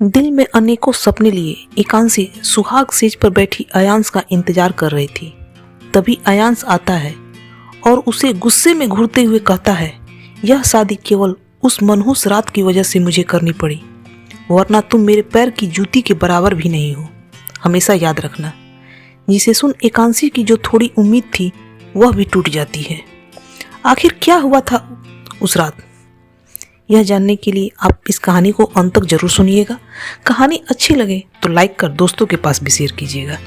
दिल में अनेकों सपने लिए एकांशी सुहाग सेज पर बैठी अयांश का इंतजार कर रही थी। तभी अयांश आता है और उसे गुस्से में घूरते हुए कहता है, यह शादी केवल उस मनहूस रात की वजह से मुझे करनी पड़ी, वरना तुम मेरे पैर की जूती के बराबर भी नहीं हो। हमेशा याद रखना। जिसे सुन एकांशी की जो थोड़ी उम्मीद थी वह भी टूट जाती है। आखिर क्या हुआ था उस रात, यह जानने के लिए आप इस कहानी को अंत तक जरूर सुनिएगा। कहानी अच्छी लगे तो लाइक कर दोस्तों के पास भी शेयर कीजिएगा।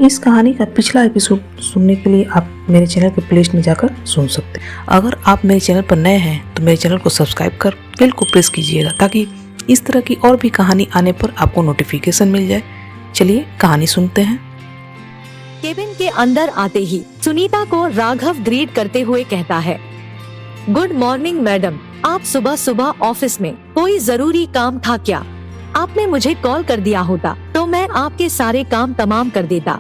इस कहानी का पिछला एपिसोड सुनने के लिए आप मेरे चैनल के प्लेलिस्ट में जाकर सुन सकते हैं। अगर आप मेरे चैनल पर नए हैं तो मेरे चैनल को सब्सक्राइब कर बेल को प्रेस कीजिएगा ताकि इस तरह की और भी कहानी आने पर आपको नोटिफिकेशन मिल जाए। चलिए कहानी सुनते हैं। केबिन के अंदर आते ही सुनीता को राघव ग्रीट करते हुए कहता है, गुड मॉर्निंग मैडम, आप सुबह सुबह ऑफिस में कोई जरूरी काम था क्या? आपने मुझे कॉल कर दिया होता तो मैं आपके सारे काम तमाम कर देता।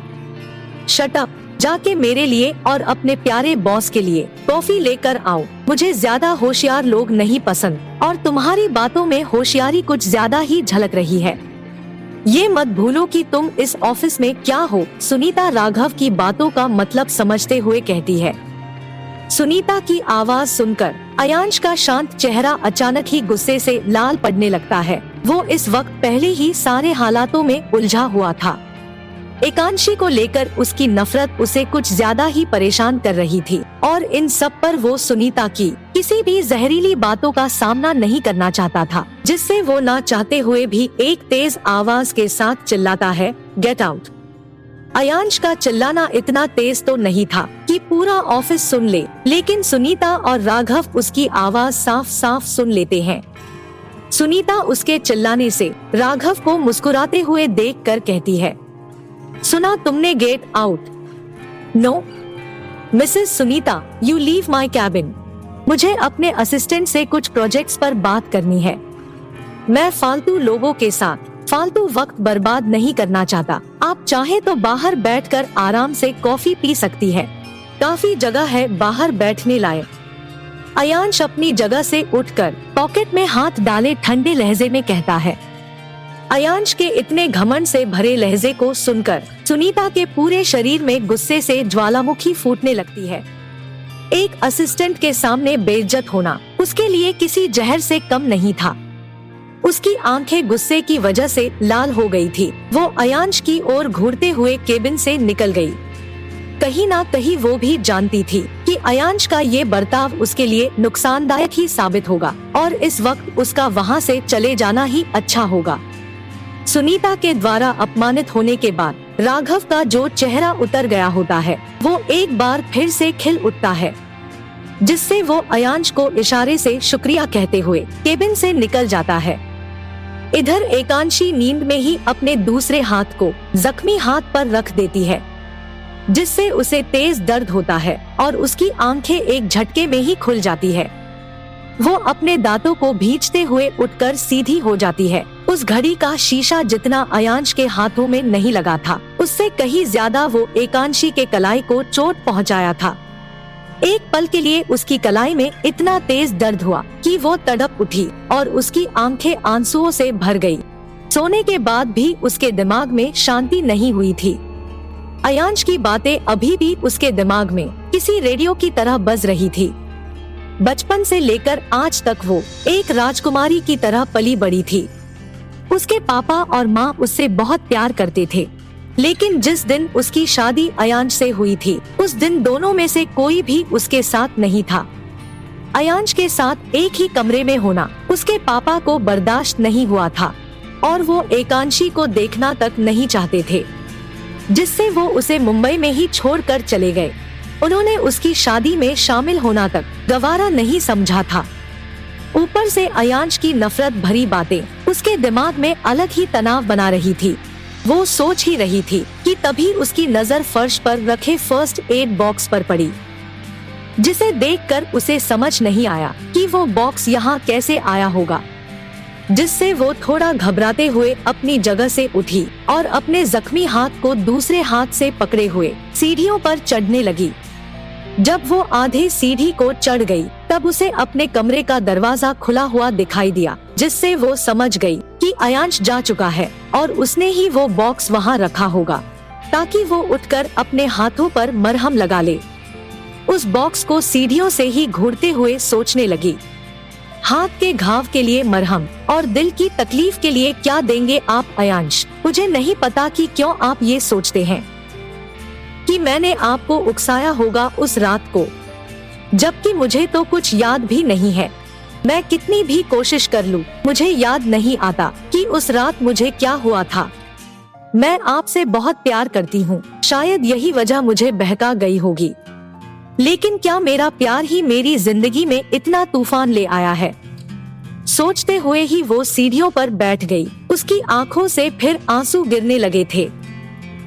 शट अप, जाके मेरे लिए और अपने प्यारे बॉस के लिए कॉफी लेकर आओ। मुझे ज्यादा होशियार लोग नहीं पसंद और तुम्हारी बातों में होशियारी कुछ ज्यादा ही झलक रही है। ये मत भूलो कि तुम इस ऑफिस में क्या हो। सुनीता राघव की बातों का मतलब समझते हुए कहती है। सुनीता की आवाज सुनकर अयांश का शांत चेहरा अचानक ही गुस्से से लाल पड़ने लगता है। वो इस वक्त पहले ही सारे हालातों में उलझा हुआ था। एकांशी को लेकर उसकी नफरत उसे कुछ ज्यादा ही परेशान कर रही थी और इन सब पर वो सुनीता की किसी भी जहरीली बातों का सामना नहीं करना चाहता था, जिससे वो ना चाहते हुए भी एक तेज आवाज के साथ चिल्लाता है, गेट आउट। अयांश का चिल्लाना इतना तेज तो नहीं था कि पूरा ऑफिस सुन ले, लेकिन सुनीता और राघव उसकी आवाज साफ साफ सुन लेते हैं। सुनीता उसके चिल्लाने से राघव को मुस्कुराते हुए देखकर कहती है, सुना तुमने, get out. No Mrs Sunita, you leave my cabin. मुझे अपने असिस्टेंट से कुछ प्रोजेक्ट्स पर बात करनी है। मैं फालतू लोगों के साथ फालतू वक्त बर्बाद नहीं करना चाहता। आप चाहे तो बाहर बैठकर आराम से कॉफी पी सकती है, काफी जगह है बाहर बैठने लायक। अयांश अपनी जगह से उठकर पॉकेट में हाथ डाले ठंडे लहजे में कहता है। अयांश के इतने घमंड से भरे लहजे को सुनकर सुनीता के पूरे शरीर में गुस्से से ज्वालामुखी फूटने लगती है। एक असिस्टेंट के सामने बेइज्जत होना उसके लिए किसी जहर से कम नहीं था। उसकी आंखें गुस्से की वजह से लाल हो गई थी। वो अयांश की ओर घूरते हुए केबिन से निकल गई। कहीं ना कहीं वो भी जानती थी कि अयांश का ये बर्ताव उसके लिए नुकसानदायक ही साबित होगा और इस वक्त उसका वहाँ से चले जाना ही अच्छा होगा। सुनीता के द्वारा अपमानित होने के बाद राघव का जो चेहरा उतर गया होता है वो एक बार फिर से खिल उठता है, जिससे वो अयांश को इशारे से शुक्रिया कहते हुए केबिन से निकल जाता है। इधर एकांशी नींद में ही अपने दूसरे हाथ को जख्मी हाथ पर रख देती है, जिससे उसे तेज दर्द होता है और उसकी आंखें एक झटके में ही खुल जाती है। वो अपने दांतों को भींचते हुए उठकर सीधी हो जाती है। उस घड़ी का शीशा जितना अयांश के हाथों में नहीं लगा था, उससे कहीं ज्यादा वो एकांशी के कलाई को चोट पहुंचाया था। एक पल के लिए उसकी कलाई में इतना तेज दर्द हुआ कि वो तड़प उठी और उसकी आंखें आंसुओं से भर गई। सोने के बाद भी उसके दिमाग में शांति नहीं हुई थी। अयांश की बातें अभी भी उसके दिमाग में किसी रेडियो की तरह बज रही थी। बचपन से लेकर आज तक वो एक राजकुमारी की तरह पली बड़ी थी। उसके पापा और माँ उससे बहुत प्यार करते थे, लेकिन जिस दिन उसकी शादी अयांश से हुई थी उस दिन दोनों में से कोई भी उसके साथ नहीं था। अयांश के साथ एक ही कमरे में होना उसके पापा को बर्दाश्त नहीं हुआ था और वो एकांशी को देखना तक नहीं चाहते थे, जिससे वो उसे मुंबई में ही छोड़कर चले गए। उन्होंने उसकी शादी में शामिल होना तक गवारा नहीं समझा था। ऊपर से अयांश की नफरत भरी बातें उसके दिमाग में अलग ही तनाव बना रही थी। वो सोच ही रही थी कि तभी उसकी नजर फर्श पर रखे फर्स्ट एड बॉक्स पर पड़ी, जिसे देखकर उसे समझ नहीं आया कि वो बॉक्स यहाँ कैसे आया होगा, जिससे वो थोड़ा घबराते हुए अपनी जगह से उठी और अपने जख्मी हाथ को दूसरे हाथ से पकड़े हुए सीढ़ियों पर चढ़ने लगी। जब वो आधे सीढ़ी को चढ़ गई तब उसे अपने कमरे का दरवाजा खुला हुआ दिखाई दिया, जिससे वो समझ गई कि अयांश जा चुका है और उसने ही वो बॉक्स वहाँ रखा होगा ताकि वो उठकर अपने हाथों पर मरहम लगा ले। उस बॉक्स को सीढ़ियों से ही घूरते हुए सोचने लगी, हाथ के घाव के लिए मरहम और दिल की तकलीफ के लिए क्या देंगे आप अयांश। मुझे नहीं पता कि क्यों आप ये सोचते हैं कि मैंने आपको उकसाया होगा उस रात को, जबकि मुझे तो कुछ याद भी नहीं है। मैं कितनी भी कोशिश कर लूं, मुझे याद नहीं आता कि उस रात मुझे क्या हुआ था। मैं आपसे बहुत प्यार करती हूँ, शायद यही वजह मुझे बहका गई होगी, लेकिन क्या मेरा प्यार ही मेरी जिंदगी में इतना तूफान ले आया है। सोचते हुए ही वो सीढ़ियों पर बैठ गई। उसकी आंखों से फिर आंसू गिरने लगे थे।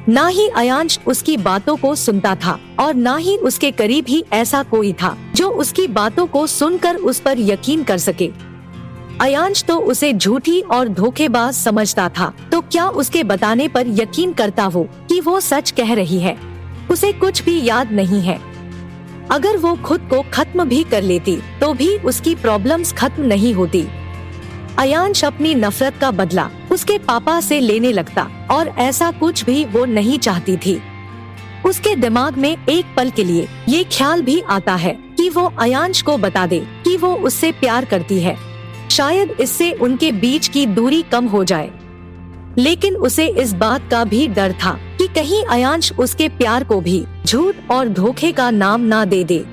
ना ही अयांश उसकी बातों को सुनता था और ना ही उसके करीब ही ऐसा कोई था जो उसकी बातों को सुनकर उस पर यकीन कर सके। अयांश तो उसे झूठी और धोखेबाज समझता था, तो क्या उसके बताने पर यकीन करता वो कि वो सच कह रही है। उसे कुछ भी याद नहीं है। अगर वो खुद को खत्म भी कर लेती तो भी उसकी प्रॉब्लम्स खत्म नहीं होती। अयांश अपनी नफरत का बदला उसके पापा से लेने लगता और ऐसा कुछ भी वो नहीं चाहती थी। उसके दिमाग में एक पल के लिए ये ख्याल भी आता है कि वो अयांश को बता दे कि वो उससे प्यार करती है, शायद इससे उनके बीच की दूरी कम हो जाए। लेकिन उसे इस बात का भी डर था कि कहीं अयांश उसके प्यार को भी झूठ और धोखे का नाम ना दे दे।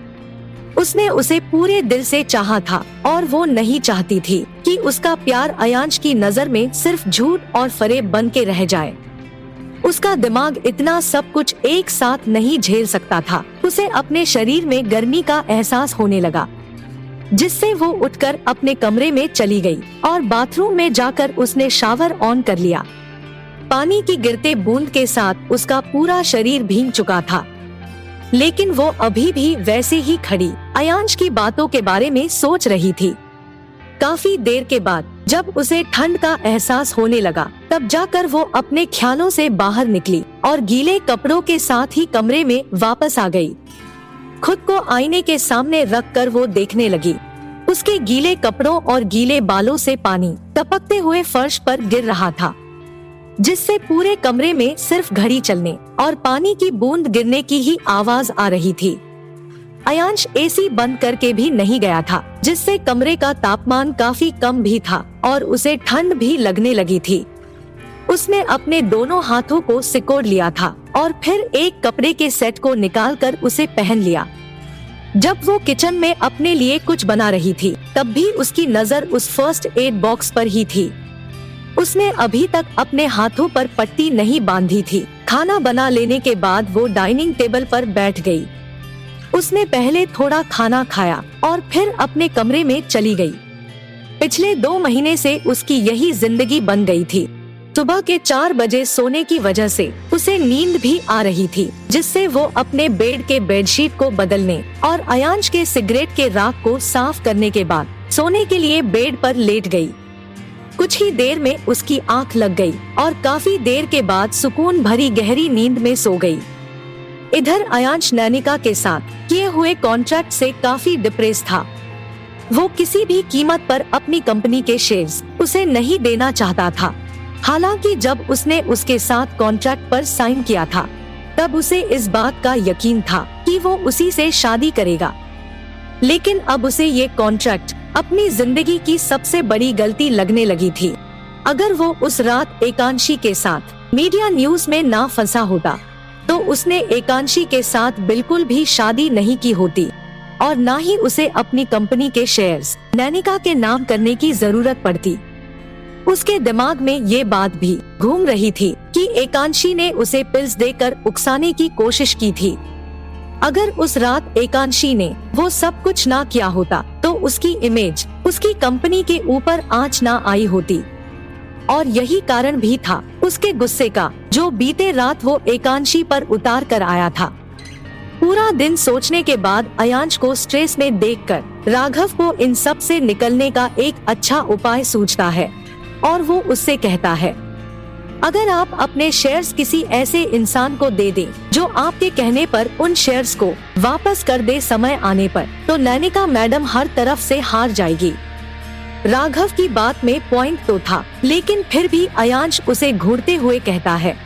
उसने उसे पूरे दिल से चाहा था और वो नहीं चाहती थी कि उसका प्यार अयांश की नजर में सिर्फ झूठ और फरेब बन के रह जाए। उसका दिमाग इतना सब कुछ एक साथ नहीं झेल सकता था। उसे अपने शरीर में गर्मी का एहसास होने लगा, जिससे वो उठकर अपने कमरे में चली गई और बाथरूम में जाकर उसने शावर ऑन कर लिया। पानी की गिरते बूंद के साथ उसका पूरा शरीर भीग चुका था, लेकिन वो अभी भी वैसे ही खड़ी अयांश की बातों के बारे में सोच रही थी। काफी देर के बाद जब उसे ठंड का एहसास होने लगा, तब जाकर वो अपने ख्यालों से बाहर निकली और गीले कपड़ों के साथ ही कमरे में वापस आ गई। खुद को आईने के सामने रखकर वो देखने लगी। उसके गीले कपड़ों और गीले बालों से पानी टपकते हुए फर्श पर गिर रहा था, जिससे पूरे कमरे में सिर्फ घड़ी चलने और पानी की बूंद गिरने की ही आवाज आ रही थी। अयांश एसी बंद करके भी नहीं गया था, जिससे कमरे का तापमान काफी कम भी था और उसे ठंड भी लगने लगी थी। उसने अपने दोनों हाथों को सिकोड़ लिया था और फिर एक कपड़े के सेट को निकालकर उसे पहन लिया। जब वो किचन में अपने लिए कुछ बना रही थी, तब भी उसकी नजर उस फर्स्ट एड बॉक्स पर ही थी। उसने अभी तक अपने हाथों पर पट्टी नहीं बांधी थी। खाना बना लेने के बाद वो डाइनिंग टेबल पर बैठ गई। उसने पहले थोड़ा खाना खाया और फिर अपने कमरे में चली गई। पिछले 2 महीने से उसकी यही जिंदगी बन गई थी। सुबह के 4 बजे सोने की वजह से उसे नींद भी आ रही थी, जिससे वो अपने बेड के बेडशीट को बदलने और अयांश के सिगरेट के राख को साफ करने के बाद सोने के लिए बेड पर लेट गई। कुछ ही देर में उसकी आंख लग गई और काफी देर के बाद सुकून भरी गहरी नींद में सो गई। इधर अयांश नैनिका के साथ किए हुए कॉन्ट्रैक्ट से काफी डिप्रेस था। वो किसी भी कीमत पर अपनी कंपनी के शेयर्स उसे नहीं देना चाहता था। हालांकि जब उसने उसके साथ कॉन्ट्रैक्ट पर साइन किया था, तब उसे इस बात का यकीन था कि वो उसी से शादी करेगा। लेकिन अब उसे ये कॉन्ट्रैक्ट अपनी जिंदगी की सबसे बड़ी गलती लगने लगी थी। अगर वो उस रात एकांशी के साथ मीडिया न्यूज में ना फंसा होता, तो उसने एकांशी के साथ बिल्कुल भी शादी नहीं की होती और ना ही उसे अपनी कंपनी के शेयर्स नैनिका के नाम करने की जरूरत पड़ती। उसके दिमाग में ये बात भी घूम रही थी कि एकांशी ने उसे पिल्स देकर उकसाने की कोशिश की थी। अगर उस रात एकांशी ने वो सब कुछ ना किया होता, तो उसकी इमेज उसकी कंपनी के ऊपर आंच ना आई होती। और यही कारण भी था उसके गुस्से का, जो बीते रात वो एकांशी पर उतार कर आया था। पूरा दिन सोचने के बाद अयांश को स्ट्रेस में देखकर राघव को इन सब से निकलने का एक अच्छा उपाय सूझता है और वो उससे कहता है, अगर आप अपने शेयर्स किसी ऐसे इंसान को दे दें जो आपके कहने पर उन शेयर्स को वापस कर दे समय आने पर, तो नैनिका मैडम हर तरफ से हार जाएगी। राघव की बात में पॉइंट तो था, लेकिन फिर भी अयांश उसे घूरते हुए कहता है,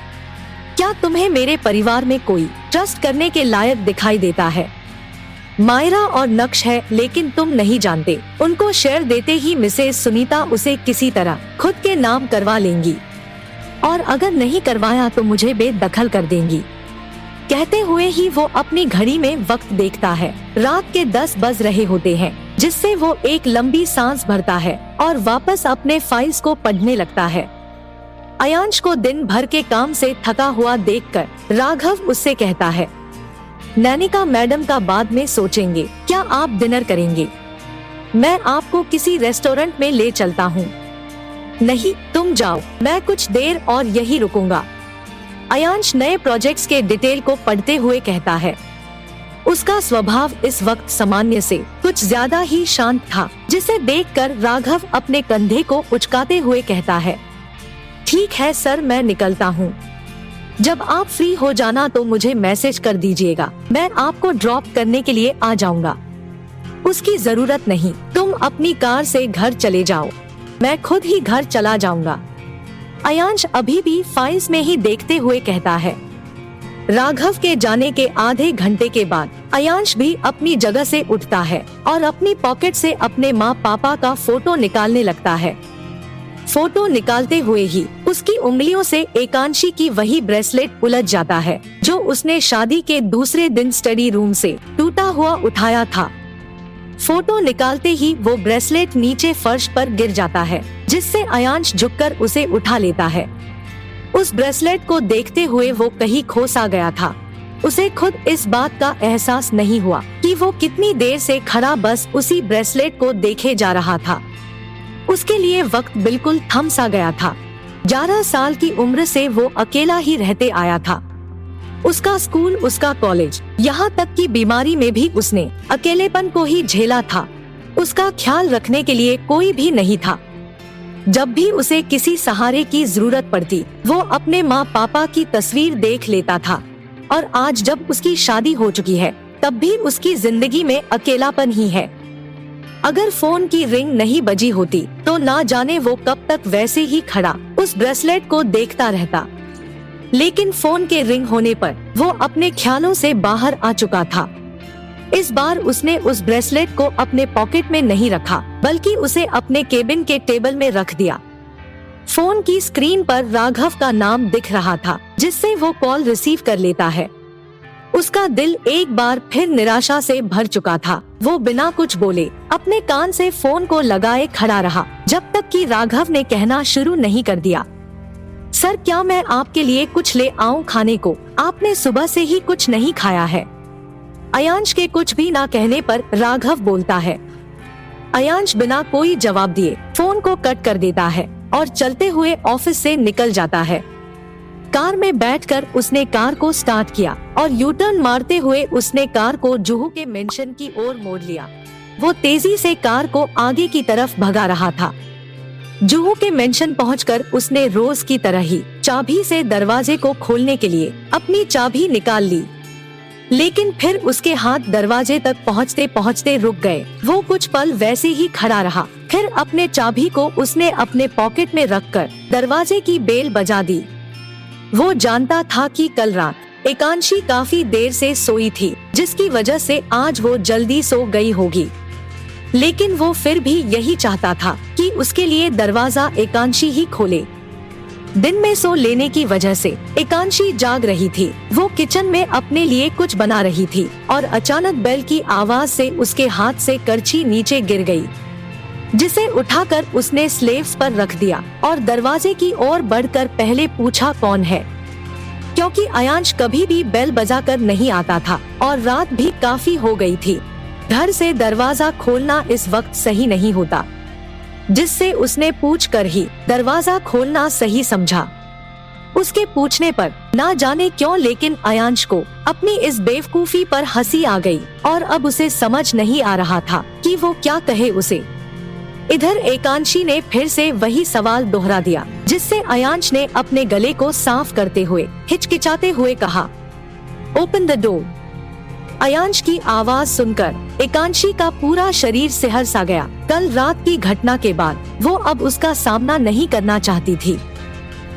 क्या तुम्हें मेरे परिवार में कोई ट्रस्ट करने के लायक दिखाई देता है? मायरा और नक्श है, लेकिन तुम नहीं जानते। उनको शेयर देते ही मिसेस सुनीता उसे किसी तरह खुद के नाम करवा लेंगी, और अगर नहीं करवाया तो मुझे बेदखल कर देंगी। कहते हुए ही वो अपनी घड़ी में वक्त देखता है। रात के 10 बज रहे होते हैं, जिससे वो एक लंबी सांस भरता है और वापस अपने फाइल्स को पढ़ने लगता है। अयांश को दिन भर के काम से थका हुआ देखकर राघव उससे कहता है, नैनिका मैडम का बाद में सोचेंगे, क्या आप डिनर करेंगे? मैं आपको किसी रेस्टोरेंट में ले चलता हूँ। नहीं, तुम जाओ, मैं कुछ देर और यही रुकूंगा। अयांश नए प्रोजेक्ट्स के डिटेल को पढ़ते हुए कहता है। उसका स्वभाव इस वक्त सामान्य से कुछ ज्यादा ही शांत था, जिसे देखकर राघव अपने कंधे को उचकाते हुए कहता है, ठीक है सर, मैं निकलता हूँ। जब आप फ्री हो जाना तो मुझे मैसेज कर दीजिएगा, मैं आपको ड्रॉप करने के लिए आ जाऊंगा। उसकी जरूरत नहीं, तुम अपनी कार से घर चले जाओ, मैं खुद ही घर चला जाऊंगा। अयांश अभी भी फाइल्स में ही देखते हुए कहता है। राघव के जाने के आधे घंटे के बाद अयांश भी अपनी जगह से उठता है और अपनी पॉकेट से अपने माँ पापा का फोटो निकालने लगता है। फोटो निकालते हुए ही उसकी उंगलियों से एकांशी की वही ब्रेसलेट उलझ जाता है, जो उसने शादी के दूसरे दिन स्टडी रूम से टूटा हुआ उठाया था। फोटो निकालते ही वो ब्रेसलेट नीचे फर्श पर गिर जाता है, जिससे अयांश झुककर उसे उठा लेता है। उस ब्रेसलेट को देखते हुए वो कहीं खो सा गया था। उसे खुद इस बात का एहसास नहीं हुआ कि वो कितनी देर से खड़ा बस उसी ब्रेसलेट को देखे जा रहा था। उसके लिए वक्त बिल्कुल थम सा गया था। 11 साल की उम्र से वो अकेला ही रहते आया था। उसका स्कूल, उसका कॉलेज, यहाँ तक कि बीमारी में भी उसने अकेलेपन को ही झेला था। उसका ख्याल रखने के लिए कोई भी नहीं था। जब भी उसे किसी सहारे की जरूरत पड़ती, वो अपने माँ पापा की तस्वीर देख लेता था। और आज जब उसकी शादी हो चुकी है, तब भी उसकी जिंदगी में अकेलापन ही है। अगर फोन की रिंग नहीं बजी होती तो ना जाने वो कब तक वैसे ही खड़ा उस ब्रेसलेट को देखता रहता। लेकिन फोन के रिंग होने पर वो अपने ख्यालों से बाहर आ चुका था। इस बार उसने उस ब्रेसलेट को अपने पॉकेट में नहीं रखा, बल्कि उसे अपने केबिन के टेबल में रख दिया। फोन की स्क्रीन पर राघव का नाम दिख रहा था, जिससे वो कॉल रिसीव कर लेता है। उसका दिल एक बार फिर निराशा से भर चुका था। वो बिना कुछ बोले अपने कान से फोन को लगाए खड़ा रहा, जब तक कि राघव ने कहना शुरू नहीं कर दिया, सर क्या मैं आपके लिए कुछ ले आऊं खाने को? आपने सुबह से ही कुछ नहीं खाया है। अयांश के कुछ भी ना कहने पर राघव बोलता है। अयांश बिना कोई जवाब दिए फोन को कट कर देता है और चलते हुए ऑफिस से निकल जाता है। कार में बैठकर उसने कार को स्टार्ट किया और यू टर्न मारते हुए उसने कार को जुहू के मेंशन की ओर मोड़ लिया। वो तेजी से कार को आगे की तरफ भगा रहा था। जुहू के मेंशन पहुंचकर उसने रोज की तरह ही चाबी से दरवाजे को खोलने के लिए अपनी चाबी निकाल ली, लेकिन फिर उसके हाथ दरवाजे तक पहुंचते पहुंचते रुक गए। वो कुछ पल वैसे ही खड़ा रहा, फिर अपने चाबी को उसने अपने पॉकेट में रखकर दरवाजे की बेल बजा दी। वो जानता था कि कल रात एकांशी काफी देर से सोई थी, जिसकी वजह से आज वो जल्दी सो गई होगी। लेकिन वो फिर भी यही चाहता था कि उसके लिए दरवाजा एकांशी ही खोले। दिन में सो लेने की वजह से एकांशी जाग रही थी। वो किचन में अपने लिए कुछ बना रही थी और अचानक बेल की आवाज से उसके हाथ से करछी नीचे गिर गई, जिसे उठाकर उसने स्लेव्स पर रख दिया और दरवाजे की ओर बढ़कर पहले पूछा कौन है, क्योंकि अयांश कभी भी बेल बजाकर नहीं आता था और रात भी काफी हो गई थी। घर से दरवाजा खोलना इस वक्त सही नहीं होता, जिससे उसने पूछकर ही दरवाजा खोलना सही समझा। उसके पूछने पर ना जाने क्यों, लेकिन अयांश को अपनी इस बेवकूफी पर हंसी आ गई और अब उसे समझ नहीं आ रहा था कि वो क्या कहे उसे। इधर एकांशी ने फिर से वही सवाल दोहरा दिया, जिससे अयांश ने अपने गले को साफ करते हुए हिचकिचाते हुए कहा, ओपन द डोर। अयांश की आवाज सुनकर एकांशी का पूरा शरीर सिहर सा गया। कल रात की घटना के बाद वो अब उसका सामना नहीं करना चाहती थी।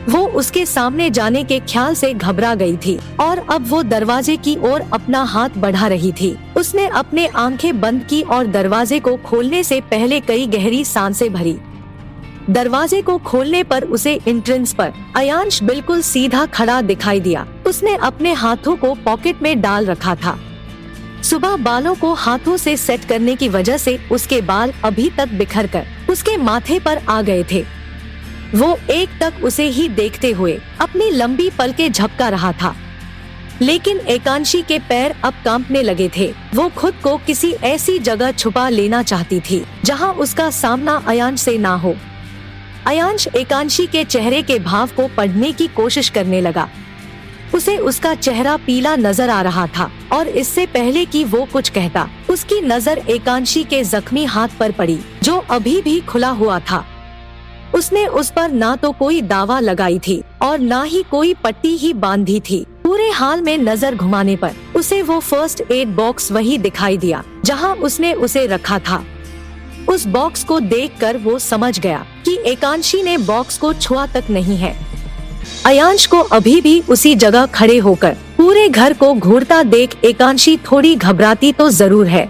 वो उसके सामने जाने के ख्याल से घबरा गई थी और अब वो दरवाजे की ओर अपना हाथ बढ़ा रही थी। उसने अपने आंखें बंद की और दरवाजे को खोलने से पहले कई गहरी सांसें भरी। दरवाजे को खोलने पर उसे एंट्रेंस पर अयांश बिल्कुल सीधा खड़ा दिखाई दिया। उसने अपने हाथों को पॉकेट में डाल रखा था। सुबह बालों को हाथों से सेट करने की वजह से उसके बाल अभी तक बिखरकर उसके माथे पर आ गए थे। वो एक टक उसे ही देखते हुए अपनी लंबी पलकें झपका रहा था, लेकिन एकांशी के पैर अब कांपने लगे थे। वो खुद को किसी ऐसी जगह छुपा लेना चाहती थी जहां उसका सामना अयांश से ना हो। अयांश एकांशी के चेहरे के भाव को पढ़ने की कोशिश करने लगा। उसे उसका चेहरा पीला नजर आ रहा था और इससे पहले कि वो कुछ कहता, उसकी नजर एकांशी के जख्मी हाथ पर पड़ी जो अभी भी खुला हुआ था। उसने उस पर ना तो कोई दावा लगाई थी और ना ही कोई पट्टी ही बांधी थी। पूरे हाल में नजर घुमाने पर उसे वो फर्स्ट एड बॉक्स वही दिखाई दिया जहां उसने उसे रखा था। उस बॉक्स को देखकर वो समझ गया कि एकांशी ने बॉक्स को छुआ तक नहीं है। अयांश को अभी भी उसी जगह खड़े होकर पूरे घर को घूरता देख एकांशी थोड़ी घबराती तो जरूर है,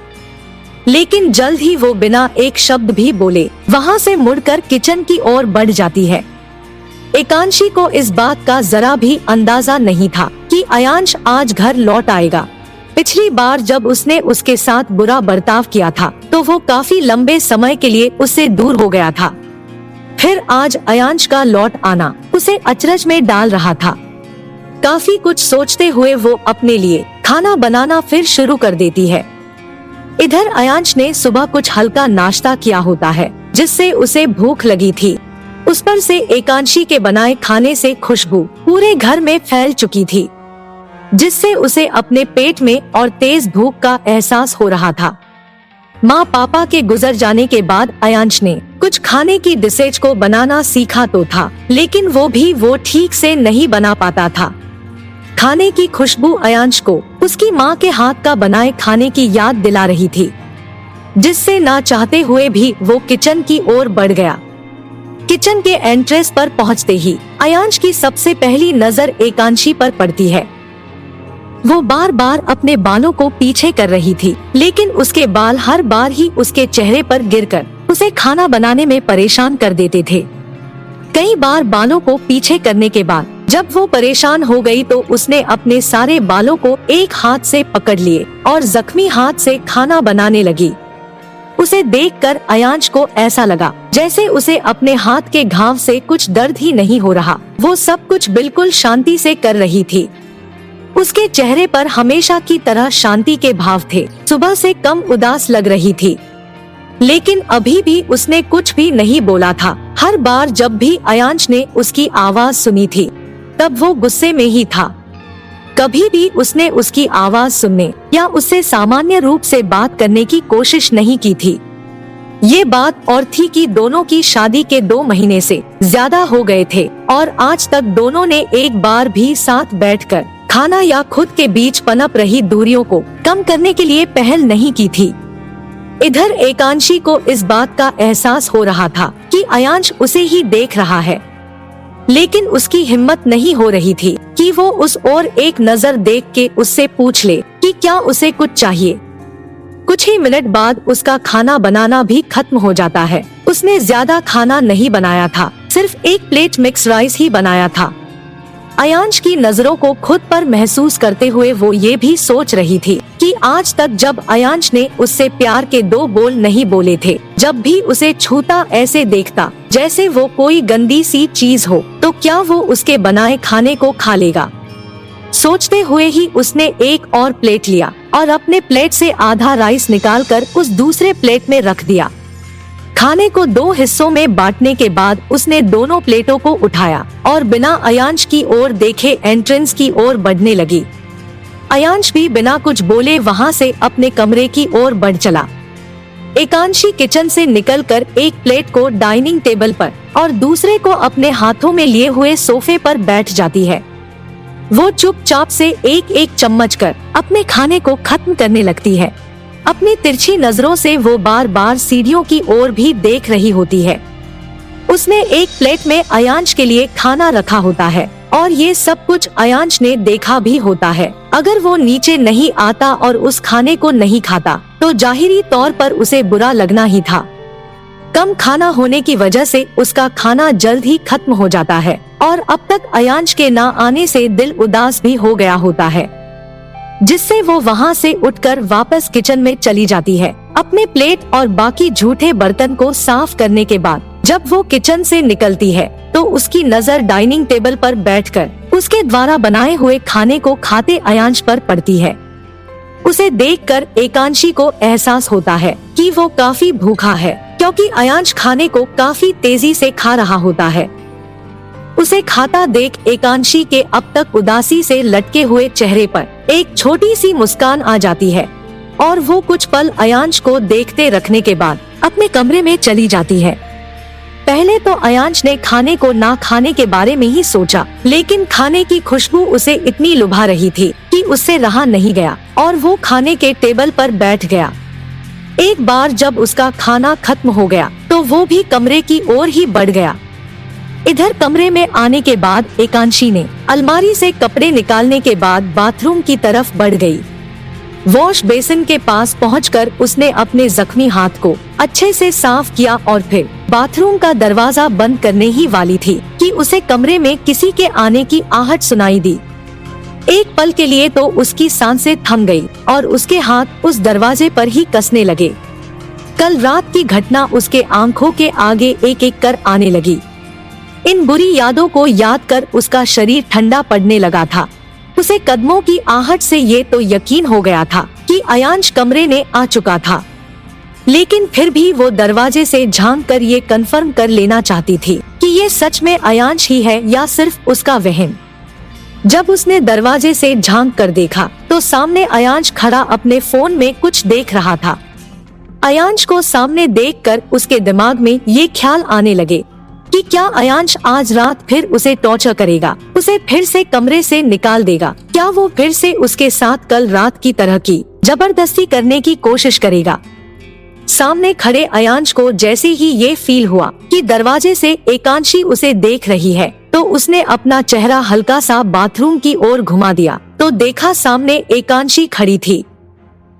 लेकिन जल्द ही वो बिना एक शब्द भी बोले वहाँ से मुड़कर किचन की ओर बढ़ जाती है। एकांशी को इस बात का जरा भी अंदाजा नहीं था कि अयांश आज घर लौट आएगा। पिछली बार जब उसने उसके साथ बुरा बर्ताव किया था तो वो काफी लंबे समय के लिए उससे दूर हो गया था। फिर आज अयांश का लौट आना उसे अचरज में डाल रहा था। काफी कुछ सोचते हुए वो अपने लिए खाना बनाना फिर शुरू कर देती है। इधर अयांश ने सुबह कुछ हल्का नाश्ता किया होता है जिससे उसे भूख लगी थी। उस पर से एकांशी के बनाए खाने से खुशबू पूरे घर में फैल चुकी थी, जिससे उसे अपने पेट में और तेज भूख का एहसास हो रहा था। माँ पापा के गुजर जाने के बाद अयांश ने कुछ खाने की डिशेज को बनाना सीखा तो था, लेकिन वो ठीक से नहीं बना पाता था। खाने की खुशबू अयांश को उसकी माँ के हाथ का बनाए खाने की याद दिला रही थी, जिससे ना चाहते हुए भी वो किचन की ओर बढ़ गया। किचन के एंट्रेंस पर पहुँचते ही अयांश की सबसे पहली नजर एकांशी पर पड़ती है। वो बार बार अपने बालों को पीछे कर रही थी, लेकिन उसके बाल हर बार ही उसके चेहरे पर गिरकर उसे खाना बनाने में परेशान कर देते थे। कई बार बालों को पीछे करने के बाद जब वो परेशान हो गई तो उसने अपने सारे बालों को एक हाथ से पकड़ लिए और जख्मी हाथ से खाना बनाने लगी। उसे देखकर अयांश को ऐसा लगा जैसे उसे अपने हाथ के घाव से कुछ दर्द ही नहीं हो रहा। वो सब कुछ बिल्कुल शांति से कर रही थी। उसके चेहरे पर हमेशा की तरह शांति के भाव थे। सुबह से कम उदास लग रही थी, लेकिन अभी भी उसने कुछ भी नहीं बोला था। हर बार जब भी अयांश ने उसकी आवाज सुनी थी तब वो गुस्से में ही था। कभी भी उसने उसकी आवाज सुनने या उससे सामान्य रूप से बात करने की कोशिश नहीं की थी। ये बात और थी कि दोनों की शादी के 2 महीने से ज्यादा हो गए थे और आज तक दोनों ने एक बार भी साथ बैठकर खाना या खुद के बीच पनप रही दूरियों को कम करने के लिए पहल नहीं की थी। इधर एकांशी को इस बात का एहसास हो रहा था कि अयांश उसे ही देख रहा है, लेकिन उसकी हिम्मत नहीं हो रही थी कि वो उस ओर एक नजर देख के उससे पूछ ले कि क्या उसे कुछ चाहिए। कुछ ही मिनट बाद उसका खाना बनाना भी खत्म हो जाता है। उसने ज्यादा खाना नहीं बनाया था, सिर्फ 1 प्लेट मिक्स राइस ही बनाया था। अयांश की नजरों को खुद पर महसूस करते हुए वो ये भी सोच रही थी कि आज तक जब अयांश ने उससे प्यार के 2 बोल नहीं बोले थे, जब भी उसे छूता ऐसे देखता जैसे वो कोई गंदी सी चीज हो, तो क्या वो उसके बनाए खाने को खा लेगा। सोचते हुए ही उसने एक और प्लेट लिया और अपने प्लेट से आधा राइस निकालकर उस दूसरे प्लेट में रख दिया। खाने को 2 हिस्सों में बांटने के बाद उसने दोनों प्लेटों को उठाया और बिना अयांश की ओर देखे एंट्रेंस की ओर बढ़ने लगी। अयांश भी बिना कुछ बोले वहां से अपने कमरे की ओर बढ़ चला। एकांशी किचन से निकलकर एक प्लेट को डाइनिंग टेबल पर और दूसरे को अपने हाथों में लिए हुए सोफे पर बैठ जाती है। वो चुपचाप से एक एक चम्मच कर अपने खाने को खत्म करने लगती है। अपनी तिरछी नजरों से वो बार बार सीढ़ियों की ओर भी देख रही होती है। उसने एक प्लेट में अयांश के लिए खाना रखा होता है और ये सब कुछ अयांश ने देखा भी होता है। अगर वो नीचे नहीं आता और उस खाने को नहीं खाता तो जाहिरी तौर पर उसे बुरा लगना ही था। कम खाना होने की वजह से उसका खाना जल्द ही खत्म हो जाता है और अब तक अयांश के ना आने से दिल उदास भी हो गया होता है, जिससे वो वहाँ से उठकर वापस किचन में चली जाती है। अपने प्लेट और बाकी झूठे बर्तन को साफ करने के बाद जब वो किचन से निकलती है तो उसकी नजर डाइनिंग टेबल पर बैठकर उसके द्वारा बनाए हुए खाने को खाते अयांश पर पड़ती है। उसे देखकर एकांशी को एहसास होता है कि वो काफी भूखा है, क्योंकि अयांश खाने को काफी तेजी से खा रहा होता है। उसे खाता देख एकांशी के अब तक उदासी से लटके हुए चेहरे पर एक छोटी सी मुस्कान आ जाती है और वो कुछ पल अयांश को देखते रखने के बाद अपने कमरे में चली जाती है। पहले तो अयांश ने खाने को ना खाने के बारे में ही सोचा, लेकिन खाने की खुशबू उसे इतनी लुभा रही थी कि उससे रहा नहीं गया और वो खाने के टेबल पर बैठ गया। एक बार जब उसका खाना खत्म हो गया तो वो भी कमरे की ओर ही बढ़ गया। इधर कमरे में आने के बाद एकांशी ने अलमारी से कपड़े निकालने के बाद बाथरूम की तरफ बढ़ गई। वॉश बेसिन के पास पहुंचकर उसने अपने जख्मी हाथ को अच्छे से साफ किया और फिर बाथरूम का दरवाजा बंद करने ही वाली थी कि उसे कमरे में किसी के आने की आहट सुनाई दी। एक पल के लिए तो उसकी सांसें थम गई और उसके हाथ उस दरवाजे पर ही कसने लगे। कल रात की घटना उसके आंखों के आगे एक एक कर आने लगी। इन बुरी यादों को याद कर उसका शरीर ठंडा पड़ने लगा था। उसे कदमों की आहट से ये तो यकीन हो गया था कि अयांश कमरे में आ चुका था, लेकिन फिर भी वो दरवाजे से झांक कर ये कंफर्म कर लेना चाहती थी कि ये सच में अयांश ही है या सिर्फ उसका वहम। जब उसने दरवाजे से झांक कर देखा तो सामने अयांश खड़ा अपने फोन में कुछ देख रहा था। अयांश को सामने देखकर उसके दिमाग में ये ख्याल आने लगे कि क्या अयांश आज रात फिर उसे टॉर्चर करेगा, उसे फिर से कमरे से निकाल देगा, क्या वो फिर से उसके साथ कल रात की तरह की जबरदस्ती करने की कोशिश करेगा। सामने खड़े अयांश को जैसे ही ये फील हुआ कि दरवाजे से एकांशी उसे देख रही है तो उसने अपना चेहरा हल्का सा बाथरूम की ओर घुमा दिया तो देखा सामने एकांशी खड़ी थी।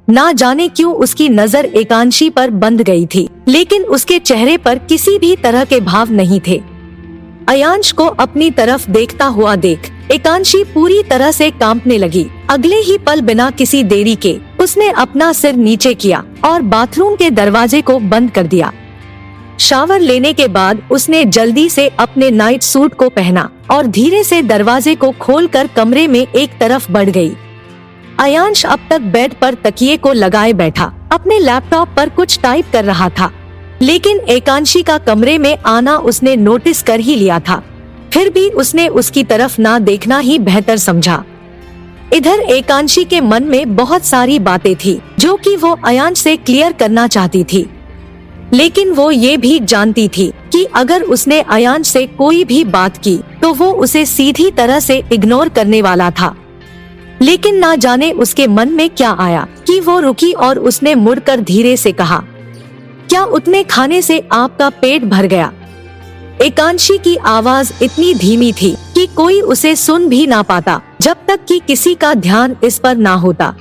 ना जाने क्यों उसकी नजर एकांशी पर बंध गई थी, लेकिन उसके चेहरे पर किसी भी तरह के भाव नहीं थे। अयांश को अपनी तरफ देखता हुआ देख एकांशी पूरी तरह से कांपने लगी। अगले ही पल बिना किसी देरी के उसने अपना सिर नीचे किया और बाथरूम के दरवाजे को बंद कर दिया। शावर लेने के बाद उसने जल्दी से अपने नाइट सूट को पहना और धीरे से दरवाजे को खोलकर कमरे में एक तरफ बढ़ गई। अयांश अब तक बेड पर तकिए को लगाए बैठा अपने लैपटॉप पर कुछ टाइप कर रहा था, लेकिन एकांशी का कमरे में आना उसने नोटिस कर ही लिया था। फिर भी उसने उसकी तरफ ना देखना ही बेहतर समझा। इधर एकांशी के मन में बहुत सारी बातें थी जो कि वो अयांश से क्लियर करना चाहती थी, लेकिन वो ये भी जानती थी कि अगर उसने अयांश से कोई भी बात की तो वो उसे सीधी तरह से इग्नोर करने वाला था। लेकिन ना जाने उसके मन में क्या आया कि वो रुकी और उसने मुड़कर धीरे से कहा, क्या उतने खाने से आपका पेट भर गया? एकांशी की आवाज इतनी धीमी थी कि कोई उसे सुन भी ना पाता जब तक कि किसी का ध्यान इस पर ना होता।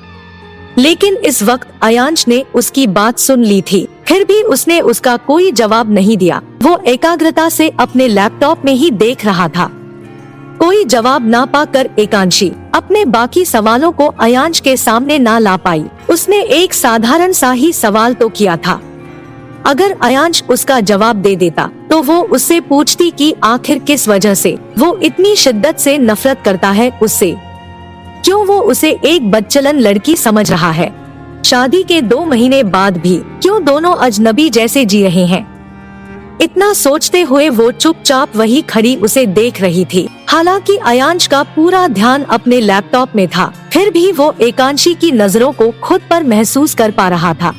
लेकिन इस वक्त अयांश ने उसकी बात सुन ली थी, फिर भी उसने उसका कोई जवाब नहीं दिया। वो एकाग्रता से अपने लैपटॉप में ही देख रहा था। कोई जवाब ना पाकर एकांशी अपने बाकी सवालों को अयांश के सामने ना ला पाई। उसने एक साधारण सा ही सवाल तो किया था। अगर अयांश उसका जवाब दे देता तो वो उससे पूछती कि आखिर किस वजह से वो इतनी शिद्दत से नफरत करता है उससे। क्यों वो उसे एक बदचलन लड़की समझ रहा है? शादी के 2 महीने बाद भी क्यों दोनों अजनबी जैसे जी रहे हैं? इतना सोचते हुए वो चुपचाप वही खड़ी उसे देख रही थी। हालांकि अयांश का पूरा ध्यान अपने लैपटॉप में था, फिर भी वो एकांशी की नजरों को खुद पर महसूस कर पा रहा था।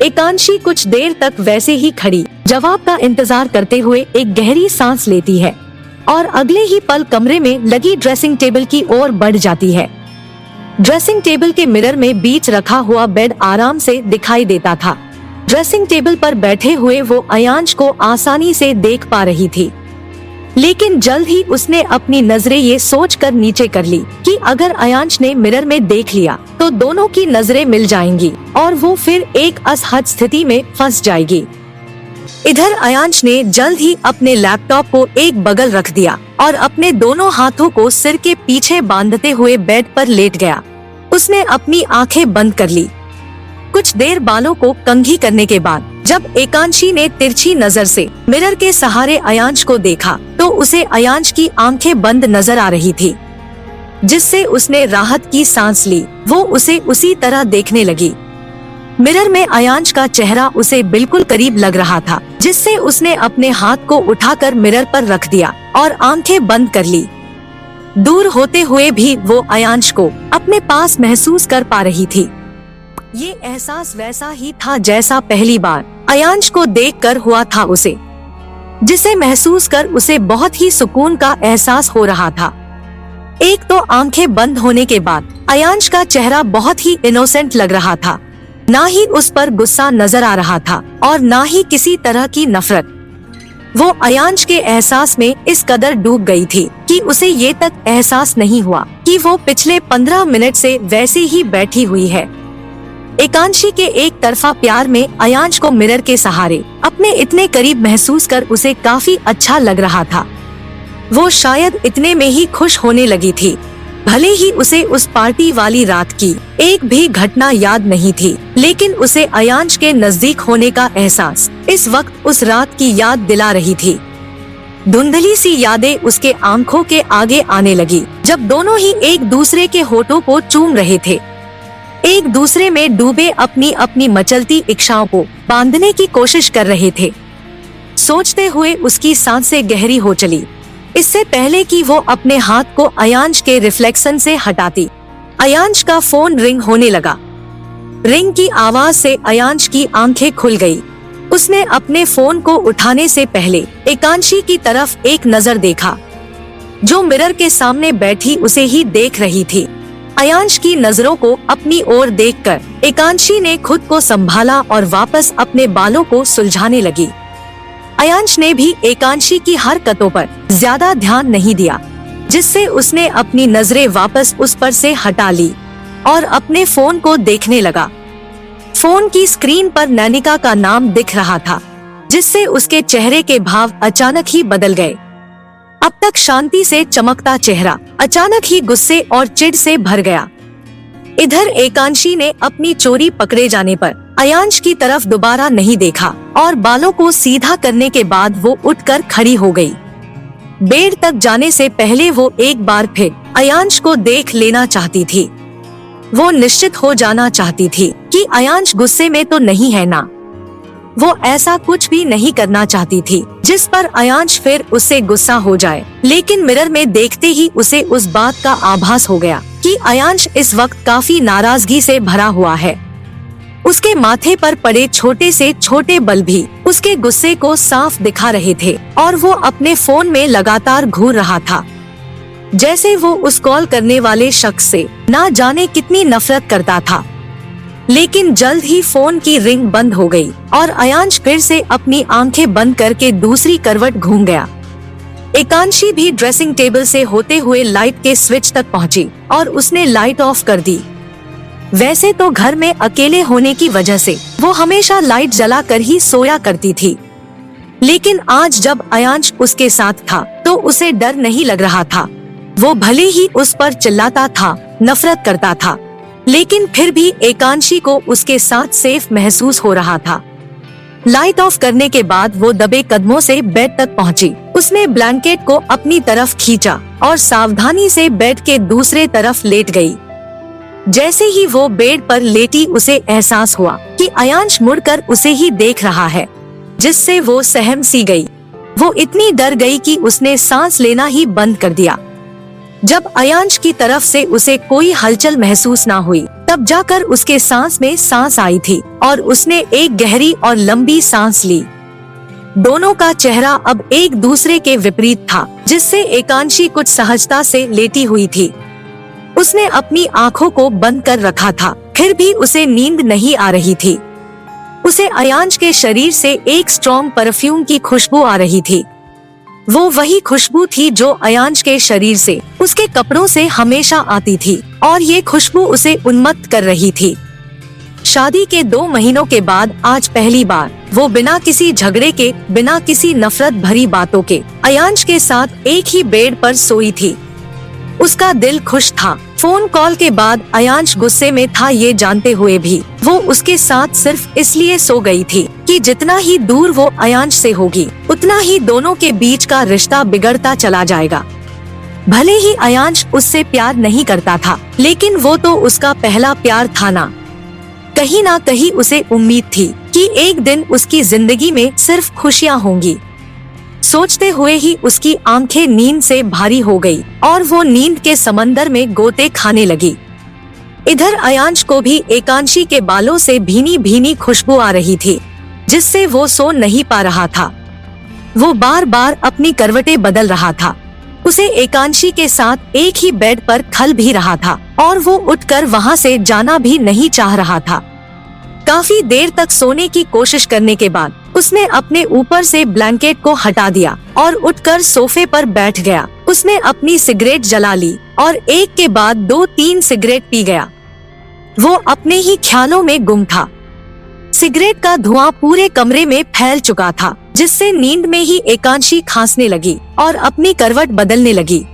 एकांशी कुछ देर तक वैसे ही खड़ी जवाब का इंतजार करते हुए एक गहरी सांस लेती है। और अगले ही पल कमरे में लगी ड्रेसिंग टेबल की ओर बढ़ जाती है। ड्रेसिंग टेबल के मिरर में बीच रखा हुआ बेड आराम से दिखाई देता था। ड्रेसिंग टेबल पर बैठे हुए वो अयांश को आसानी से देख पा रही थी, लेकिन जल्द ही उसने अपनी नजरें ये सोचकर नीचे कर ली कि अगर अयांश ने मिरर में देख लिया तो दोनों की नजरें मिल जाएंगी और वो फिर एक असहज स्थिति में फंस जाएगी। इधर अयांश ने जल्द ही अपने लैपटॉप को एक बगल रख दिया और अपने दोनों हाथों को सिर के पीछे बांधते हुए बेड पर लेट गया। उसने अपनी आंखें बंद कर ली। कुछ देर बालों को कंघी करने के बाद जब एकांशी ने तिरछी नजर से मिरर के सहारे अयांश को देखा तो उसे अयांश की आंखें बंद नजर आ रही थी, जिससे उसने राहत की सांस ली। वो उसे उसी तरह देखने लगी। मिरर में अयांश का चेहरा उसे बिल्कुल करीब लग रहा था, जिससे उसने अपने हाथ को उठाकर मिरर पर रख दिया और आंखें बंद कर ली। दूर होते हुए भी वो अयांश को अपने पास महसूस कर पा रही थी। ये एहसास वैसा ही था जैसा पहली बार अयांश को देखकर हुआ था उसे, जिसे महसूस कर उसे बहुत ही सुकून का एहसास हो रहा था। एक तो आंखें बंद होने के बाद अयांश का चेहरा बहुत ही इनोसेंट लग रहा था। ना ही उस पर गुस्सा नजर आ रहा था और ना ही किसी तरह की नफरत। वो अयांश के एहसास में इस कदर डूब गई थी कि उसे ये तक एहसास नहीं हुआ कि वो पिछले 15 मिनट से वैसे ही बैठी हुई है। एकांशी के एक तरफा प्यार में अयांश को मिरर के सहारे अपने इतने करीब महसूस कर उसे काफी अच्छा लग रहा था। वो शायद इतने में ही खुश होने लगी थी। भले ही उसे उस पार्टी वाली रात की एक भी घटना याद नहीं थी, लेकिन उसे अयांश के नजदीक होने का एहसास इस वक्त उस रात की याद दिला रही थी। धुंधली सी यादें उसके आंखों के आगे आने लगी जब दोनों ही एक दूसरे के होठों को चूम रहे थे, एक दूसरे में डूबे अपनी अपनी मचलती इच्छाओं को बांधने की कोशिश कर रहे थे। सोचते हुए उसकी सांसें गहरी हो चली। इससे पहले कि वो अपने हाथ को अयांश के रिफ्लेक्शन से हटाती, अयांश का फोन रिंग होने लगा। रिंग की आवाज से अयांश की आंखें खुल गई। उसने अपने फोन को उठाने से पहले एकांशी की तरफ एक नजर देखा, जो मिरर के सामने बैठी उसे ही देख रही थी। अयांश की नजरों को अपनी ओर देखकर एकांशी ने खुद को संभाला और वापस अपने बालों को सुलझाने लगी। अयांश ने भी एकांशी की हरकतों पर ज्यादा ध्यान नहीं दिया, जिससे उसने अपनी नजरें वापस उस पर से हटा ली और अपने फोन को देखने लगा। फोन की स्क्रीन पर नैनिका का नाम दिख रहा था, जिससे उसके चेहरे के भाव अचानक ही बदल गए। अब तक शांति से चमकता चेहरा अचानक ही गुस्से और चिढ़ से भर गया। इधर एकांशी ने अपनी चोरी पकड़े जाने पर अयांश की तरफ दोबारा नहीं देखा और बालों को सीधा करने के बाद वो उठकर खड़ी हो गई। बेड तक जाने से पहले वो एक बार फिर अयांश को देख लेना चाहती थी। वो निश्चित हो जाना चाहती थी कि अयांश गुस्से में तो नहीं है ना। वो ऐसा कुछ भी नहीं करना चाहती थी जिस पर अयांश फिर उससे गुस्सा हो जाए, लेकिन मिरर में देखते ही उसे उस बात का आभास हो गया कि अयांश इस वक्त काफी नाराजगी से भरा हुआ है। उसके माथे पर पड़े छोटे से छोटे बल भी उसके गुस्से को साफ दिखा रहे थे और वो अपने फोन में लगातार घूर रहा था, जैसे वो उस कॉल करने वाले शख्स से ना जाने कितनी नफरत करता था। लेकिन जल्द ही फोन की रिंग बंद हो गई और अयांश फिर से अपनी आंखें बंद करके दूसरी करवट घूम गया। एकांशी भी ड्रेसिंग टेबल से होते हुए लाइट के स्विच तक पहुंची और उसने लाइट ऑफ कर दी। वैसे तो घर में अकेले होने की वजह से वो हमेशा लाइट जलाकर ही सोया करती थी, लेकिन आज जब अयांश उसके साथ था तो उसे डर नहीं लग रहा था। वो भले ही उस पर चिल्लाता था, नफरत करता था, लेकिन फिर भी एकांशी को उसके साथ सेफ महसूस हो रहा था। लाइट ऑफ करने के बाद वो दबे कदमों से बेड तक पहुंची। उसने ब्लैंकेट को अपनी तरफ खींचा और सावधानी से बेड के दूसरे तरफ लेट गई। जैसे ही वो बेड पर लेटी उसे एहसास हुआ कि अयांश मुड़कर उसे ही देख रहा है, जिससे वो सहम सी गई। वो इतनी डर गई कि उसने सांस लेना ही बंद कर दिया। जब अयांश की तरफ से उसे कोई हलचल महसूस ना हुई, तब जाकर उसके सांस में सांस आई थी और उसने एक गहरी और लंबी सांस ली। दोनों का चेहरा अब एक दूसरे के विपरीत था, जिससे एकांशी कुछ सहजता से लेटी हुई थी। उसने अपनी आंखों को बंद कर रखा था, फिर भी उसे नींद नहीं आ रही थी। उसे अयांश के शरीर से एक स्ट्रॉन्ग परफ्यूम की खुशबू आ रही थी। वो वही खुशबू थी जो अयांश के शरीर से, उसके कपड़ों से हमेशा आती थी और ये खुशबू उसे उन्मत्त कर रही थी। शादी के 2 महीनों के बाद आज पहली बार वो बिना किसी झगड़े के, बिना किसी नफरत भरी बातों के अयांश के साथ एक ही बेड पर सोई थी। उसका दिल खुश था। फोन कॉल के बाद अयांश गुस्से में था, ये जानते हुए भी वो उसके साथ सिर्फ इसलिए सो गई थी कि जितना ही दूर वो अयांश से होगी, उतना ही दोनों के बीच का रिश्ता बिगड़ता चला जाएगा। भले ही अयांश उससे प्यार नहीं करता था, लेकिन वो तो उसका पहला प्यार था ना कहीं उसे उम्मीद थी कि एक दिन उसकी जिंदगी में सिर्फ खुशियाँ होंगी। सोचते हुए ही उसकी आंखें नींद से भारी हो गई और वो नींद के समंदर में गोते खाने लगी। इधर अयांश को भी एकांशी के बालों से भीनी भीनी खुशबू आ रही थी, जिससे वो सो नहीं पा रहा था। वो बार बार अपनी करवटें बदल रहा था। उसे एकांशी के साथ एक ही बेड पर खल भी रहा था और वो उठकर वहाँ से जाना भी नहीं चाह रहा था। काफी देर तक सोने की कोशिश करने के बाद उसने अपने ऊपर से ब्लैंकेट को हटा दिया और उठकर सोफे पर बैठ गया। उसने अपनी सिगरेट जला ली और एक के बाद 2-3 सिगरेट पी गया। वो अपने ही ख्यालों में गुम था। सिगरेट का धुआं पूरे कमरे में फैल चुका था, जिससे नींद में ही एकांशी खांसने लगी और अपनी करवट बदलने लगी।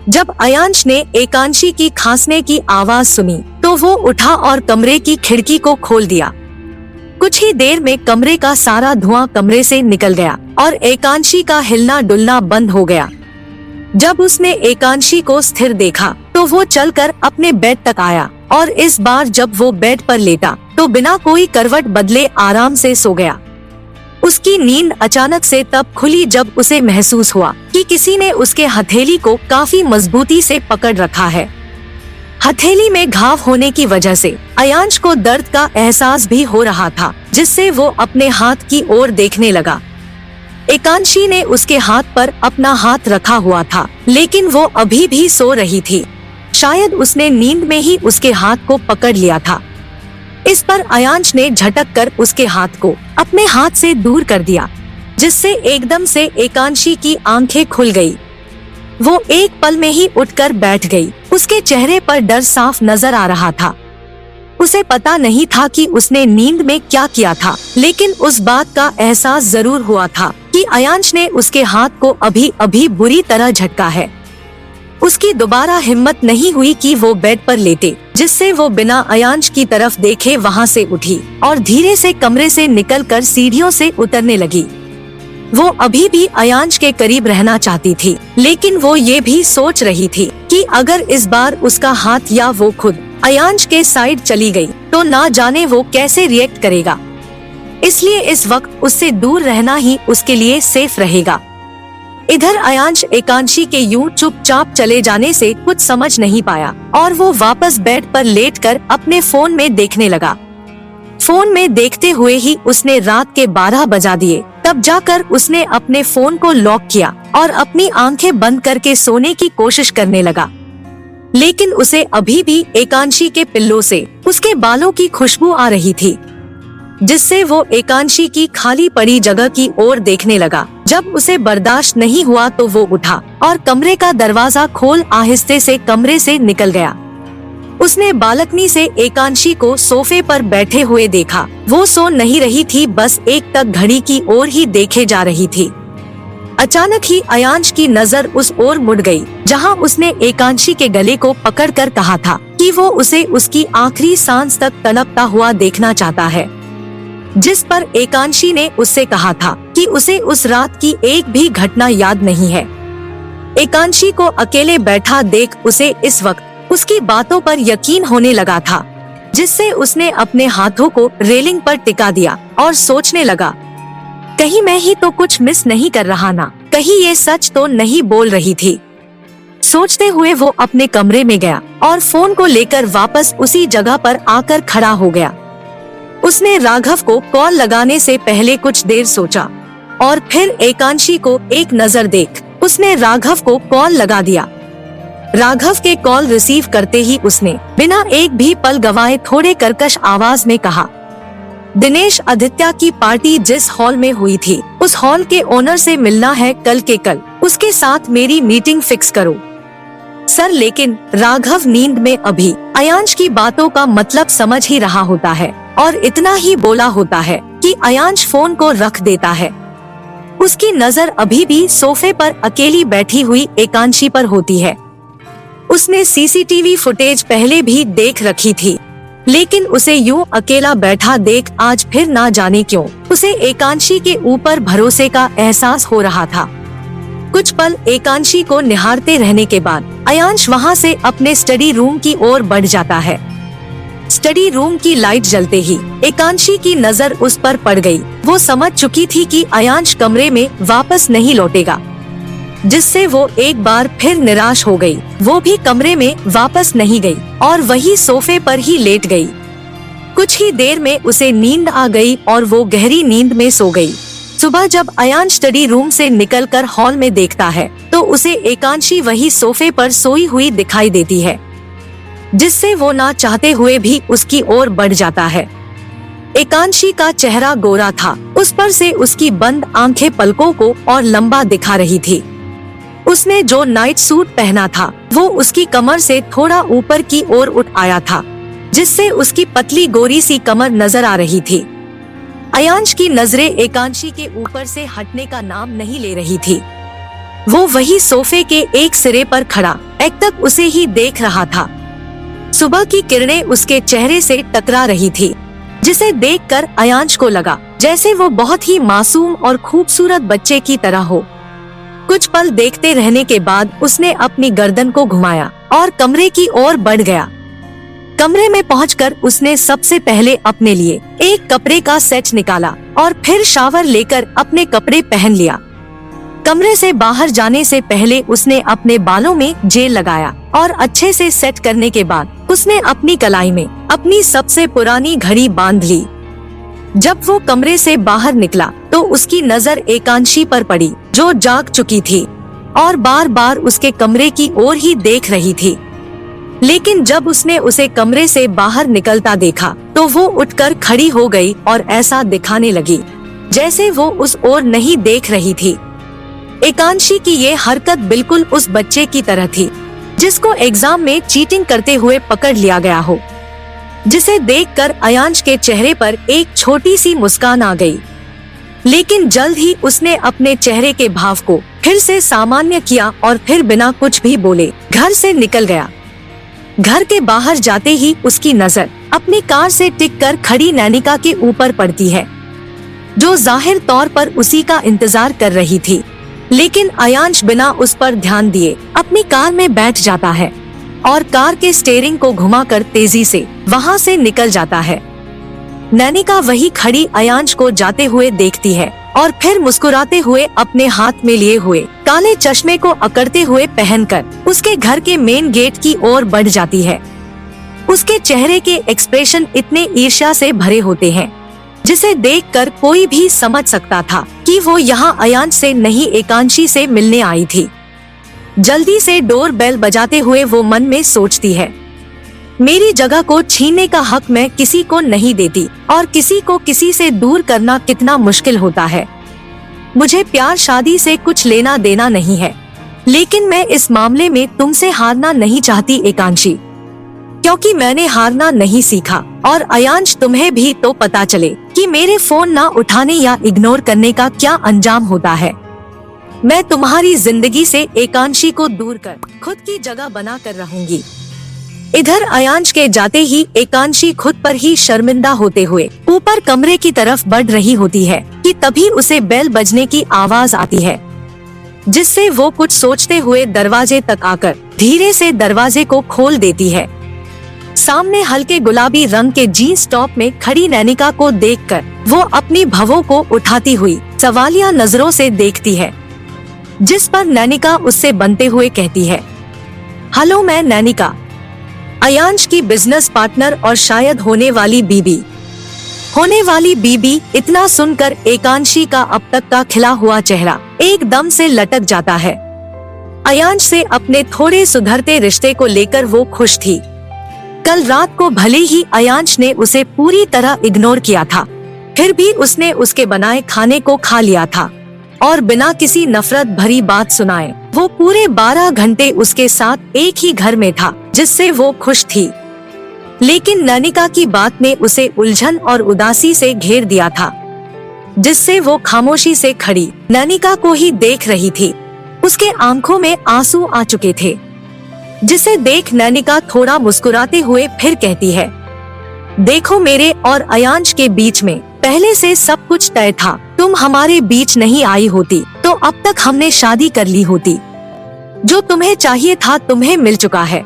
जब अयांश ने एकांशी की खांसने की आवाज सुनी तो वो उठा और कमरे की खिड़की को खोल दिया। कुछ ही देर में कमरे का सारा धुआं कमरे से निकल गया और एकांशी का हिलना डुलना बंद हो गया। जब उसने एकांशी को स्थिर देखा तो वो चलकर अपने बेड तक आया और इस बार जब वो बेड पर लेटा तो बिना कोई करवट बदले आराम से सो गया। उसकी नींद अचानक से तब खुली जब उसे महसूस हुआ कि किसी ने उसके हथेली को काफी मजबूती से पकड़ रखा है। हथेली में घाव होने की वजह से अयांश को दर्द का एहसास भी हो रहा था, जिससे वो अपने हाथ की ओर देखने लगा। एकांशी ने उसके हाथ पर अपना हाथ रखा हुआ था, लेकिन वो अभी भी सो रही थी। शायद उसने नींद में ही उसके हाथ को पकड़ लिया था। इस पर अयांश ने झटक कर उसके हाथ को अपने हाथ से दूर कर दिया, जिससे एकदम से एकांशी की आंखें खुल गई। वो एक पल में ही उठकर बैठ गई। उसके चेहरे पर डर साफ नजर आ रहा था। उसे पता नहीं था कि उसने नींद में क्या किया था, लेकिन उस बात का एहसास जरूर हुआ था कि अयांश ने उसके हाथ को अभी अभी बुरी तरह झटका है। उसकी दोबारा हिम्मत नहीं हुई कि वो बेड पर लेटे, जिससे वो बिना अयांश की तरफ देखे वहाँ से उठी और धीरे से कमरे से निकलकर सीढ़ियों से उतरने लगी। वो अभी भी अयांश के करीब रहना चाहती थी, लेकिन वो ये भी सोच रही थी कि अगर इस बार उसका हाथ या वो खुद अयांश के साइड चली गई तो ना जाने वो कैसे रिएक्ट करेगा। इसलिए इस वक्त उससे दूर रहना ही उसके लिए सेफ रहेगा। इधर अयांश एकांशी के यूं चुपचाप चले जाने से कुछ समझ नहीं पाया और वो वापस बेड पर लेटकर अपने फोन में देखने लगा। फोन में देखते हुए ही उसने रात के 12 बजा दिए। तब जाकर उसने अपने फोन को लॉक किया और अपनी आंखें बंद करके सोने की कोशिश करने लगा। लेकिन उसे अभी भी एकांशी के पिल्लों से उसके बालों की खुशबू आ रही थी, जिससे वो एकांशी की खाली पड़ी जगह की ओर देखने लगा। जब उसे बर्दाश्त नहीं हुआ तो वो उठा और कमरे का दरवाजा खोल आहिस्ते से कमरे से निकल गया। उसने बालकनी से एकांशी को सोफे पर बैठे हुए देखा। वो सो नहीं रही थी, बस एक टक घड़ी की ओर ही देखे जा रही थी। अचानक ही अयांश की नजर उस ओर मुड़ गई, जहां उसने एकांशी के गले को पकड़कर कहा था कि वो उसे उसकी आखिरी सांस तक तड़पता हुआ देखना चाहता है। जिस पर एकांशी ने उससे कहा था कि उसे उस रात की एक भी घटना याद नहीं है। एकांशी को अकेले बैठा देख उसे इस वक्त उसकी बातों पर यकीन होने लगा था, जिससे उसने अपने हाथों को रेलिंग पर टिका दिया और सोचने लगा, कहीं मैं ही तो कुछ मिस नहीं कर रहा ना, कहीं ये सच तो नहीं बोल रही थी। सोचते हुए वो अपने कमरे में गया और फोन को लेकर वापस उसी जगह पर आकर खड़ा हो गया। उसने राघव को कॉल लगाने से पहले कुछ देर सोचा, और फिर एकांशी को एक नजर देख उसने राघव को कॉल लगा दिया। राघव के कॉल रिसीव करते ही उसने बिना एक भी पल गवाए थोड़े कर्कश आवाज में कहा, दिनेश, आदित्य की पार्टी जिस हॉल में हुई थी उस हॉल के ओनर से मिलना है कल के कल, उसके साथ मेरी मीटिंग फिक्स करो। सर, लेकिन राघव नींद में अभी अयांश की बातों का मतलब समझ ही रहा होता है और इतना ही बोला होता है कि अयांश फोन को रख देता है। उसकी नजर अभी भी सोफे पर अकेली बैठी हुई एकांशी पर होती है। उसने सीसीटीवी फुटेज पहले भी देख रखी थी, लेकिन उसे यूं अकेला बैठा देख आज फिर ना जाने क्यों उसे एकांशी के ऊपर भरोसे का एहसास हो रहा था। कुछ पल एकांशी को निहारते रहने के बाद अयांश वहां से अपने स्टडी रूम की ओर बढ़ जाता है। स्टडी रूम की लाइट जलते ही एकांशी की नजर उस पर पड़ गई। वो समझ चुकी थी कि अयांश कमरे में वापस नहीं लौटेगा, जिससे वो एक बार फिर निराश हो गई। वो भी कमरे में वापस नहीं गई और वही सोफे पर ही लेट गई। कुछ ही देर में उसे नींद आ गई और वो गहरी नींद में सो गई। सुबह जब अयांश स्टडी रूम से निकलकर हॉल में देखता है तो उसे एकांशी वही सोफे पर सोई हुई दिखाई देती है, जिससे वो ना चाहते हुए भी उसकी ओर बढ़ जाता है। एकांशी का चेहरा गोरा था, उस पर से उसकी बंद आंखें पलकों को और लंबा दिखा रही थी। उसने जो नाइट सूट पहना था वो उसकी कमर से थोड़ा ऊपर की ओर उठ आया था, जिससे उसकी पतली गोरी सी कमर नजर आ रही थी। अयांश की नजरें एकांशी के ऊपर से हटने का नाम नहीं ले रही थी। वो वही सोफे के एक सिरे पर खड़ा एकटक उसे ही देख रहा था। सुबह की किरणें उसके चेहरे से टकरा रही थी, जिसे देखकर अयांश को लगा जैसे वो बहुत ही मासूम और खूबसूरत बच्चे की तरह हो। कुछ पल देखते रहने के बाद उसने अपनी गर्दन को घुमाया और कमरे की ओर बढ़ गया। कमरे में पहुंचकर उसने सबसे पहले अपने लिए एक कपड़े का सेट निकाला और फिर शावर लेकर अपने कपड़े पहन लिया। कमरे से बाहर जाने से पहले उसने अपने बालों में जेल लगाया और अच्छे से सेट करने के बाद उसने अपनी कलाई में अपनी सबसे पुरानी घड़ी बांध ली। जब वो कमरे से बाहर निकला तो उसकी नजर एकांशी पर पड़ी, जो जाग चुकी थी और बार बार उसके कमरे की ओर ही देख रही थी। लेकिन जब उसने उसे कमरे से बाहर निकलता देखा तो वो उठकर खड़ी हो गई और ऐसा दिखाने लगी जैसे वो उस ओर नहीं देख रही थी। एकांशी की ये हरकत बिल्कुल उस बच्चे की तरह थी जिसको एग्जाम में चीटिंग करते हुए पकड़ लिया गया हो, जिसे देखकर अयांश के चेहरे पर एक छोटी सी मुस्कान आ गई। लेकिन जल्द ही उसने अपने चेहरे के भाव को फिर से सामान्य किया और फिर बिना कुछ भी बोले घर से निकल गया। घर के बाहर जाते ही उसकी नजर अपनी कार से टिककर खड़ी नैनिका के ऊपर पड़ती है, जो जाहिर तौर पर उसी का इंतजार कर रही थी। लेकिन अयांश बिना उस पर ध्यान दिए अपनी कार में बैठ जाता है और कार के स्टीयरिंग को घुमाकर तेजी से वहां से निकल जाता है। नैनिका वही खड़ी अयांश को जाते हुए देखती है और फिर मुस्कुराते हुए अपने हाथ में लिए हुए काले चश्मे को अकड़ते हुए पहनकर उसके घर के मेन गेट की ओर बढ़ जाती है। उसके चेहरे के एक्सप्रेशन इतने ईर्ष्या से भरे होते हैं जिसे देखकर कोई भी समझ सकता था कि वो यहाँ अयांश से नहीं एकांशी से मिलने आई थी। जल्दी से डोर बेल बजाते हुए वो मन में सोचती है, मेरी जगह को छीनने का हक मैं किसी को नहीं देती और किसी को किसी से दूर करना कितना मुश्किल होता है। मुझे प्यार शादी से कुछ लेना देना नहीं है, लेकिन मैं इस मामले में तुमसे हारना नहीं चाहती एकांशी, क्योंकि मैंने हारना नहीं सीखा। और अयांश, तुम्हें भी तो पता चले कि मेरे फोन ना उठाने या इग्नोर करने का क्या अंजाम होता है। मैं तुम्हारी जिंदगी से एकांशी को दूर कर खुद की जगह बना कर रहूंगी। इधर अयांश के जाते ही एकांशी खुद पर ही शर्मिंदा होते हुए ऊपर कमरे की तरफ बढ़ रही होती है कि तभी उसे बेल बजने की आवाज आती है, जिससे वो कुछ सोचते हुए दरवाजे तक आकर धीरे से दरवाजे को खोल देती है। सामने हल्के गुलाबी रंग के जीन्स टॉप में खड़ी नैनिका को देखकर वो अपनी भवों को उठाती हुई सवालिया नजरों से देखती है, जिस पर नैनिका उससे बनते हुए कहती है, हेलो, मैं नैनिका, अयांश की बिजनेस पार्टनर और शायद होने वाली बीबी। होने वाली बीबी। इतना सुनकर एकांशी का अब तक का खिला हुआ चेहरा एकदम से लटक जाता है। अयांश से अपने थोड़े सुधरते रिश्ते को लेकर वो खुश थी। कल रात को भले ही अयांश ने उसे पूरी तरह इग्नोर किया था, फिर भी उसने उसके बनाए खाने को खा लिया था और बिना किसी नफरत भरी बात सुनाए वो पूरे 12 घंटे उसके साथ एक ही घर में था, जिससे वो खुश थी। लेकिन नैनिका की बात ने उसे उलझन और उदासी से घेर दिया था, जिससे वो खामोशी से खड़ी नैनिका को ही देख रही थी। उसके आंखों में आंसू आ चुके थे, जिसे देख नैनिका थोड़ा मुस्कुराते हुए फिर कहती है, देखो मेरे और अयांश के बीच में पहले से सब कुछ तय था। तुम हमारे बीच नहीं आई होती तो अब तक हमने शादी कर ली होती। जो तुम्हें चाहिए था तुम्हें मिल चुका है।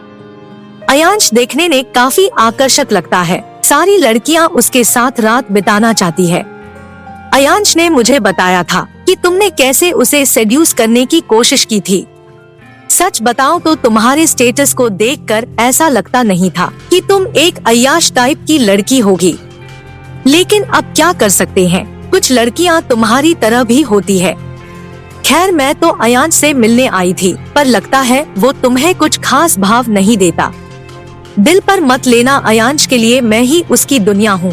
अयांश देखने में काफी आकर्षक लगता है। सारी लड़कियां उसके साथ रात बिताना चाहती है। अयांश ने मुझे बताया था कि तुमने कैसे उसे सेड्यूस करने की कोशिश की थी। सच बताओ तो तुम्हारे स्टेटस को देखकर ऐसा लगता नहीं था कि तुम एक अय्याश टाइप की लड़की होगी। लेकिन अब क्या कर सकते हैं, कुछ लड़कियां तुम्हारी तरह भी होती है। खैर मैं तो अयांश से मिलने आई थी, पर लगता है वो तुम्हें कुछ खास भाव नहीं देता। दिल पर मत लेना, अयांश के लिए मैं ही उसकी दुनिया हूँ।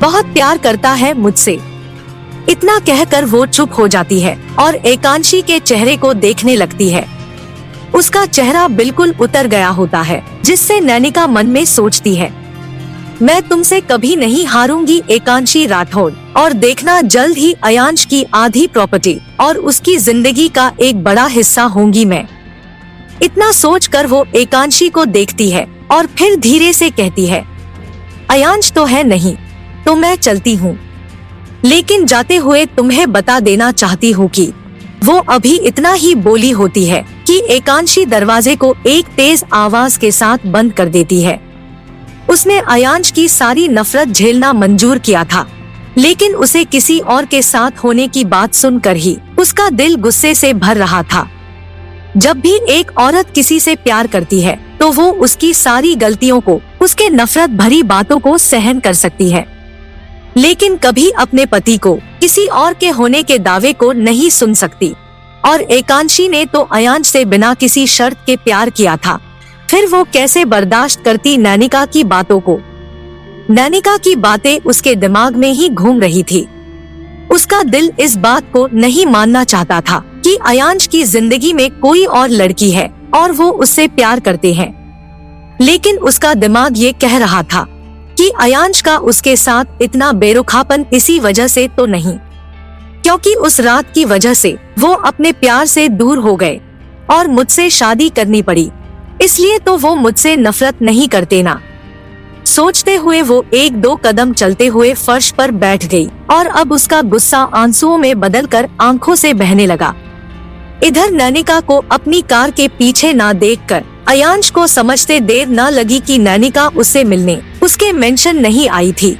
बहुत प्यार करता है मुझसे। इतना कहकर वो चुप हो जाती है और एकांशी के चेहरे को देखने लगती है। उसका चेहरा बिल्कुल उतर गया होता है, जिससे नैनिका मन में सोचती है, मैं तुमसे कभी नहीं हारूंगी एकांशी राठौड़, और देखना जल्द ही अयांश की आधी प्रॉपर्टी और उसकी जिंदगी का एक बड़ा हिस्सा होंगी मैं। इतना सोचकर वो एकांशी को देखती है और फिर धीरे से कहती है, अयांश तो है नहीं तो मैं चलती हूँ, लेकिन जाते हुए तुम्हें बता देना चाहती हूँ कि वो अभी इतना ही बोली होती है कि एकांशी दरवाजे को एक तेज आवाज के साथ बंद कर देती है। उसने अयांश की सारी नफरत झेलना मंजूर किया था, लेकिन उसे किसी और के साथ होने की बात सुनकर ही उसका दिल गुस्से से भर रहा था। जब भी एक औरत किसी से प्यार करती है तो वो उसकी सारी गलतियों को, उसके नफरत भरी बातों को सहन कर सकती है, लेकिन कभी अपने पति को किसी और के होने के दावे को नहीं सुन सकती। और एकांशी ने तो अयांश से बिना किसी शर्त के प्यार किया था, फिर वो कैसे बर्दाश्त करती नैनिका की बातों को। नैनिका की बातें उसके दिमाग में ही घूम रही थी। उसका दिल इस बात को नहीं मानना चाहता था कि अयांश की जिंदगी में कोई और लड़की है और वो उससे प्यार करते हैं, लेकिन उसका दिमाग ये कह रहा था कि अयांश का उसके साथ इतना बेरुखापन इसी वजह से तो नहीं, क्योंकि उस रात की वजह से वो अपने प्यार से दूर हो गए और मुझसे शादी करनी पड़ी, इसलिए तो वो मुझसे नफरत नहीं करते ना। सोचते हुए वो 1-2 कदम चलते हुए फर्श पर बैठ गई और अब उसका गुस्सा आंसुओं में बदलकर आंखों से बहने लगा। इधर नैनिका को अपनी कार के पीछे ना देखकर अयांश को समझते देर न लगी कि नैनिका उससे मिलने उसके मेंशन नहीं आई थी,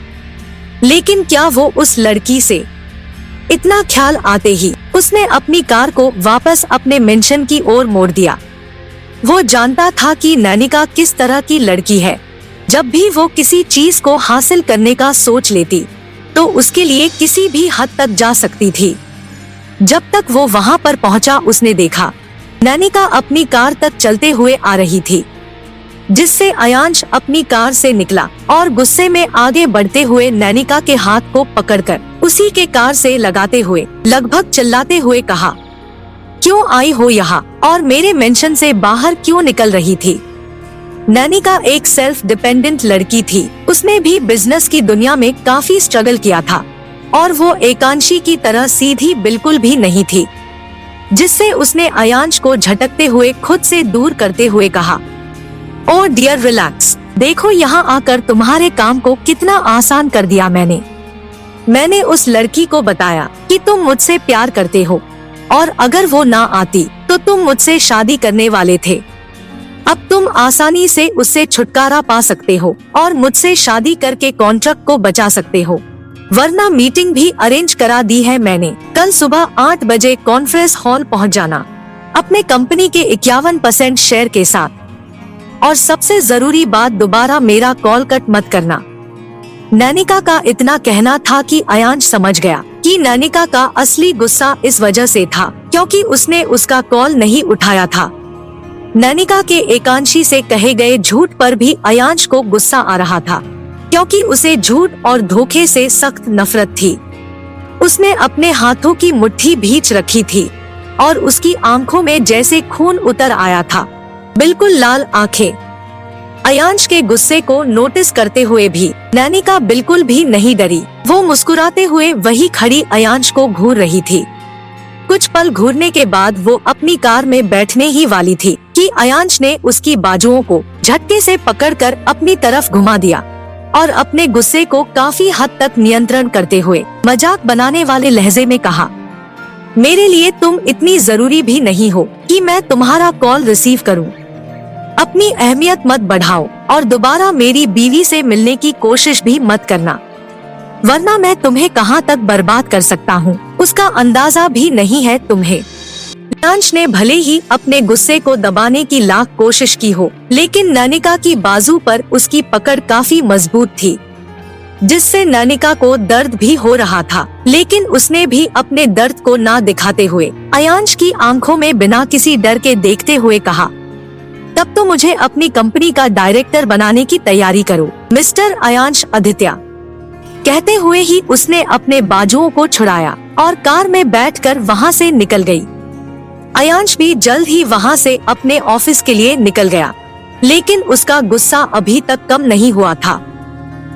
लेकिन क्या वो उस लड़की से। इतना ख्याल आते ही उसने अपनी कार को वापस अपने मेंशन की ओर मोड़ दिया। वो जानता था कि नैनिका किस तरह की लड़की है। जब भी वो किसी चीज को हासिल करने का सोच लेती तो उसके लिए किसी भी हद तक जा सकती थी। जब तक वो वहाँ पर पहुँचा उसने देखा नैनिका अपनी कार तक चलते हुए आ रही थी, जिससे अयांश अपनी कार से निकला और गुस्से में आगे बढ़ते हुए नैनिका के हाथ को पकड़कर उसी के कार से लगाते हुए लगभग चिल्लाते हुए कहा, क्यों आई हो यहाँ और मेरे मेंशन से बाहर क्यों निकल रही थी। नैनिका एक सेल्फ डिपेंडेंट लड़की थी। उसने भी बिजनेस की दुनिया में काफी स्ट्रगल किया था और वो एकांशी की तरह सीधी बिल्कुल भी नहीं थी, जिससे उसने अयांश को झटकते हुए खुद से दूर करते हुए कहा, ओह डियर रिलैक्स, देखो यहाँ आकर तुम्हारे काम को कितना आसान कर दिया मैंने उस लड़की को बताया कि तुम मुझसे प्यार करते हो और अगर वो ना आती तो तुम मुझसे शादी करने वाले थे। अब तुम आसानी से उससे छुटकारा पा सकते हो और मुझसे शादी करके कॉन्ट्रैक्ट को बचा सकते हो, वरना मीटिंग भी अरेंज करा दी है मैंने। कल सुबह 8 बजे कॉन्फ्रेंस हॉल पहुंच जाना अपने कंपनी के 51% शेयर के साथ। और सबसे जरूरी बात, दोबारा मेरा कॉल कट मत करना। नैनिका का इतना कहना था कि अयांश समझ गया कि नैनिका का असली गुस्सा इस वजह से था क्योंकि उसने उसका कॉल नहीं उठाया था। नैनिका के एकांशी से कहे गए झूठ पर भी अयांश को गुस्सा आ रहा था क्योंकि उसे झूठ और धोखे से सख्त नफरत थी। उसने अपने हाथों की मुट्ठी भींच रखी थी और उसकी आंखों में जैसे खून उतर आया था, बिल्कुल लाल आंखें। अयांश के गुस्से को नोटिस करते हुए भी नैनिका बिल्कुल भी नहीं डरी। वो मुस्कुराते हुए वही खड़ी अयांश को घूर रही थी। कुछ पल घूरने के बाद वो अपनी कार में बैठने ही वाली थी कि अयांश ने उसकी बाजुओं को झटके से पकड़कर अपनी तरफ घुमा दिया और अपने गुस्से को काफी हद तक नियंत्रण करते हुए मजाक बनाने वाले लहजे में कहा, मेरे लिए तुम इतनी जरूरी भी नहीं हो कि मैं तुम्हारा कॉल रिसीव करूं। अपनी अहमियत मत बढ़ाओ और दोबारा मेरी बीवी से मिलने की कोशिश भी मत करना, वरना मैं तुम्हें कहां तक बर्बाद कर सकता हूं, उसका अंदाजा भी नहीं है तुम्हें। अयांश ने भले ही अपने गुस्से को दबाने की लाख कोशिश की हो, लेकिन नैनिका की बाजू पर उसकी पकड़ काफी मजबूत थी, जिससे नैनिका को दर्द भी हो रहा था। लेकिन उसने भी अपने दर्द को ना दिखाते हुए अयांश की आंखों में बिना किसी डर के देखते हुए कहा, तब तो मुझे अपनी कंपनी का डायरेक्टर बनाने की तैयारी करो, मिस्टर अयांश आदित्य। कहते हुए ही उसने अपने बाजुओं को छुड़ाया और कार में बैठकर वहां से निकल गई। अयांश भी जल्द ही वहां से अपने ऑफिस के लिए निकल गया, लेकिन उसका गुस्सा अभी तक कम नहीं हुआ था।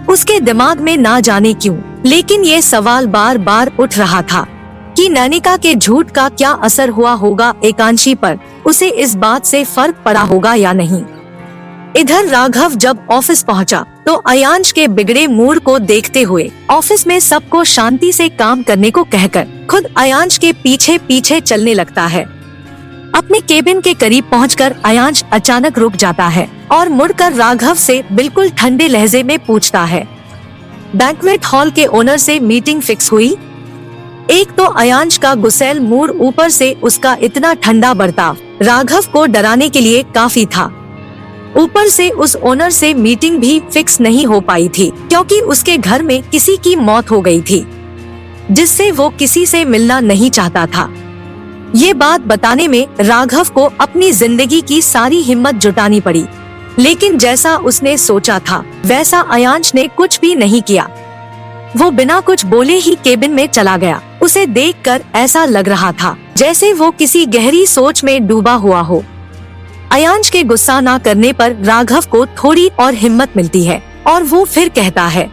उसके दिमाग में ना जाने क्यों, लेकिन ये सवाल बार बार उठ रहा था कि नैनिका के झूठ का क्या असर हुआ होगा एकांशी पर, उसे इस बात से फर्क पड़ा होगा या नहीं। इधर राघव जब ऑफिस पहुंचा तो अयांश के बिगड़े मूड को देखते हुए ऑफिस में सबको शांति से काम करने को कहकर खुद अयांश के पीछे पीछे चलने लगता है। अपने केबिन के करीब पहुंचकर अयांश अचानक रुक जाता है और मुड़कर राघव से बिल्कुल ठंडे लहजे में पूछता है, बैंक्वेट हॉल के ओनर से मीटिंग फिक्स हुई? एक तो अयांश का गुस्सैल मूड, ऊपर से उसका इतना ठंडा बर्ताव राघव को डराने के लिए काफी था। ऊपर से उस ओनर से मीटिंग भी फिक्स नहीं हो पाई थी क्योंकि उसके घर में किसी की मौत हो गई थी, जिससे वो किसी से मिलना नहीं चाहता था। ये बात बताने में राघव को अपनी जिंदगी की सारी हिम्मत जुटानी पड़ी, लेकिन जैसा उसने सोचा था वैसा अयांश ने कुछ भी नहीं किया। वो बिना कुछ बोले ही केबिन में चला गया। उसे देखकर ऐसा लग रहा था जैसे वो किसी गहरी सोच में डूबा हुआ हो। अयांश के गुस्सा ना करने पर राघव को थोड़ी और हिम्मत मिलती है और वो फिर कहता है,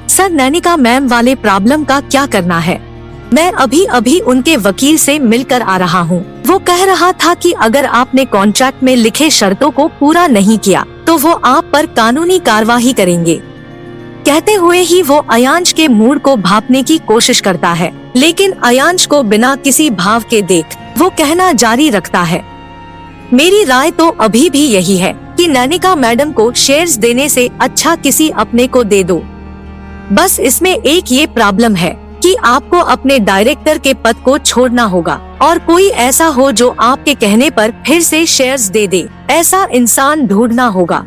सर नैनिका मैम वाले प्रॉब्लम का क्या करना है? मैं अभी अभी उनके वकील से मिलकर आ रहा हूँ। वो कह रहा था कि अगर आपने कॉन्ट्रैक्ट में लिखे शर्तों को पूरा नहीं किया तो वो आप पर कानूनी कार्यवाही करेंगे। कहते हुए ही वो अयांश के मूड को भांपने की कोशिश करता है, लेकिन अयांश को बिना किसी भाव के देख वो कहना जारी रखता है, मेरी राय तो अभी भी यही है कि नैनिका मैडम को शेयर्स देने से अच्छा किसी अपने को दे दो। बस इसमें एक ये प्रॉब्लम है कि आपको अपने डायरेक्टर के पद को छोड़ना होगा और कोई ऐसा हो जो आपके कहने पर फिर से शेयर्स दे दे, ऐसा इंसान ढूंढना होगा।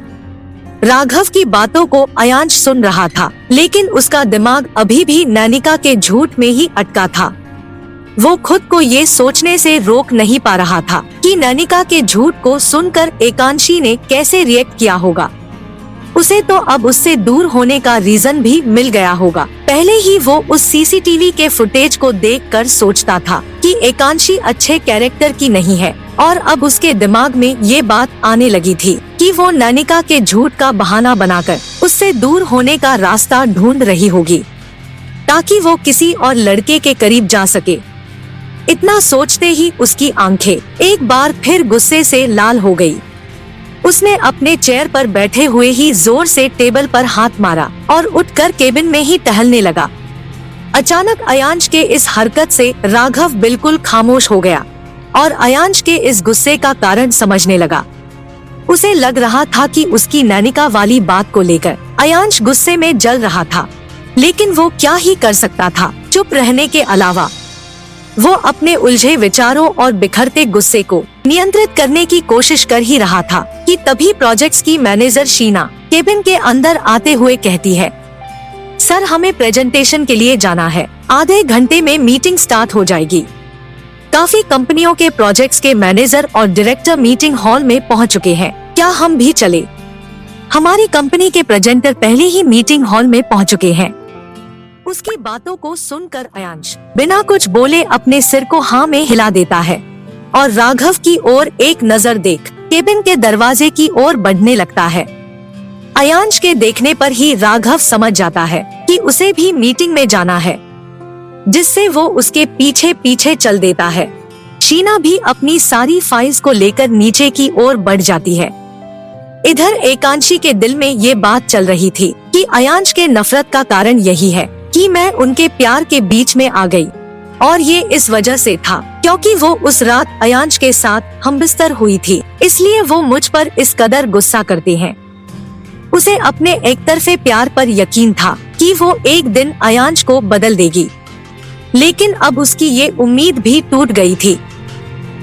राघव की बातों को अयांश सुन रहा था, लेकिन उसका दिमाग अभी भी नैनिका के झूठ में ही अटका था। वो खुद को ये सोचने से रोक नहीं पा रहा था कि नैनिका के झूठ को सुनकर एकांशी ने कैसे रिएक्ट किया होगा। उसे तो अब उससे दूर होने का रीजन भी मिल गया होगा। पहले ही वो उस सीसीटीवी के फुटेज को देखकर सोचता था कि एकांशी अच्छे कैरेक्टर की नहीं है, और अब उसके दिमाग में ये बात आने लगी थी कि वो नैनिका के झूठ का बहाना बनाकर उससे दूर होने का रास्ता ढूंढ रही होगी ताकि वो किसी और लड़के के करीब जा सके। इतना सोचते ही उसकी आंखें एक बार फिर गुस्से से लाल हो गई। उसने अपने चेयर पर बैठे हुए ही जोर से टेबल पर हाथ मारा और उठकर केबिन में ही टहलने लगा। अचानक अयांश के इस हरकत से राघव बिल्कुल खामोश हो गया और अयांश के इस गुस्से का कारण समझने लगा। उसे लग रहा था कि उसकी नैनिका वाली बात को लेकर अयांश गुस्से में जल रहा था, लेकिन वो क्या ही कर सकता था चुप रहने के अलावा। वो अपने उलझे विचारों और बिखरते गुस्से को नियंत्रित करने की कोशिश कर ही रहा था कि तभी प्रोजेक्ट्स की मैनेजर शीना केबिन के अंदर आते हुए कहती है, सर हमें प्रेजेंटेशन के लिए जाना है, आधे घंटे में मीटिंग स्टार्ट हो जाएगी। काफी कंपनियों के प्रोजेक्ट्स के मैनेजर और डायरेक्टर मीटिंग हॉल में पहुंच चुके हैं, क्या हम भी चले? हमारी कंपनी के प्रेजेंटर पहले ही मीटिंग हॉल में पहुंच चुके हैं। उसकी बातों को सुनकर अयांश बिना कुछ बोले अपने सिर को हाँ में हिला देता है और राघव की ओर एक नजर देख केबिन के दरवाजे की ओर बढ़ने लगता है। अयांश के देखने पर ही राघव समझ जाता है कि उसे भी मीटिंग में जाना है, जिससे वो उसके पीछे पीछे चल देता है। शीना भी अपनी सारी फाइल्स को लेकर नीचे की ओर बढ़ जाती है। इधर एकांशी के दिल में ये बात चल रही थी कि अयांश के नफरत का कारण यही है कि मैं उनके प्यार के बीच में आ गई, और ये इस वजह से था क्योंकि वो उस रात अयांश के साथ हमबिस्तर हुई थी, इसलिए वो मुझ पर इस कदर गुस्सा करते हैं। उसे अपने एक तरफे प्यार पर यकीन था कि वो एक दिन अयांश को बदल देगी, लेकिन अब उसकी ये उम्मीद भी टूट गई थी।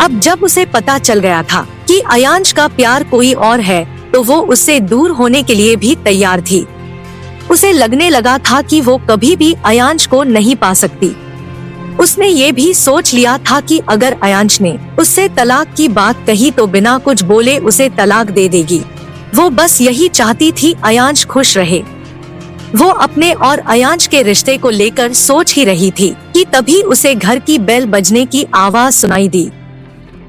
अब जब उसे पता चल गया था कि अयांश का प्यार कोई और है, तो वो उससे दूर होने के लिए भी तैयार थी। उसे लगने लगा था कि वो कभी भी अयांश को नहीं पा सकती। उसने ये भी सोच लिया था कि अगर अयांश ने उससे तलाक की बात कही तो बिना कुछ बोले उसे तलाक दे देगी। वो बस यही चाहती थी अयांश खुश रहे। वो अपने और अयांश के रिश्ते को लेकर सोच ही रही थी कि तभी उसे घर की बेल बजने की आवाज सुनाई दी,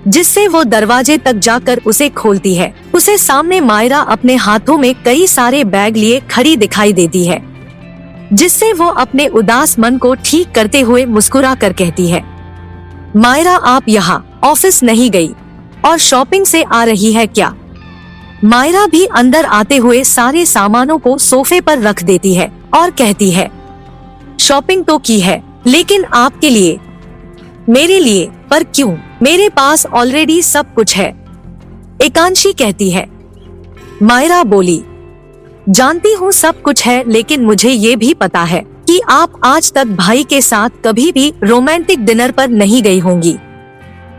जिससे वो दरवाजे तक जाकर उसे खोलती है। उसे सामने मायरा अपने हाथों में कई सारे बैग लिए खड़ी दिखाई देती है, जिससे वो अपने उदास मन को ठीक करते हुए मुस्कुरा कर कहती है, मायरा आप यहाँ ऑफिस नहीं गई और शॉपिंग से आ रही है क्या? मायरा भी अंदर आते हुए सारे सामानों को सोफे पर रख देती है और कहती है, शॉपिंग तो की है, लेकिन आपके लिए। मेरे लिए? पर क्यों? मेरे पास ऑलरेडी सब कुछ है, एकांशी कहती है। मायरा बोली, जानती हूँ सब कुछ है, लेकिन मुझे ये भी पता है कि आप आज तक भाई के साथ कभी भी रोमांटिक डिनर पर नहीं गई होंगी।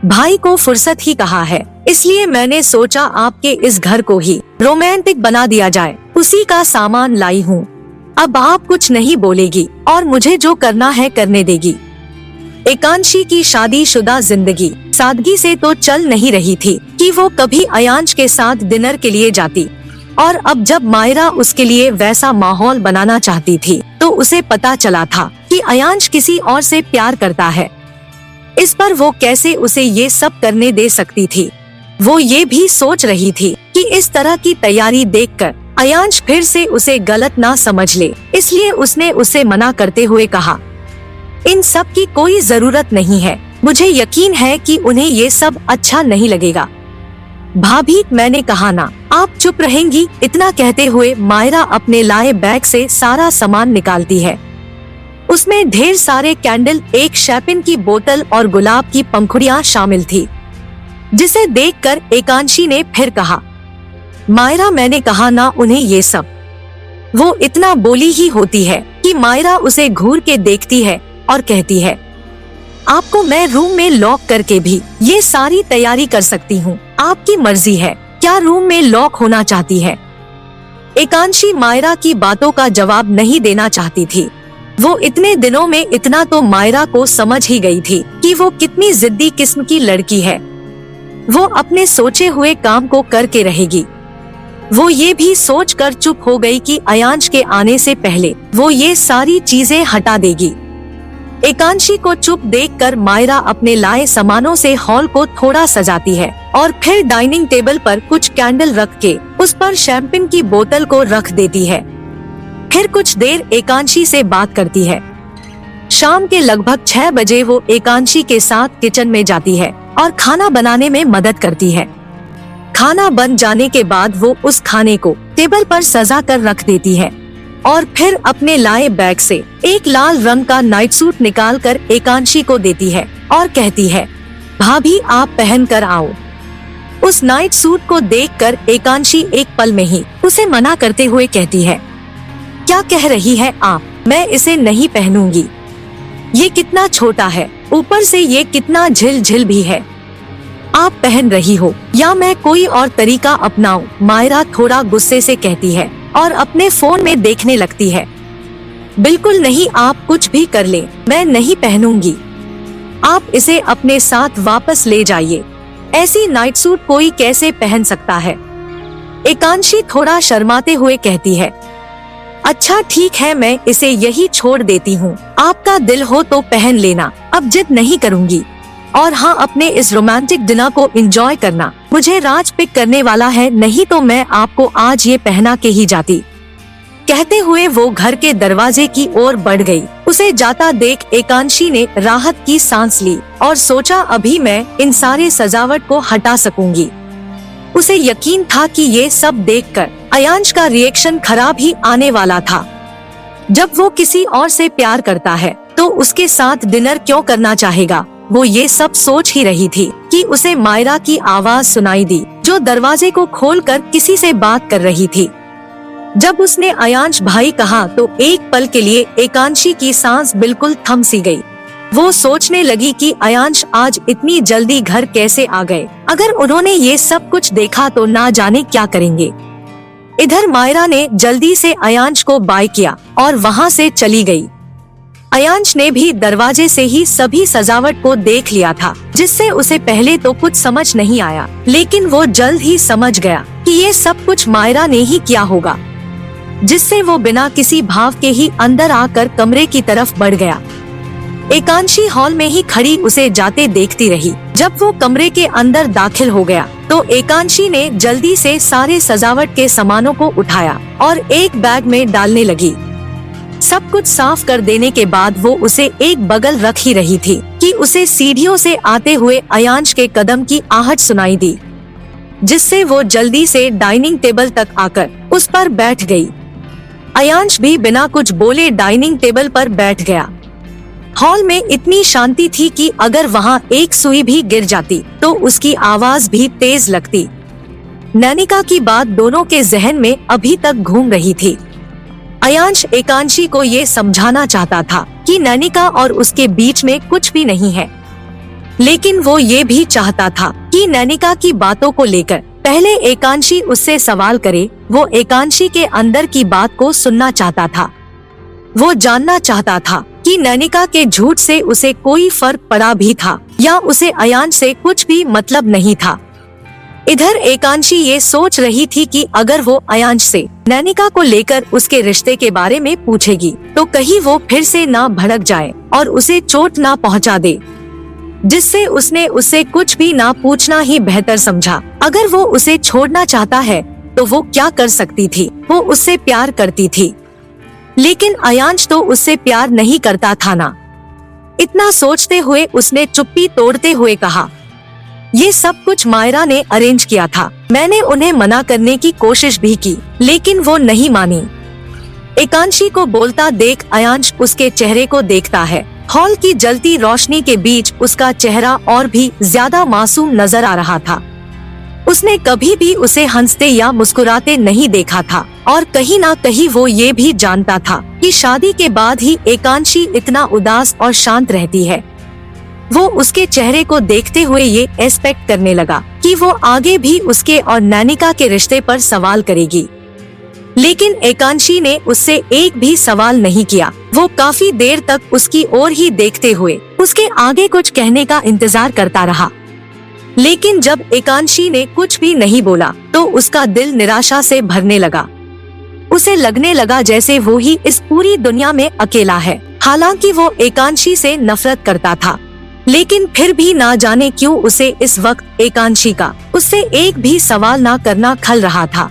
भाई को फुर्सत ही कहा है, इसलिए मैंने सोचा आपके इस घर को ही रोमांटिक बना दिया जाए। उसी का सामान लाई हूँ। अब आप कुछ नहीं बोलेगी और मुझे जो करना है करने देगी। एकांशी की शादीशुदा जिंदगी सादगी से तो चल नहीं रही थी कि वो कभी अयांश के साथ डिनर के लिए जाती, और अब जब मायरा उसके लिए वैसा माहौल बनाना चाहती थी तो उसे पता चला था कि अयांश किसी और से प्यार करता है। इस पर वो कैसे उसे ये सब करने दे सकती थी? वो ये भी सोच रही थी कि इस तरह की तैयारी देखकर अयांश फिर से उसे गलत ना समझ ले, इसलिए उसने उसे मना करते हुए कहा, इन सब की कोई जरूरत नहीं है, मुझे यकीन है कि उन्हें ये सब अच्छा नहीं लगेगा। भाभी मैंने कहा ना, आप चुप रहेंगी? इतना कहते हुए मायरा अपने लाए बैग से सारा सामान निकालती है। उसमें ढेर सारे कैंडल, एक शैंपेन की बोतल और गुलाब की पंखुड़ियां शामिल थी, जिसे देखकर एकांशी ने फिर कहा, मायरा मैंने कहा ना उन्हें ये सब। वो इतना बोली ही होती है कि मायरा उसे घूर के देखती है और कहती है, आपको मैं रूम में लॉक करके भी ये सारी तैयारी कर सकती हूँ, आपकी मर्जी है, क्या रूम में लॉक होना चाहती है? एकांशी मायरा की बातों का जवाब नहीं देना चाहती थी। वो इतने दिनों में इतना तो मायरा को समझ ही गई थी कि वो कितनी जिद्दी किस्म की लड़की है। वो अपने सोचे हुए काम को करके रहेगी। वो ये भी सोचकर चुप हो गई कि अयांश के आने से पहले वो ये सारी चीजें हटा देगी। एकांशी को चुप देखकर मायरा अपने लाए सामानों से हॉल को थोड़ा सजाती है और फिर डाइनिंग टेबल पर कुछ कैंडल रख के उस पर शैंपेन की बोतल को रख देती है। फिर कुछ देर एकांशी से बात करती है। शाम के लगभग 6 बजे वो एकांशी के साथ किचन में जाती है और खाना बनाने में मदद करती है। खाना बन जाने के बाद वो उस खाने को टेबल पर सजा कर रख देती है और फिर अपने लाए बैग से एक लाल रंग का नाइट सूट निकाल कर एकांशी को देती है और कहती है, भाभी आप पहन कर आओ। उस नाइट सूट को देखकर एकांशी एक पल में ही उसे मना करते हुए कहती है, क्या कह रही है आप? मैं इसे नहीं पहनूंगी। ये कितना छोटा है, ऊपर से ये कितना झिल झिल भी है। आप पहन रही हो या मैं कोई और तरीका अपनाऊं? मायरा थोड़ा गुस्से से कहती है और अपने फोन में देखने लगती है। बिल्कुल नहीं, आप कुछ भी कर लें, मैं नहीं पहनूंगी। आप इसे अपने साथ वापस ले जाइए। ऐसी नाइट सूट कोई कैसे पहन सकता है? एकांशी थोड़ा शर्माते हुए कहती है, अच्छा ठीक है, मैं इसे यही छोड़ देती हूँ। आपका दिल हो तो पहन लेना, अब जिद नहीं करूँगी। और हाँ, अपने इस रोमांटिक डिनर को एंजॉय करना। मुझे राज पिक करने वाला है, नहीं तो मैं आपको आज ये पहना के ही जाती। कहते हुए वो घर के दरवाजे की ओर बढ़ गई। उसे जाता देख एकांशी ने राहत की सांस ली और सोचा, अभी मैं इन सारे सजावट को हटा सकूंगी। उसे यकीन था कि ये सब देखकर अयांश का रिएक्शन खराब ही आने वाला था। जब वो किसी और से प्यार करता है तो उसके साथ डिनर क्यों करना चाहेगा? वो ये सब सोच ही रही थी कि उसे मायरा की आवाज सुनाई दी, जो दरवाजे को खोलकर किसी से बात कर रही थी। जब उसने अयांश भाई कहा तो एक पल के लिए एकांशी की सांस बिल्कुल थम सी गई। वो सोचने लगी कि अयांश आज इतनी जल्दी घर कैसे आ गए। अगर उन्होंने ये सब कुछ देखा तो ना जाने क्या करेंगे। इधर मायरा ने जल्दी से अयांश को बाय किया और वहाँ से चली गई। अयांश ने भी दरवाजे से ही सभी सजावट को देख लिया था, जिससे उसे पहले तो कुछ समझ नहीं आया, लेकिन वो जल्द ही समझ गया कि ये सब कुछ मायरा ने ही किया होगा, जिससे वो बिना किसी भाव के ही अंदर आकर कमरे की तरफ बढ़ गया। एकांशी हॉल में ही खड़ी उसे जाते देखती रही। जब वो कमरे के अंदर दाखिल हो गया तो एकांशी ने जल्दी से सारे सजावट के सामानों को उठाया और एक बैग में डालने लगी। सब कुछ साफ कर देने के बाद वो उसे एक बगल रख ही रही थी कि उसे सीढ़ियों से आते हुए अयांश के कदम की आहट सुनाई दी, जिससे वो जल्दी से डाइनिंग टेबल तक आकर उस पर बैठ गई। अयांश भी बिना कुछ बोले डाइनिंग टेबल पर बैठ गया। हॉल में इतनी शांति थी कि अगर वहाँ एक सुई भी गिर जाती तो उसकी आवाज भी तेज लगती। नैनिका की बात दोनों के जहन में अभी तक घूम रही थी। अयांश एकांशी को ये समझाना चाहता था कि नैनिका और उसके बीच में कुछ भी नहीं है, लेकिन वो ये भी चाहता था कि नैनिका की बातों को लेकर पहले एकांशी उससे सवाल करे। वो एकांशी के अंदर की बात को सुनना चाहता था। वो जानना चाहता था कि नैनिका के झूठ से उसे कोई फर्क पड़ा भी था या उसे अयांश से कुछ भी मतलब नहीं था। इधर एकांशी ये सोच रही थी कि अगर वो अयांश से नैनिका को लेकर उसके रिश्ते के बारे में पूछेगी तो कहीं वो फिर से ना भड़क जाए और उसे चोट ना पहुंचा दे, जिससे उसने उससे कुछ भी ना पूछना ही बेहतर समझा। अगर वो उसे छोड़ना चाहता है तो वो क्या कर सकती थी? वो उससे प्यार करती थी, लेकिन अयांश तो उससे प्यार नहीं करता था ना। इतना सोचते हुए उसने चुप्पी तोड़ते हुए कहा, ये सब कुछ मायरा ने अरेंज किया था। मैंने उन्हें मना करने की कोशिश भी की, लेकिन वो नहीं मानी। एकांशी को बोलता देख अयांश उसके चेहरे को देखता है। हॉल की जलती रोशनी के बीच उसका चेहरा और भी ज्यादा मासूम नजर आ रहा था। उसने कभी भी उसे हंसते या मुस्कुराते नहीं देखा था और कहीं ना कहीं वो ये भी जानता था कि शादी के बाद ही एकांशी इतना उदास और शांत रहती है। वो उसके चेहरे को देखते हुए ये एक्सपेक्ट करने लगा कि वो आगे भी उसके और नैनिका के रिश्ते पर सवाल करेगी, लेकिन एकांशी ने उससे एक भी सवाल नहीं किया। वो काफी देर तक उसकी ओर ही देखते हुए उसके आगे कुछ कहने का इंतजार करता रहा, लेकिन जब एकांशी ने कुछ भी नहीं बोला तो उसका दिल निराशा से भरने लगा। उसे लगने लगा जैसे वो ही इस पूरी दुनिया में अकेला है। हालांकि वो एकांशी से नफरत करता था, लेकिन फिर भी ना जाने क्यों उसे इस वक्त एकांशी का उससे एक भी सवाल ना करना खल रहा था।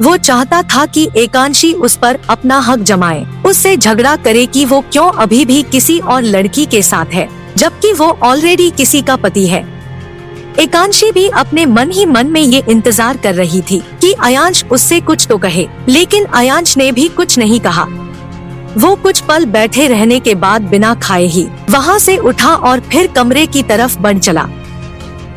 वो चाहता था कि एकांशी उस पर अपना हक जमाए, उससे झगड़ा करे कि वो क्यों अभी भी किसी और लड़की के साथ है, जबकि वो ऑलरेडी किसी का पति है। एकांशी भी अपने मन ही मन में ये इंतजार कर रही थी कि अयांश उससे कुछ तो कहे, लेकिन अयांश ने भी कुछ नहीं कहा। वो कुछ पल बैठे रहने के बाद बिना खाए ही वहाँ से उठा और फिर कमरे की तरफ बढ़ चला।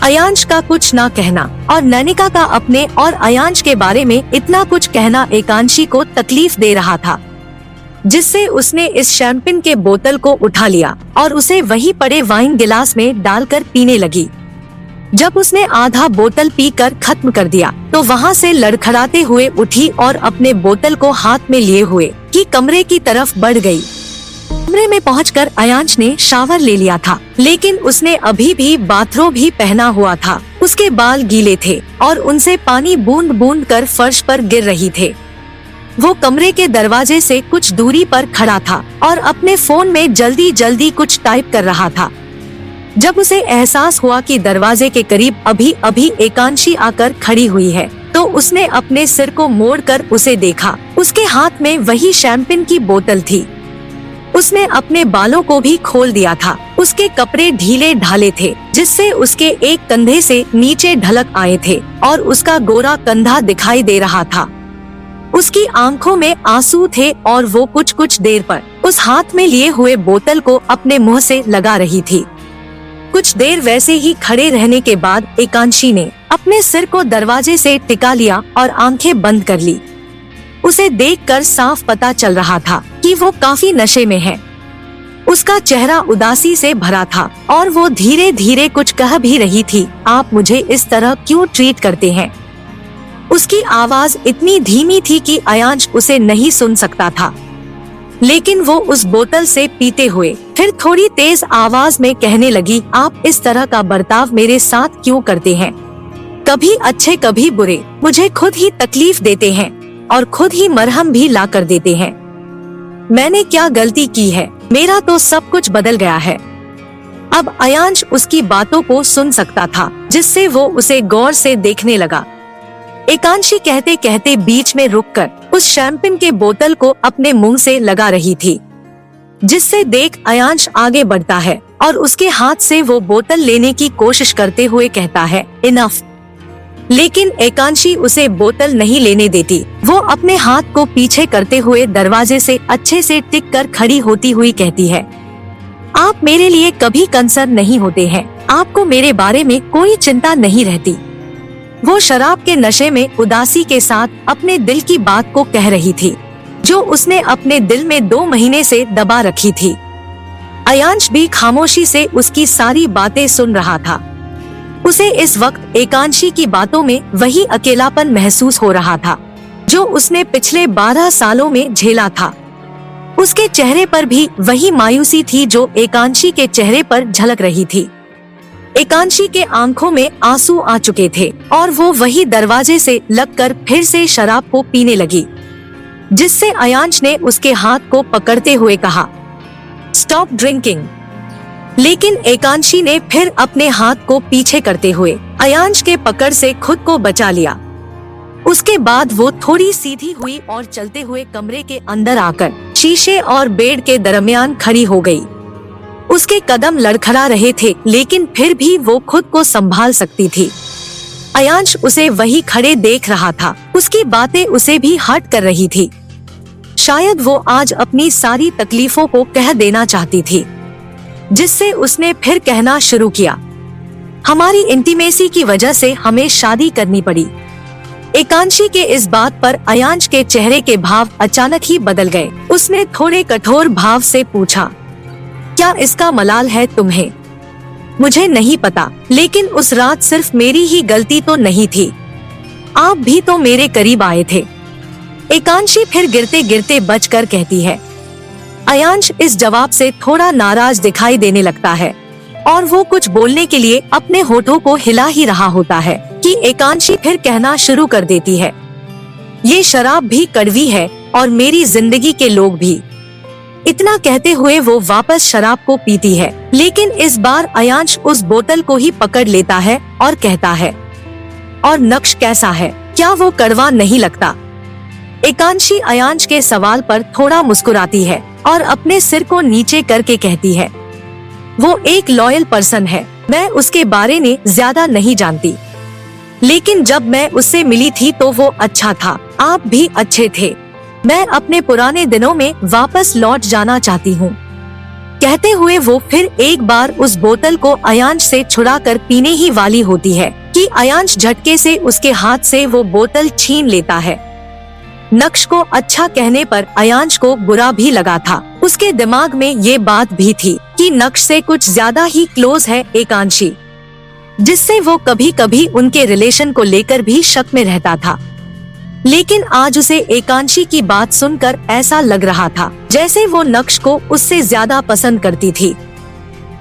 अयांश का कुछ ना कहना और नैनिका का अपने और अयांश के बारे में इतना कुछ कहना एकांशी को तकलीफ दे रहा था, जिससे उसने इस शैंपेन के बोतल को उठा लिया और उसे वहीं पड़े वाइन गिलास में डालकर पीने लगी। जब उसने आधा बोतल पीकर खत्म कर दिया तो वहाँ से लड़खड़ाते हुए उठी और अपने बोतल को हाथ में लिए हुए ही कमरे की तरफ बढ़ गई। कमरे में पहुंचकर अयांश ने शावर ले लिया था, लेकिन उसने अभी भी बाथरोब ही पहना हुआ था। उसके बाल गीले थे और उनसे पानी बूंद बूंद कर फर्श पर गिर रही थे। वो कमरे के दरवाजे से कुछ दूरी पर खड़ा था और अपने फोन में जल्दी जल्दी कुछ टाइप कर रहा था। जब उसे एहसास हुआ कि दरवाजे के करीब अभी अभी एकांशी आकर खड़ी हुई है, तो उसने अपने सिर को मोड़कर उसे देखा। उसके हाथ में वही शैंपेन की बोतल थी। उसने अपने बालों को भी खोल दिया था। उसके कपड़े ढीले ढाले थे, जिससे उसके एक कंधे से नीचे ढलक आए थे और उसका गोरा कंधा दिखाई दे रहा था। उसकी आंखों में आंसू थे और वो कुछ कुछ देर पर उस हाथ में लिए हुए बोतल को अपने मुंह से लगा रही थी। कुछ देर वैसे ही खड़े रहने के बाद एकांशी ने अपने सिर को दरवाजे से टिका लिया और आंखें बंद कर ली। उसे देखकर साफ पता चल रहा था कि वो काफी नशे में है। उसका चेहरा उदासी से भरा था और वो धीरे धीरे कुछ कह भी रही थी। आप मुझे इस तरह क्यों ट्रीट करते हैं? उसकी आवाज इतनी धीमी थी कि अयांश उसे नहीं सुन सकता था, लेकिन वो उस बोतल से पीते हुए फिर थोड़ी तेज आवाज में कहने लगी, आप इस तरह का बर्ताव मेरे साथ क्यों करते हैं? कभी अच्छे कभी बुरे, मुझे खुद ही तकलीफ देते हैं और खुद ही मरहम भी ला कर देते हैं। मैंने क्या गलती की है? मेरा तो सब कुछ बदल गया है। अब अयांश उसकी बातों को सुन सकता था, जिससे वो उसे गौर से देखने लगा। एकांशी कहते कहते बीच में रुककर उस शैंपेन के बोतल को अपने मुंह से लगा रही थी, जिससे देख अयांश आगे बढ़ता है और उसके हाथ से वो बोतल लेने की कोशिश करते हुए कहता है, इनफ। लेकिन एकांशी उसे बोतल नहीं लेने देती। वो अपने हाथ को पीछे करते हुए दरवाजे से अच्छे से टिक कर खड़ी होती हुई कहती है, आप मेरे लिए कभी कंसर्न नहीं होते हैं, आपको मेरे बारे में कोई चिंता नहीं रहती। वो शराब के नशे में उदासी के साथ अपने दिल की बात को कह रही थी, जो उसने अपने दिल में 2 महीने से दबा रखी थी। अयांश भी खामोशी से उसकी सारी बातें सुन रहा था। उसे इस वक्त एकांशी की बातों में वही अकेलापन महसूस हो रहा था, जो उसने पिछले 12 सालों में झेला था। उसके चेहरे पर भी वही मायूसी थी जो एकांशी के चेहरे पर झलक रही थी। एकांशी के आंखों में आंसू आ चुके थे और वो वही दरवाजे से लगकर फिर से शराब को पीने लगी, जिससे अयांश ने उसके हाथ को पकड़ते हुए कहा, स्टॉप ड्रिंकिंग। लेकिन एकांशी ने फिर अपने हाथ को पीछे करते हुए अयांश के पकड़ से खुद को बचा लिया। उसके बाद वो थोड़ी सीधी हुई और चलते हुए कमरे के अंदर आकर शीशे और बेड के दरमियान खड़ी हो गई। उसके कदम लड़खड़ा रहे थे, लेकिन फिर भी वो खुद को संभाल सकती थी। अयांश उसे वही खड़े देख रहा था। उसकी बातें उसे भी हर्ट कर रही थी। शायद वो आज अपनी सारी तकलीफों को कह देना चाहती थी, जिससे उसने फिर कहना शुरू किया, हमारी इंटीमेसी की वजह से हमें शादी करनी पड़ी। एकांशी के इस बात पर अयांश के चेहरे के भाव अचानक ही बदल गए। उसने थोड़े कठोर भाव से पूछा, क्या इसका मलाल है तुम्हें? मुझे नहीं पता, लेकिन उस रात सिर्फ मेरी ही गलती तो नहीं थी, आप भी तो मेरे करीब आए थे। एकांशी फिर गिरते गिरते बचकर कहती है। अयांश इस जवाब से थोड़ा नाराज दिखाई देने लगता है और वो कुछ बोलने के लिए अपने होठों को हिला ही रहा होता है कि एकांशी फिर कहना शुरू कर देती है, ये शराब भी कड़वी है और मेरी जिंदगी के लोग भी। इतना कहते हुए वो वापस शराब को पीती है, लेकिन इस बार अयांश उस बोतल को ही पकड़ लेता है और कहता है, और नक्श कैसा है, क्या वो कड़वा नहीं लगता? एकांशी अयांश के सवाल पर थोड़ा मुस्कुराती है और अपने सिर को नीचे करके कहती है, वो एक लॉयल पर्सन है, मैं उसके बारे में ज्यादा नहीं जानती, लेकिन जब मैं उससे मिली थी तो वो अच्छा था, आप भी अच्छे थे। मैं अपने पुराने दिनों में वापस लौट जाना चाहती हूँ। कहते हुए वो फिर एक बार उस बोतल को अयांश से छुड़ाकर पीने ही वाली होती है कि अयांश झटके से उसके हाथ से वो बोतल छीन लेता है। नक्श को अच्छा कहने पर अयांश को बुरा भी लगा था। उसके दिमाग में ये बात भी थी कि नक्श से कुछ ज्यादा ही क्लोज है एकांशी। जिससे वो कभी कभी उनके रिलेशन को लेकर भी शक में रहता था। लेकिन आज उसे एकांशी की बात सुनकर ऐसा लग रहा था जैसे वो नक्श को उससे ज्यादा पसंद करती थी।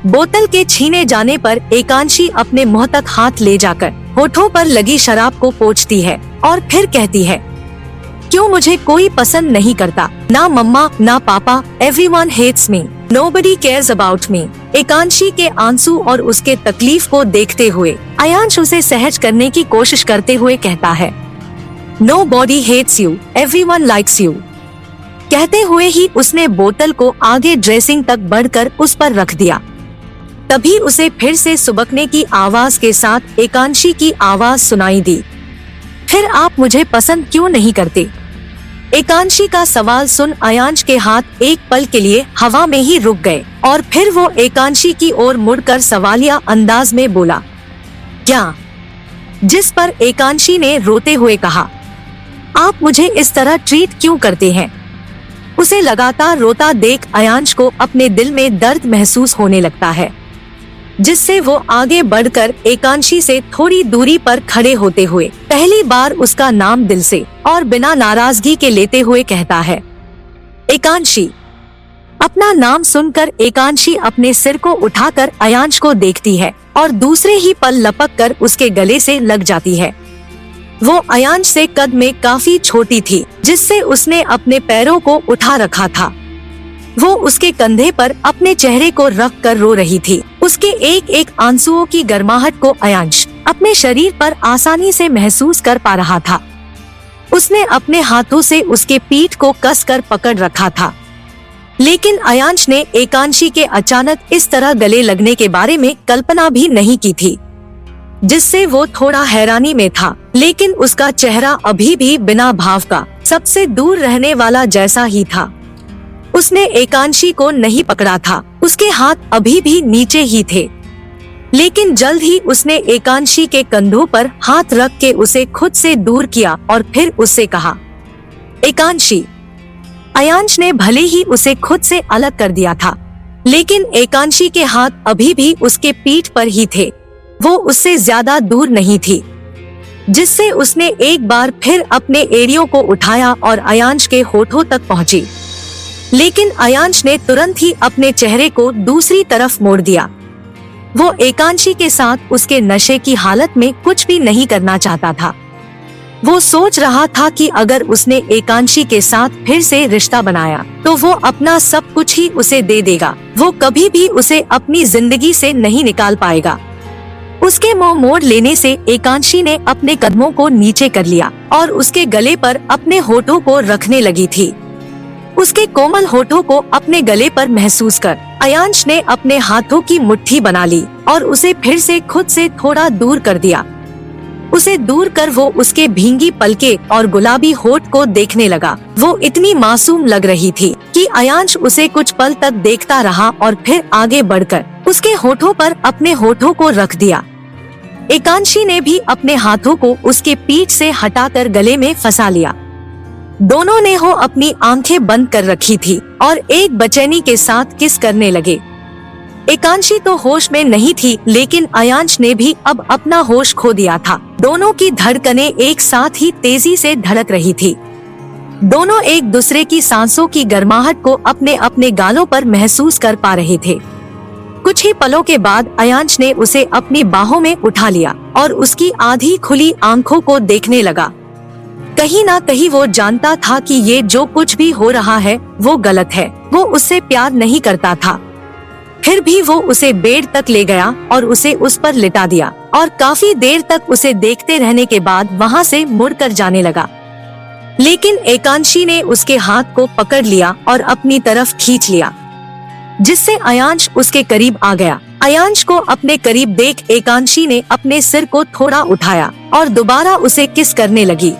बोतल के छीने जाने पर एकांशी अपने मुंह तक हाथ ले जाकर होठों पर लगी शराब को पोंछती है और फिर कहती है, क्यों मुझे कोई पसंद नहीं करता, ना मम्मा ना papa, everyone hates me, nobody cares about me. Ekanshi के आंसू और उसके तकलीफ को देखते हुए अयांश उसे सहज करने की कोशिश करते हुए कहता है, nobody hates you, everyone likes you. कहते हुए ही उसने बोतल को आगे ड्रेसिंग तक बढ़कर उस पर रख दिया। तभी उसे फिर से सुबकने की आवाज के साथ एकांशी की आवाज सुनाई दी, फिर आप मुझे पसंद क्यों नहीं करते? एकांशी का सवाल सुन अयांश के हाथ एक पल के लिए हवा में ही रुक गए और फिर वो एकांशी की ओर मुड़कर सवालिया अंदाज में बोला, क्या? जिस पर एकांशी ने रोते हुए कहा, आप मुझे इस तरह ट्रीट क्यों करते हैं? उसे लगातार रोता देख अयांश को अपने दिल में दर्द महसूस होने लगता है, जिससे वो आगे बढ़कर एकांशी से थोड़ी दूरी पर खड़े होते हुए पहली बार उसका नाम दिल से और बिना नाराजगी के लेते हुए कहता है, एकांशी। अपना नाम सुनकर एकांशी अपने सिर को उठाकर अयांश को देखती है और दूसरे ही पल लपक कर उसके गले से लग जाती है। वो अयांश से कद में काफी छोटी थी, जिससे उसने अपने पैरों को उठा रखा था। वो उसके कंधे पर अपने चेहरे को रख कर रो रही थी। उसके एक एक आंसुओं की गर्माहट को अयांश अपने शरीर पर आसानी से महसूस कर पा रहा था। उसने अपने हाथों से उसके पीठ को कसकर पकड़ रखा था, लेकिन अयांश ने एकांशी के अचानक इस तरह गले लगने के बारे में कल्पना भी नहीं की थी, जिससे वो थोड़ा हैरानी में था। लेकिन उसका चेहरा अभी भी बिना भाव का सबसे दूर रहने वाला जैसा ही था। उसने एकांशी को नहीं पकड़ा था, उसके हाथ अभी भी नीचे ही थे। लेकिन जल्द ही उसने एकांशी के कंधों पर हाथ रख के उसे खुद से दूर किया और फिर उससे कहा, एकांशी। अयांश ने भले ही उसे खुद से अलग कर दिया था, लेकिन एकांशी के हाथ अभी भी उसके पीठ पर ही थे। वो उससे ज्यादा दूर नहीं थी, जिससे उसने एक बार फिर अपने एड़ियों को उठाया और अयांश के होठों तक पहुंची। लेकिन अयांश ने तुरंत ही अपने चेहरे को दूसरी तरफ मोड़ दिया। वो एकांशी के साथ उसके नशे की हालत में कुछ भी नहीं करना चाहता था। वो सोच रहा था कि अगर उसने एकांशी के साथ फिर से रिश्ता बनाया तो वो अपना सब कुछ ही उसे दे देगा। वो कभी भी उसे अपनी जिंदगी से नहीं निकाल पाएगा। उसके मुंह मोड़ लेने से एकांशी ने अपने कदमों को नीचे कर लिया और उसके गले पर अपने होठों को रखने लगी थी। उसके कोमल होठों को अपने गले पर महसूस कर अयांश ने अपने हाथों की मुट्ठी बना ली और उसे फिर से खुद से थोड़ा दूर कर दिया। उसे दूर कर वो उसके भींगी पलकें और गुलाबी होठ को देखने लगा। वो इतनी मासूम लग रही थी कि अयांश उसे कुछ पल तक देखता रहा और फिर आगे बढ़कर उसके होठों पर अपने होठों को रख दिया। एकांशी ने भी अपने हाथों को उसके पीठ से हटाकर गले में फंसा लिया। दोनों ने हो अपनी आंखें बंद कर रखी थी और एक बेचैनी के साथ किस करने लगे। एकांशी तो होश में नहीं थी, लेकिन अयांश ने भी अब अपना होश खो दिया था। दोनों की धड़कनें एक साथ ही तेजी से धड़क रही थी। दोनों एक दूसरे की सांसों की गर्माहट को अपने अपने गालों पर महसूस कर पा रहे थे। कुछ ही पलों के बाद अयांश ने उसे अपनी बाहों में उठा लिया और उसकी आधी खुली आंखों को देखने लगा। कहीं ना कहीं वो जानता था कि ये जो कुछ भी हो रहा है वो गलत है। वो उससे प्यार नहीं करता था, फिर भी वो उसे बेड तक ले गया और उसे उस पर लिटा दिया और काफी देर तक उसे देखते रहने के बाद वहाँ से मुड़कर जाने लगा। लेकिन एकांशी ने उसके हाथ को पकड़ लिया और अपनी तरफ खींच लिया, जिससे अयांश उसके करीब आ गया। अयांश को अपने करीब देख एकांशी ने अपने सिर को थोड़ा उठाया और दोबारा उसे किस करने लगी।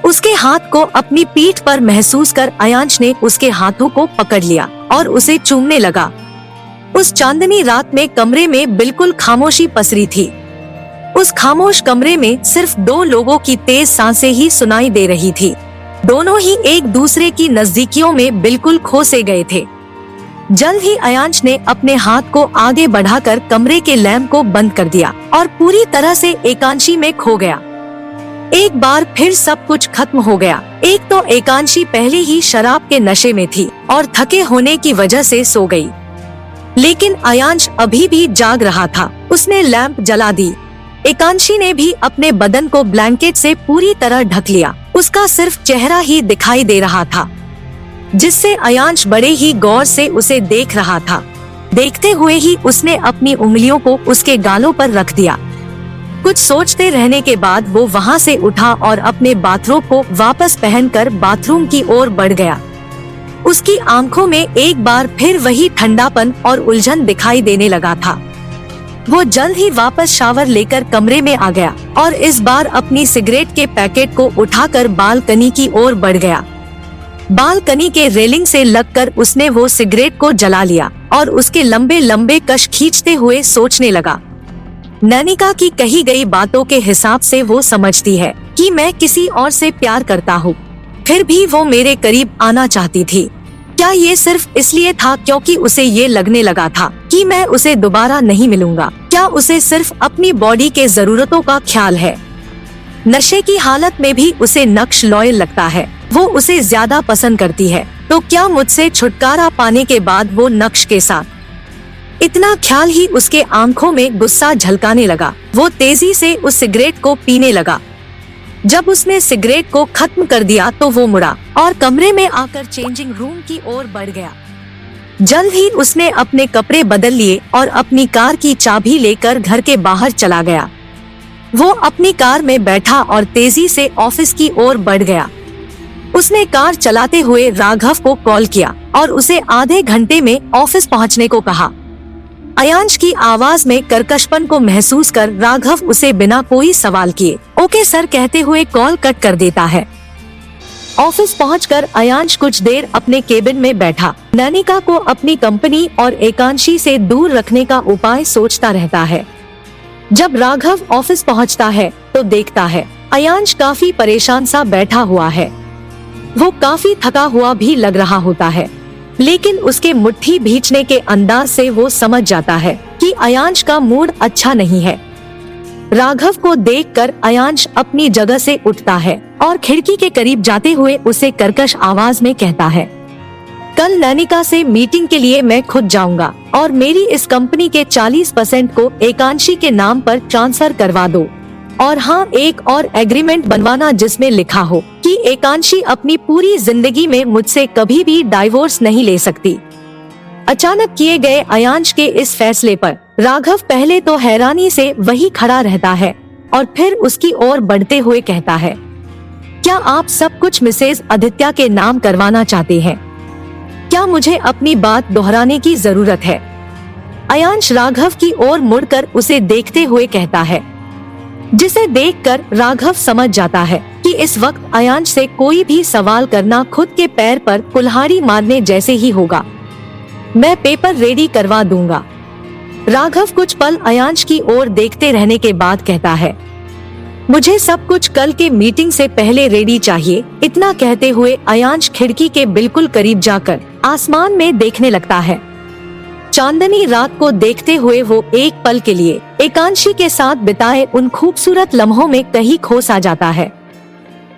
उसके हाथ को अपनी पीठ पर महसूस कर अयांश ने उसके हाथों को पकड़ लिया और उसे चूमने लगा। उस चांदनी रात में कमरे में बिल्कुल खामोशी पसरी थी। उस खामोश कमरे में सिर्फ दो लोगों की तेज सांसें ही सुनाई दे रही थी। दोनों ही एक दूसरे की नजदीकियों में बिल्कुल खो से गए थे। जल्द ही अयांश ने अपने हाथ को आगे बढ़ाकर कमरे के लैंप को बंद कर दिया और पूरी तरह से एकांशी में खो गया। एक बार फिर सब कुछ खत्म हो गया। एक तो एकांशी पहले ही शराब के नशे में थी और थके होने की वजह से सो गई, लेकिन अयांश अभी भी जाग रहा था। उसने लैंप जला दी। एकांशी ने भी अपने बदन को ब्लैंकेट से पूरी तरह ढक लिया। उसका सिर्फ चेहरा ही दिखाई दे रहा था, जिससे अयांश बड़े ही गौर से उसे देख रहा था। देखते हुए ही उसने अपनी उंगलियों को उसके गालों पर रख दिया। कुछ सोचते रहने के बाद वो वहाँ से उठा और अपने बाथरोब को वापस पहनकर बाथरूम की ओर बढ़ गया। उसकी आंखों में एक बार फिर वही ठंडापन और उलझन दिखाई देने लगा था। वो जल्द ही वापस शावर लेकर कमरे में आ गया और इस बार अपनी सिगरेट के पैकेट को उठाकर बालकनी की ओर बढ़ गया। बालकनी के रेलिंग से लगकर उसने वो सिगरेट को जला लिया और उसके लंबे लंबे कश खींचते हुए सोचने लगा। नैनिका की कही गई बातों के हिसाब से वो समझती है कि मैं किसी और से प्यार करता हूँ, फिर भी वो मेरे करीब आना चाहती थी। क्या ये सिर्फ इसलिए था क्योंकि उसे ये लगने लगा था कि मैं उसे दोबारा नहीं मिलूंगा? क्या उसे सिर्फ अपनी बॉडी के जरूरतों का ख्याल है? नशे की हालत में भी उसे नक्श लॉयल लगता है, वो उसे ज्यादा पसंद करती है, तो क्या मुझसे छुटकारा पाने के बाद वो नक्श के साथ? इतना ख्याल ही उसके आंखों में गुस्सा झलकाने लगा। वो तेजी से उस सिगरेट को पीने लगा। जब उसने सिगरेट को खत्म कर दिया तो वो मुड़ा और कमरे में आकर चेंजिंग रूम की ओर बढ़ गया। जल्द ही उसने अपने कपड़े बदल लिए और अपनी कार की चाबी लेकर घर के बाहर चला गया। वो अपनी कार में बैठा और तेजी से ऑफिस की ओर बढ़ गया। उसने कार चलाते हुए राघव को कॉल किया और उसे आधे घंटे में ऑफिस पहुंचने को कहा। अयांश की आवाज में कर्कशपन को महसूस कर राघव उसे बिना कोई सवाल किए ओके सर कहते हुए कॉल कट कर देता है। ऑफिस पहुंचकर अयांश कुछ देर अपने केबिन में बैठा। नैनिका को अपनी कंपनी और एकांशी से दूर रखने का उपाय सोचता रहता है। जब राघव ऑफिस पहुंचता है तो देखता है अयांश काफी परेशान सा बैठा हुआ है। वो काफी थका हुआ भी लग रहा होता है, लेकिन उसके मुट्ठी भींचने के अंदाज से वो समझ जाता है कि अयांश का मूड अच्छा नहीं है। राघव को देखकर अयांश अपनी जगह से उठता है और खिड़की के करीब जाते हुए उसे कर्कश आवाज में कहता है, कल नैनिका से मीटिंग के लिए मैं खुद जाऊंगा और मेरी इस कंपनी के 40% को एकांशी के नाम पर ट्रांसफर करवा दो। और हाँ, एक और एग्रीमेंट बनवाना जिसमें लिखा हो कि एकांशी अपनी पूरी जिंदगी में मुझसे कभी भी डाइवोर्स नहीं ले सकती। अचानक किए गए अयांश के इस फैसले पर राघव पहले तो हैरानी से वही खड़ा रहता है और फिर उसकी ओर बढ़ते हुए कहता है, क्या आप सब कुछ मिसेज आदित्य के नाम करवाना चाहते हैं? क्या मुझे अपनी बात दोहराने की जरूरत है? अयांश राघव की ओर मुड़कर उसे देखते हुए कहता है, जिसे देखकर राघव समझ जाता है कि इस वक्त अयांश से कोई भी सवाल करना खुद के पैर पर कुल्हाड़ी मारने जैसे ही होगा। मैं पेपर रेडी करवा दूंगा। राघव कुछ पल अयांश की ओर देखते रहने के बाद कहता है, मुझे सब कुछ कल के मीटिंग से पहले रेडी चाहिए। इतना कहते हुए अयांश खिड़की के बिल्कुल करीब जाकर आसमान में देखने लगता है। चांदनी रात को देखते हुए वो एक पल के लिए एकांशी के साथ बिताए उन खूबसूरत लम्हों में कहीं खो सा जाता है।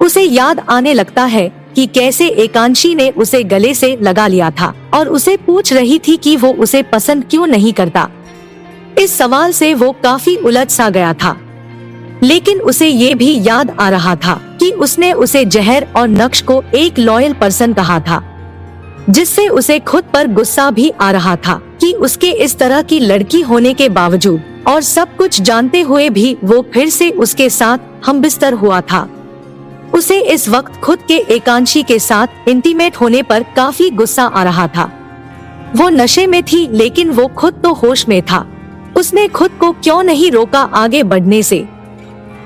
उसे याद आने लगता है कि कैसे एकांशी ने उसे गले से लगा लिया था और उसे पूछ रही थी कि वो उसे पसंद क्यों नहीं करता। इस सवाल से वो काफी उलझ सा गया था, लेकिन उसे ये भी याद आ रहा था कि उसने उसे जहर और नक्श को एक लॉयल पर्सन कहा था, जिससे उसे खुद पर गुस्सा भी आ रहा था कि उसके इस तरह की लड़की होने के बावजूद और सब कुछ जानते हुए भी वो फिर से उसके साथ हमबिस्तर हुआ था। उसे इस वक्त खुद के एकांशी के साथ इंटीमेट होने पर काफी गुस्सा आ रहा था। वो नशे में थी, लेकिन वो खुद तो होश में था। उसने खुद को क्यों नहीं रोका आगे बढ़ने से?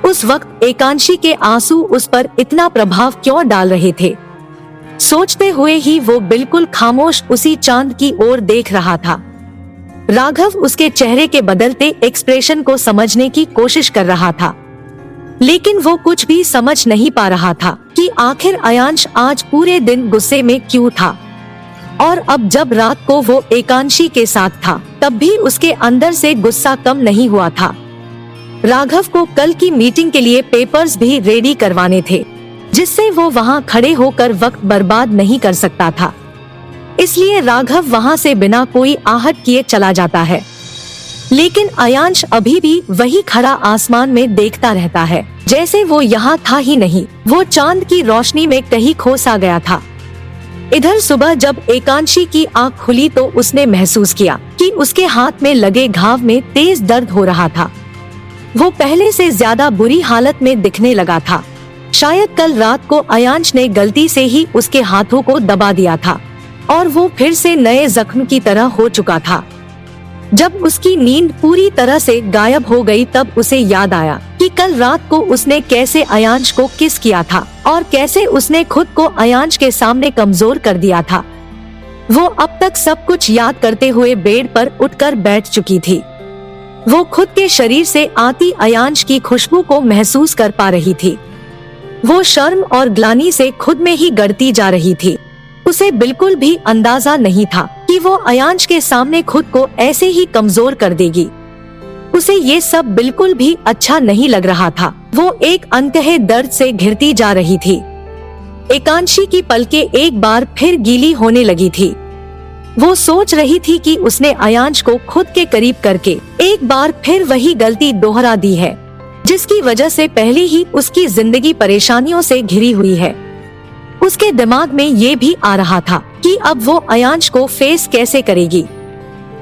उस वक्त एकांशी के आंसू उस पर इतना प्रभाव क्यों डाल रहे थे? सोचते हुए ही वो बिल्कुल खामोश उसी चांद की ओर देख रहा था। राघव उसके चेहरे के बदलते एक्सप्रेशन को समझने की कोशिश कर रहा था, लेकिन वो कुछ भी समझ नहीं पा रहा था कि आखिर अयांश आज पूरे दिन गुस्से में क्यों था और अब जब रात को वो एकांशी के साथ था तब भी उसके अंदर से गुस्सा कम नहीं हुआ था। राघव को कल की मीटिंग के लिए पेपर्स भी रेडी करवाने थे, जिससे वो वहाँ खड़े होकर वक्त बर्बाद नहीं कर सकता था। इसलिए राघव वहाँ से बिना कोई आहट किए चला जाता है। लेकिन अयांश अभी भी वही खड़ा आसमान में देखता रहता है, जैसे वो यहाँ था ही नहीं। वो चांद की रोशनी में कहीं खो सा गया था। इधर सुबह जब एकांशी की आंख खुली तो उसने महसूस किया कि उसके हाथ में लगे घाव में तेज दर्द हो रहा था। वो पहले से ज्यादा बुरी हालत में दिखने लगा था। शायद कल रात को अयांश ने गलती से ही उसके हाथों को दबा दिया था और वो फिर से नए जख्म की तरह हो चुका था। जब उसकी नींद पूरी तरह से गायब हो गई तब उसे याद आया कि कल रात को उसने कैसे अयांश को किस किया था और कैसे उसने खुद को अयांश के सामने कमजोर कर दिया था। वो अब तक सब कुछ याद करते हुए बेड पर उठकर बैठ चुकी थी। वो खुद के शरीर से आती अयांश की खुशबू को महसूस कर पा रही थी। वो शर्म और ग्लानि से खुद में ही गड़ती जा रही थी। उसे बिल्कुल भी अंदाजा नहीं था कि वो अयांश के सामने खुद को ऐसे ही कमजोर कर देगी। उसे ये सब बिल्कुल भी अच्छा नहीं लग रहा था। वो एक अनकहे दर्द से घिरती जा रही थी। एकांशी की पलकें एक बार फिर गीली होने लगी थी। वो सोच रही थी कि उसने अयांश को खुद के करीब करके एक बार फिर वही गलती दोहरा दी है, जिसकी वजह से पहले ही उसकी जिंदगी परेशानियों से घिरी हुई है। उसके दिमाग में ये भी आ रहा था कि अब वो अयांश को फेस कैसे करेगी।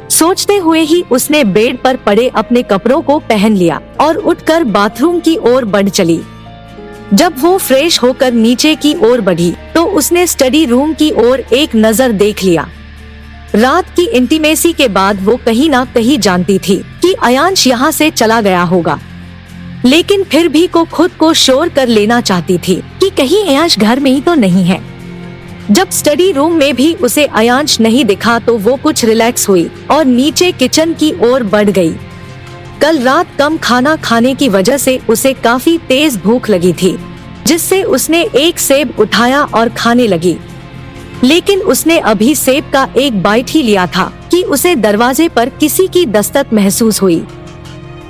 सोचते हुए ही उसने बेड पर पड़े अपने कपड़ों को पहन लिया और उठकर बाथरूम की ओर बढ़ चली। जब वो फ्रेश होकर नीचे की ओर बढ़ी तो उसने स्टडी रूम की ओर एक नजर देख लिया। रात की इंटीमेसी के बाद वो कहीं ना कहीं जानती थी कि अयांश यहाँ से चला गया होगा, लेकिन फिर भी को खुद को श्योर कर लेना चाहती थी कि कहीं अयांश घर में ही तो नहीं है। जब स्टडी रूम में भी उसे अयांश नहीं दिखा तो वो कुछ रिलैक्स हुई और नीचे किचन की ओर बढ़ गई। कल रात कम खाना खाने की वजह से उसे काफी तेज भूख लगी थी, जिससे उसने एक सेब उठाया और खाने लगी। लेकिन उसने अभी सेब का एक बाइट ही लिया था कि उसे दरवाजे पर किसी की दस्तक महसूस हुई,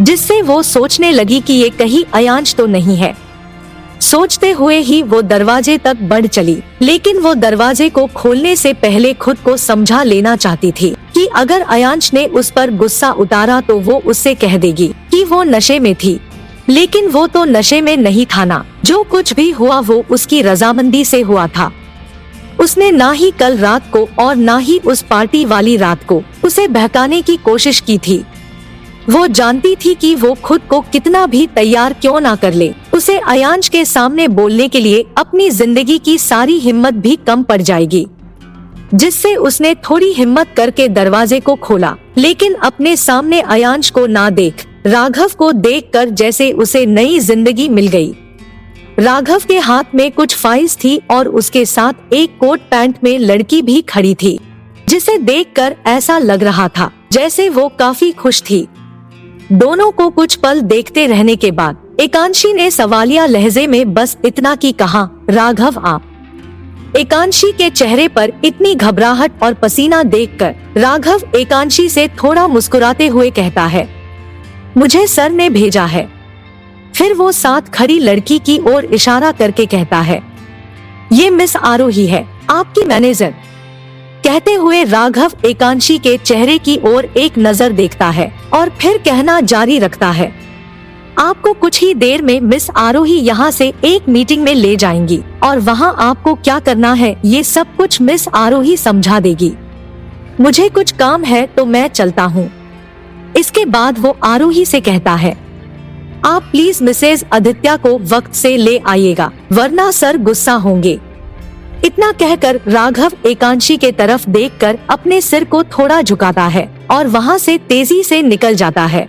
जिससे वो सोचने लगी कि ये कहीं अयांश तो नहीं है। सोचते हुए ही वो दरवाजे तक बढ़ चली, लेकिन वो दरवाजे को खोलने से पहले खुद को समझा लेना चाहती थी कि अगर अयांश ने उस पर गुस्सा उतारा तो वो उससे कह देगी कि वो नशे में थी। लेकिन वो तो नशे में नहीं था ना। जो कुछ भी हुआ वो उसकी रजामंदी से हुआ था। उसने ना ही कल रात को और ना ही उस पार्टी वाली रात को उसे बहकाने की कोशिश की थी। वो जानती थी कि वो खुद को कितना भी तैयार क्यों ना कर ले, उसे अयांश के सामने बोलने के लिए अपनी जिंदगी की सारी हिम्मत भी कम पड़ जाएगी। जिससे उसने थोड़ी हिम्मत करके दरवाजे को खोला, लेकिन अपने सामने अयांश को ना देख राघव को देखकर जैसे उसे नई जिंदगी मिल गई। राघव के हाथ में कुछ फाइल्स थी और उसके साथ एक कोट पैंट में लड़की भी खड़ी थी, जिसे देखकर ऐसा लग रहा था जैसे वो काफी खुश थी। दोनों को कुछ पल देखते रहने के बाद एकांशी ने सवालिया लहजे में बस इतना की कहा, राघव आप। एकांशी के चेहरे पर इतनी घबराहट और पसीना देखकर राघव एकांशी से थोड़ा मुस्कुराते हुए कहता है, मुझे सर ने भेजा है। फिर वो साथ खड़ी लड़की की ओर इशारा करके कहता है, ये मिस आरोही है, आपकी मैनेजर। कहते हुए राघव एकांशी के चेहरे की ओर एक नजर देखता है और फिर कहना जारी रखता है, आपको कुछ ही देर में मिस आरोही यहाँ से एक मीटिंग में ले जाएंगी और वहाँ आपको क्या करना है ये सब कुछ मिस आरोही समझा देगी। मुझे कुछ काम है तो मैं चलता हूँ। इसके बाद वो आरोही से कहता है, आप प्लीज मिसेज आदित्य को वक्त से ले आइएगा, वरना सर गुस्सा होंगे। इतना कहकर राघव एकांशी के तरफ देखकर अपने सिर को थोड़ा झुकाता है और वहाँ से तेजी से निकल जाता है।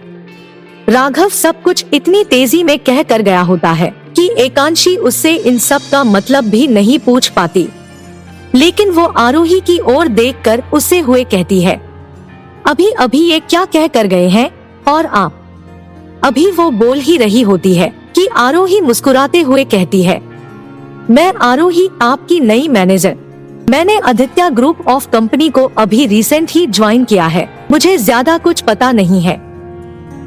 राघव सब कुछ इतनी तेजी में कह कर गया होता है कि एकांशी उससे इन सब का मतलब भी नहीं पूछ पाती। लेकिन वो आरोही की ओर देखकर उससे हुए कहती है, अभी अभी ये क्या कह कर गए हैं और आप। अभी वो बोल ही रही होती है कि आरोही मुस्कुराते हुए कहती है, मैं आरोही आपकी नई मैनेजर। मैंने आदित्य ग्रुप ऑफ कंपनी को अभी रिसेंट ही ज्वाइन किया है, मुझे ज्यादा कुछ पता नहीं है,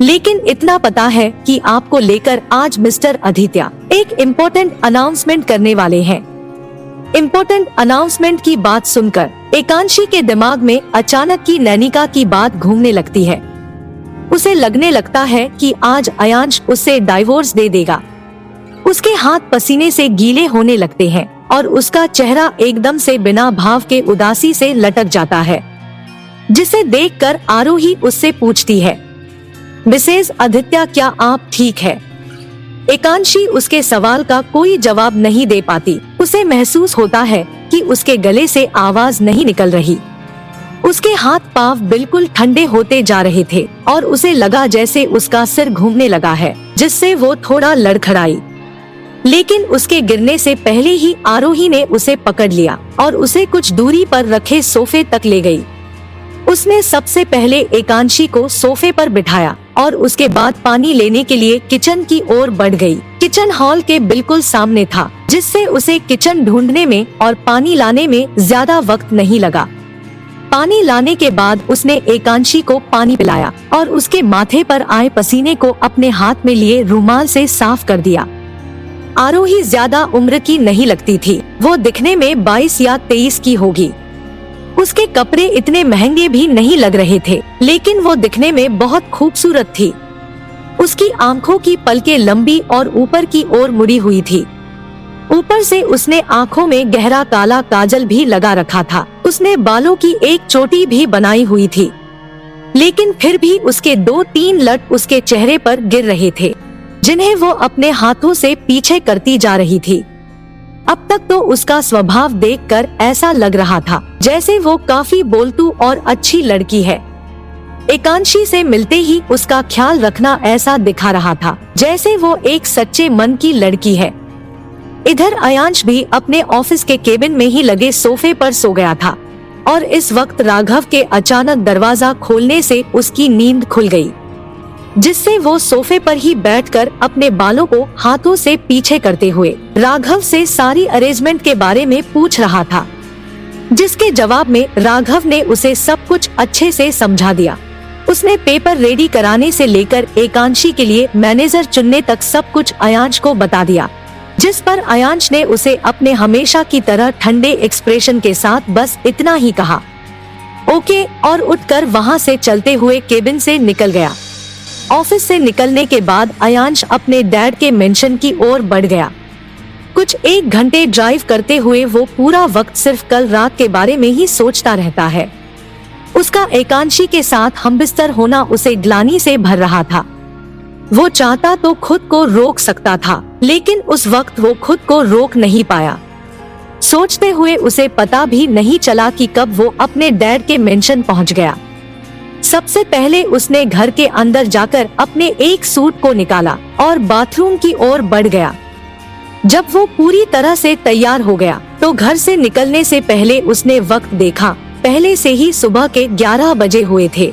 लेकिन इतना पता है कि आपको लेकर आज मिस्टर आदित्य एक इम्पोर्टेंट अनाउंसमेंट करने वाले हैं। इम्पोर्टेंट अनाउंसमेंट की बात सुनकर एकांशी के दिमाग में अचानक की नैनिका की बात घूमने लगती है। उसे लगने लगता है कि आज अयांश उससे डाइवोर्स दे देगा। उसके हाथ पसीने से गीले होने लगते हैं और उसका चेहरा एकदम से बिना भाव के उदासी से लटक जाता है, जिसे देखकर आरोही उससे पूछती है, मिसेज आदित्य क्या आप ठीक है? एकांशी उसके सवाल का कोई जवाब नहीं दे पाती। उसे महसूस होता है कि उसके गले से आवाज नहीं निकल रही। उसके हाथ पांव बिल्कुल ठंडे होते जा रहे थे और उसे लगा जैसे उसका सिर घूमने लगा है, जिससे वो थोड़ा लड़खड़ाई। लेकिन उसके गिरने से पहले ही आरोही ने उसे पकड़ लिया और उसे कुछ दूरी पर रखे सोफे तक ले गई। उसने सबसे पहले एकांशी को सोफे पर बिठाया और उसके बाद पानी लेने के लिए किचन की ओर बढ़ गई। किचन हॉल के बिल्कुल सामने था, जिससे उसे किचन ढूंढने में और पानी लाने में ज्यादा वक्त नहीं लगा। पानी लाने के बाद उसने एकांशी को पानी पिलाया और उसके माथे पर आए पसीने को अपने हाथ में लिए रुमाल से साफ कर दिया। आरोही ज्यादा उम्र की नहीं लगती थी, वो दिखने में 22 या 23 की होगी। उसके कपड़े इतने महंगे भी नहीं लग रहे थे, लेकिन वो दिखने में बहुत खूबसूरत थी। उसकी आंखों की पलकें लंबी और ऊपर की ओर मुड़ी हुई थी। ऊपर से उसने आंखों में गहरा काला काजल भी लगा रखा था। उसने बालों की एक चोटी भी बनाई हुई थी, लेकिन फिर भी उसके 2-3 लट उसके चेहरे पर गिर रहे थे, जिन्हें वो अपने हाथों से पीछे करती जा रही थी। अब तक तो उसका स्वभाव देखकर ऐसा लग रहा था जैसे वो काफी बोलतू और अच्छी लड़की है। एकांशी से मिलते ही उसका ख्याल रखना ऐसा दिखा रहा था जैसे वो एक सच्चे मन की लड़की है। इधर अयांश भी अपने ऑफिस के केबिन में ही लगे सोफे पर सो गया था और इस वक्त राघव के अचानक दरवाजा खोलने से उसकी नींद खुल गई, जिससे वो सोफे पर ही बैठकर अपने बालों को हाथों से पीछे करते हुए राघव से सारी अरेंजमेंट के बारे में पूछ रहा था, जिसके जवाब में राघव ने उसे सब कुछ अच्छे से समझा दिया। उसने पेपर रेडी कराने से लेकर एकांशी के लिए मैनेजर चुनने तक सब कुछ अयांश को बता दिया, जिस पर अयांश ने उसे अपने हमेशा की तरह ठंडे एक्सप्रेशन के साथ बस इतना ही कहा, ओके, और उठकर वहां से चलते हुए केबिन से निकल गया। ऑफिस से निकलने के बाद अयांश अपने डैड के मेंशन की ओर बढ़ गया। कुछ 1 घंटे ड्राइव करते हुए वो पूरा वक्त सिर्फ कल रात के बारे में ही सोचता रहता है। उसका एकांशी के साथ हमबिस्तर होना उसे ग्लानि से भर रहा था। वो चाहता तो खुद को रोक सकता था, लेकिन उस वक्त वो खुद को रोक नहीं पाया। सोचते हुए उसे पता भी नहीं चला कि कब वो अपने डैड के मेंशन पहुंच गया। सबसे पहले उसने घर के अंदर जाकर अपने एक सूट को निकाला और बाथरूम की ओर बढ़ गया। जब वो पूरी तरह से तैयार हो गया तो घर से निकलने से पहले उसने वक्त देखा। पहले से ही सुबह के 11 बजे हुए थे,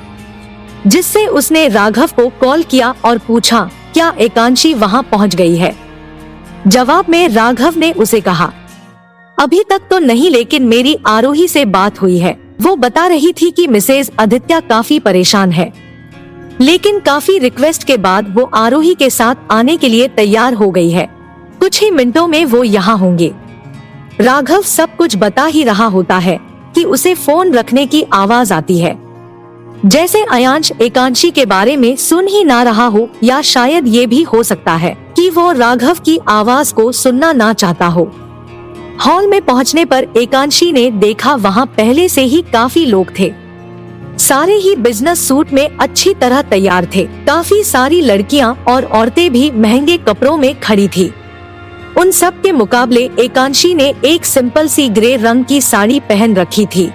जिससे उसने राघव को कॉल किया और पूछा क्या एकांशी वहां पहुंच गई है। जवाब में राघव ने उसे कहा, अभी तक तो नहीं, लेकिन मेरी आरोही से बात हुई है। वो बता रही थी कि मिसेज आदित्य काफी परेशान है, लेकिन काफी रिक्वेस्ट के बाद वो आरोही के साथ आने के लिए तैयार हो गई है। कुछ ही मिनटों में वो यहाँ होंगे। राघव सब कुछ बता ही रहा होता है कि उसे फोन रखने की आवाज आती है, जैसे अयांश एकांशी के बारे में सुन ही ना रहा हो, या शायद ये भी हो सकता है कि वो राघव की आवाज को सुनना ना चाहता हो। हॉल में पहुंचने पर एकांशी ने देखा वहां पहले से ही काफी लोग थे। सारे ही बिजनेस सूट में अच्छी तरह तैयार थे। काफी सारी लड़कियां और औरतें भी महंगे कपड़ों में खड़ी थी। उन सब के मुकाबले एकांशी ने एक सिंपल सी ग्रे रंग की साड़ी पहन रखी थी।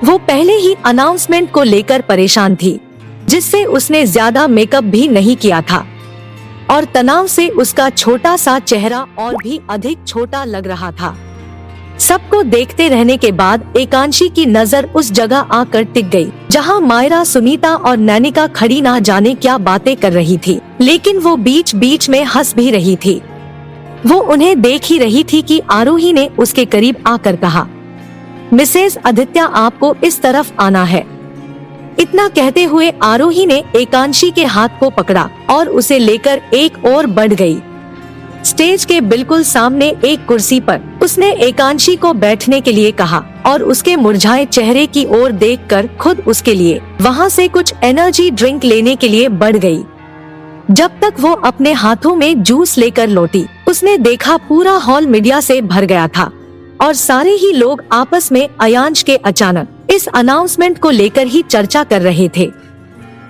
वो पहले ही अनाउंसमेंट को लेकर परेशान थी, जिससे उसने ज्यादा मेकअप भी नहीं किया था और तनाव से उसका छोटा सा चेहरा और भी अधिक छोटा लग रहा था। सबको देखते रहने के बाद एकांशी की नजर उस जगह आकर टिक गई जहां मायरा, सुनीता और नैनिका खड़ी ना जाने क्या बातें कर रही थी, लेकिन वो बीच बीच में हंस भी रही थी। वो उन्हें देख ही रही थी कि आरोही ने उसके करीब आकर कहा, मिसेस आदित्य आपको इस तरफ आना है। इतना कहते हुए आरोही ने एकांशी के हाथ को पकड़ा और उसे लेकर एक ओर बढ़ गई। स्टेज के बिल्कुल सामने एक कुर्सी पर उसने एकांशी को बैठने के लिए कहा और उसके मुरझाए चेहरे की ओर देखकर खुद उसके लिए वहां से कुछ एनर्जी ड्रिंक लेने के लिए बढ़ गई। जब तक वो अपने हाथों में जूस लेकर लौटी, उसने देखा पूरा हॉल मीडिया से भर गया था और सारे ही लोग आपस में अयांश के अचानक इस अनाउंसमेंट को लेकर ही चर्चा कर रहे थे।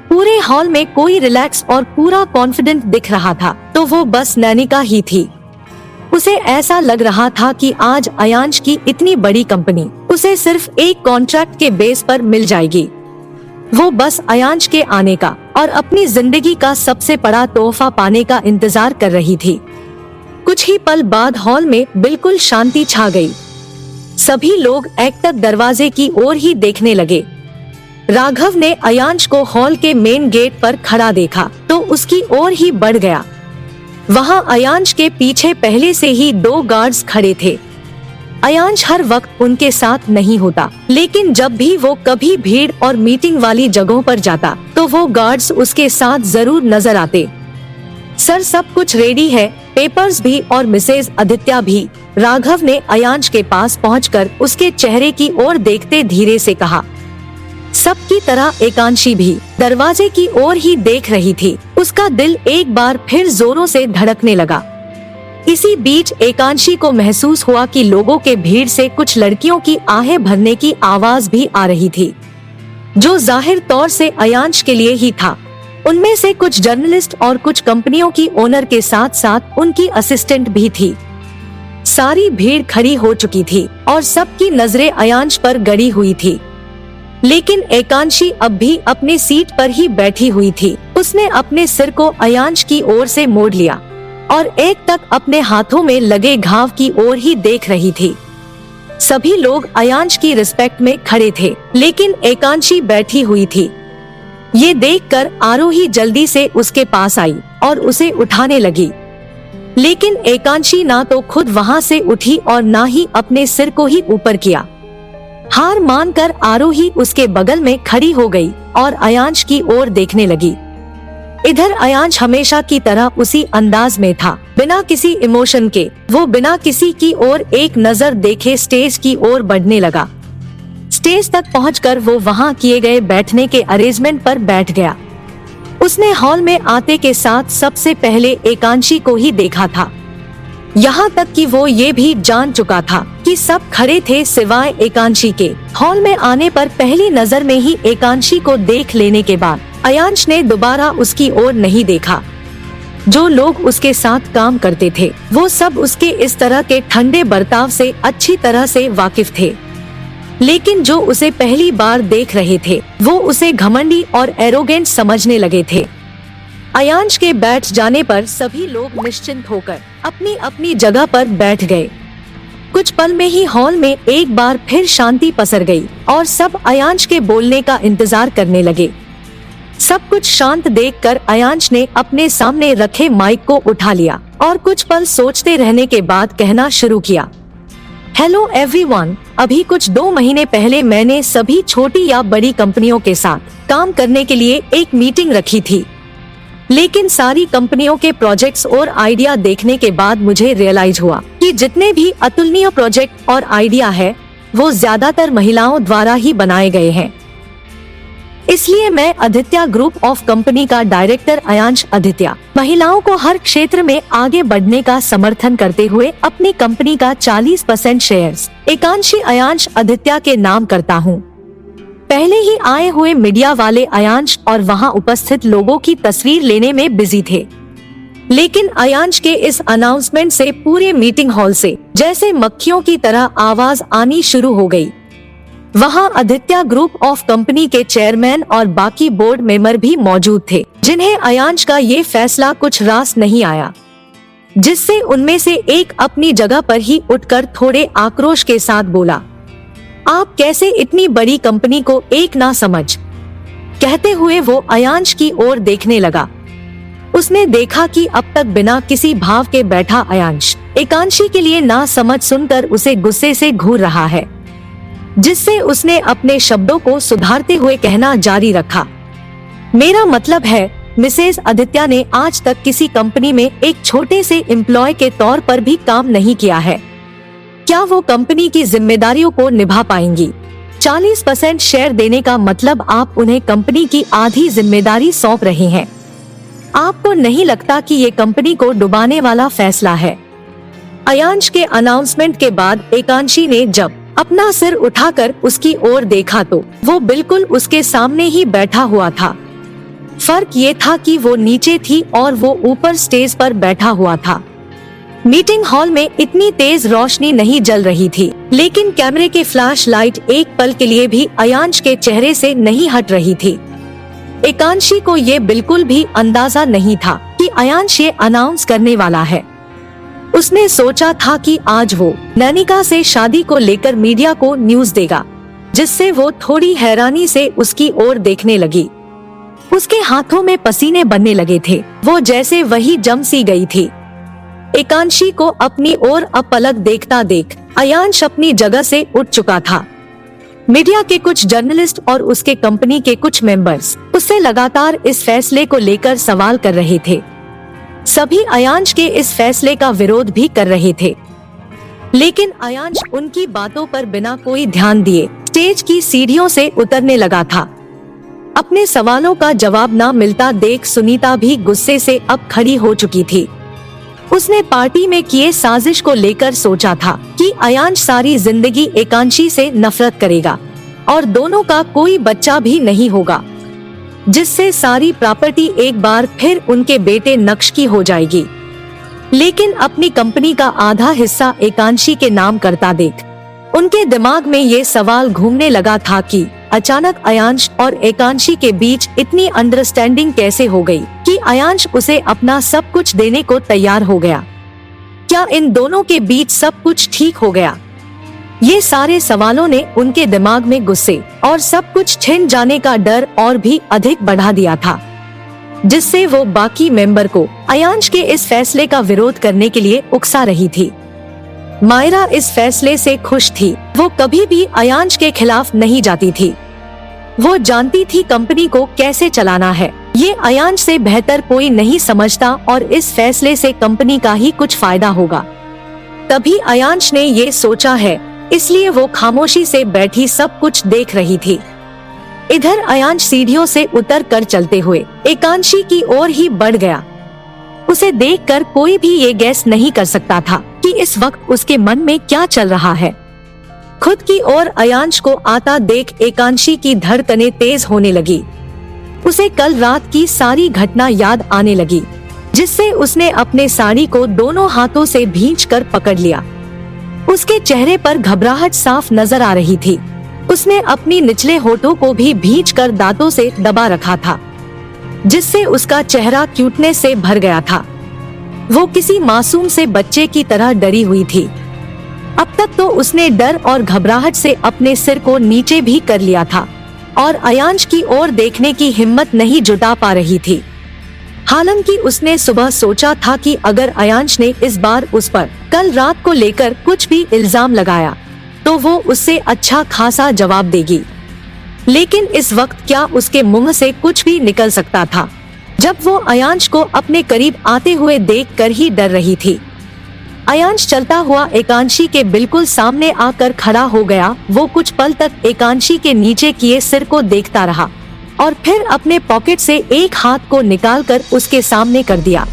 पूरे हॉल में कोई रिलैक्स और पूरा कॉन्फिडेंट दिख रहा था तो वो बस नैनिका ही थी। उसे ऐसा लग रहा था कि आज अयांश की इतनी बड़ी कंपनी उसे सिर्फ एक कॉन्ट्रैक्ट के बेस पर मिल जाएगी। वो बस अयांश के आने का और अपनी जिंदगी का सबसे बड़ा तोहफा पाने का इंतजार कर रही थी। कुछ ही पल बाद हॉल में बिल्कुल शांति छा गई। सभी लोग एकटक दरवाजे की ओर ही देखने लगे। राघव ने अयांश को हॉल के मेन गेट पर खड़ा देखा तो उसकी ओर ही बढ़ गया। वहां अयांश के पीछे पहले से ही 2 गार्ड्स खड़े थे। अयांश हर वक्त उनके साथ नहीं होता, लेकिन जब भी वो कभी भीड़ और मीटिंग वाली जगहों पर जाता तो वो गार्ड्स उसके साथ जरूर नजर आते। सर, सब कुछ रेडी है, पेपर्स भी और मिसेज आदित्य भी। राघव ने अयांश के पास पहुंचकर उसके चेहरे की ओर देखते धीरे से कहा। सबकी तरह एकांशी भी दरवाजे की ओर ही देख रही थी। उसका दिल एक बार फिर जोरों से धड़कने लगा। इसी बीच एकांशी को महसूस हुआ कि लोगों के भीड़ से कुछ लड़कियों की आहें भरने की आवाज भी आ रही थी, जो जाहिर तौर से अयांश के लिए ही था। उनमें से कुछ जर्नलिस्ट और कुछ कंपनियों की ओनर के साथ साथ उनकी असिस्टेंट भी थी। सारी भीड़ खड़ी हो चुकी थी और सबकी नजरें अयांश पर गड़ी हुई थी, लेकिन एकांशी अब भी अपनी सीट पर ही बैठी हुई थी। उसने अपने सिर को अयांश की ओर से मोड़ लिया और एक तक अपने हाथों में लगे घाव की ओर ही देख रही थी। सभी लोग अयांश की रिस्पेक्ट में खड़े थे, लेकिन एकांशी बैठी हुई थी। ये देखकर आरोही जल्दी से उसके पास आई और उसे उठाने लगी, लेकिन एकांशी ना तो खुद वहाँ से उठी और ना ही अपने सिर को ही ऊपर किया। हार मानकर आरोही उसके बगल में खड़ी हो गई और अयांश की ओर देखने लगी। इधर अयांश हमेशा की तरह उसी अंदाज में था, बिना किसी इमोशन के। वो बिना किसी की ओर एक नजर देखे स्टेज की ओर बढ़ने लगा। स्टेज तक पहुंचकर वो वहां किए गए बैठने के अरेंजमेंट पर बैठ गया। उसने हॉल में आते के साथ सबसे पहले एकांशी को ही देखा था। यहाँ तक कि वो ये भी जान चुका था कि सब खड़े थे सिवाय एकांशी के। हॉल में आने पर पहली नजर में ही एकांशी को देख लेने के बाद अयांश ने दोबारा उसकी ओर नहीं देखा। जो लोग उसके साथ काम करते थे वो सब उसके इस तरह के ठंडे बर्ताव से अच्छी तरह से वाकिफ थे, लेकिन जो उसे पहली बार देख रहे थे वो उसे घमंडी और एरोगेंट समझने लगे थे। अयांश के बैठ जाने पर सभी लोग निश्चिंत होकर अपनी अपनी जगह पर बैठ गए। कुछ पल में ही हॉल में एक बार फिर शांति पसर गई और सब अयांश के बोलने का इंतजार करने लगे। सब कुछ शांत देखकर अयांश ने अपने सामने रखे माइक को उठा लिया और कुछ पल सोचते रहने के बाद कहना शुरू किया। हेलो एवरीवन, अभी कुछ 2 महीने पहले मैंने सभी छोटी या बड़ी कंपनियों के साथ काम करने के लिए एक मीटिंग रखी थी, लेकिन सारी कंपनियों के प्रोजेक्ट्स और आइडिया देखने के बाद मुझे रियलाइज हुआ कि जितने भी अतुलनीय प्रोजेक्ट और आइडिया है वो ज्यादातर महिलाओं द्वारा ही बनाए गए हैं। इसलिए मैं आदित्य ग्रुप ऑफ कंपनी का डायरेक्टर अयांश आदित्य महिलाओं को हर क्षेत्र में आगे बढ़ने का समर्थन करते हुए अपनी कंपनी का 40% शेयर्स एकांशी अयांश आदित्य के नाम करता हूँ। पहले ही आए हुए मीडिया वाले अयांश और वहां उपस्थित लोगों की तस्वीर लेने में बिजी थे, लेकिन अयांश के इस अनाउंसमेंट से पूरे मीटिंग हॉल से जैसे मक्खियों की तरह आवाज आनी शुरू हो गई। वहां आदित्य ग्रुप ऑफ कंपनी के चेयरमैन और बाकी बोर्ड मेंबर भी मौजूद थे, जिन्हें अयांश का ये फैसला कुछ रास नहीं आया, जिससे उनमें से एक अपनी जगह पर ही उठकर थोड़े आक्रोश के साथ बोला, आप कैसे इतनी बड़ी कंपनी को एक ना समझ। कहते हुए वो अयांश की ओर देखने लगा। उसने देखा कि अब तक बिना किसी भाव के बैठा अयांश एकांशी के लिए ना समझ सुनकर उसे गुस्से से घूर रहा है। जिससे उसने अपने शब्दों को सुधारते हुए कहना जारी रखा। मेरा मतलब है, मिसेस आदित्य ने आज तक किसी कंपनी में एक छोटे से एम्प्लॉय के तौर पर भी काम नहीं किया है। क्या वो कंपनी की जिम्मेदारियों को निभा पाएंगी? 40% शेयर देने का मतलब आप उन्हें कंपनी की आधी जिम्मेदारी सौंप रहे हैं। आपको नहीं लगता कि ये कंपनी को डुबाने वाला फैसला है? अयांश के अनाउंसमेंट के बाद एकांशी ने जब अपना सिर उठाकर उसकी ओर देखा तो वो बिल्कुल उसके सामने ही बैठा हुआ था। फर्क ये था कि वो नीचे थी और वो ऊपर स्टेज पर बैठा हुआ था। मीटिंग हॉल में इतनी तेज रोशनी नहीं जल रही थी, लेकिन कैमरे के फ्लैश लाइट एक पल के लिए भी अयांश के चेहरे से नहीं हट रही थी। एकांशी को ये बिल्कुल भी अंदाजा नहीं था कि अयांश ये अनाउंस करने वाला है। उसने सोचा था कि आज वो नैनिका से शादी को लेकर मीडिया को न्यूज देगा, जिससे वो थोड़ी हैरानी से उसकी ओर देखने लगी। उसके हाथों में पसीने बनने लगे थे, वो जैसे वही जम सी गई थी। एकांशी को अपनी ओर अपलक देखता देख अयांश अपनी जगह से उठ चुका था। मीडिया के कुछ जर्नलिस्ट और उसके कंपनी के कुछ मेंबर्स उससे लगातार इस फैसले को लेकर सवाल कर रहे थे। सभी अयांश के इस फैसले का विरोध भी कर रहे थे, लेकिन अयांश उनकी बातों पर बिना कोई ध्यान दिए स्टेज की सीढ़ियों से उतरने लगा था। अपने सवालों का जवाब ना मिलता देख सुनीता भी गुस्से से अब खड़ी हो चुकी थी। उसने पार्टी में किए साजिश को लेकर सोचा था कि अयांश सारी जिंदगी एकांशी से नफरत करेगा और दोनों का कोई बच्चा भी नहीं होगा, जिससे सारी प्रॉपर्टी एक बार फिर उनके बेटे नक्श की हो जाएगी। लेकिन अपनी कंपनी का आधा हिस्सा एकांशी के नाम करता देख उनके दिमाग में ये सवाल घूमने लगा था कि अचानक अयांश और एकांशी के बीच इतनी अंडरस्टैंडिंग कैसे हो गई कि अयांश उसे अपना सब कुछ देने को तैयार हो गया। क्या इन दोनों के बीच सब कुछ ठीक हो गया? ये सारे सवालों ने उनके दिमाग में गुस्से और सब कुछ छिन जाने का डर और भी अधिक बढ़ा दिया था, जिससे वो बाकी मेंबर को अयांश के इस फैसले का विरोध करने के लिए उकसा रही थी। मायरा इस फैसले से खुश थी। वो कभी भी अयांश के खिलाफ नहीं जाती थी। वो जानती थी कंपनी को कैसे चलाना है, ये अयांश से बेहतर कोई नहीं समझता और इस फैसले से कंपनी का ही कुछ फायदा होगा। तभी अयांश ने ये सोचा है, इसलिए वो खामोशी से बैठी सब कुछ देख रही थी। इधर अयांश सीढ़ियों से उतर कर चलते हुए एकांशी की ओर ही बढ़ गया। उसे देखकर कोई भी ये गैस नहीं कर सकता था कि इस वक्त उसके मन में क्या चल रहा है। खुद की ओर अयांश को आता देख एकांशी की धड़कनें तेज होने लगी। उसे कल रात की सारी घटना याद आने लगी, जिससे उसने अपने साड़ी को दोनों हाथों से भींचकर पकड़ लिया। उसके चेहरे पर घबराहट साफ नजर आ रही थी। उसने अपनी निचले होठों को भी भींचकर दांतों से दबा रखा था, जिससे उसका चेहरा क्यूटनेस से भर गया था। वो किसी मासूम से बच्चे की तरह डरी हुई थी। अब तक तो उसने डर और घबराहट से अपने सिर को नीचे भी कर लिया था और अयांश की ओर देखने की हिम्मत नहीं जुटा पा रही थी। हालांकि उसने सुबह सोचा था कि अगर अयांश ने इस बार उस पर कल रात को लेकर कुछ भी इल्जाम लगाया तो वो उससे अच्छा खासा जवाब देगी, लेकिन इस वक्त क्या उसके मुंह से कुछ भी निकल सकता था, जब वो अयांश को अपने करीब आते हुए देखकर ही डर रही थी। अयांश चलता हुआ एकांशी के बिल्कुल सामने आकर खड़ा हो गया। वो कुछ पल तक एकांशी के नीचे किए सिर को देखता रहा और फिर अपने पॉकेट से एक हाथ को निकालकर उसके सामने कर दिया।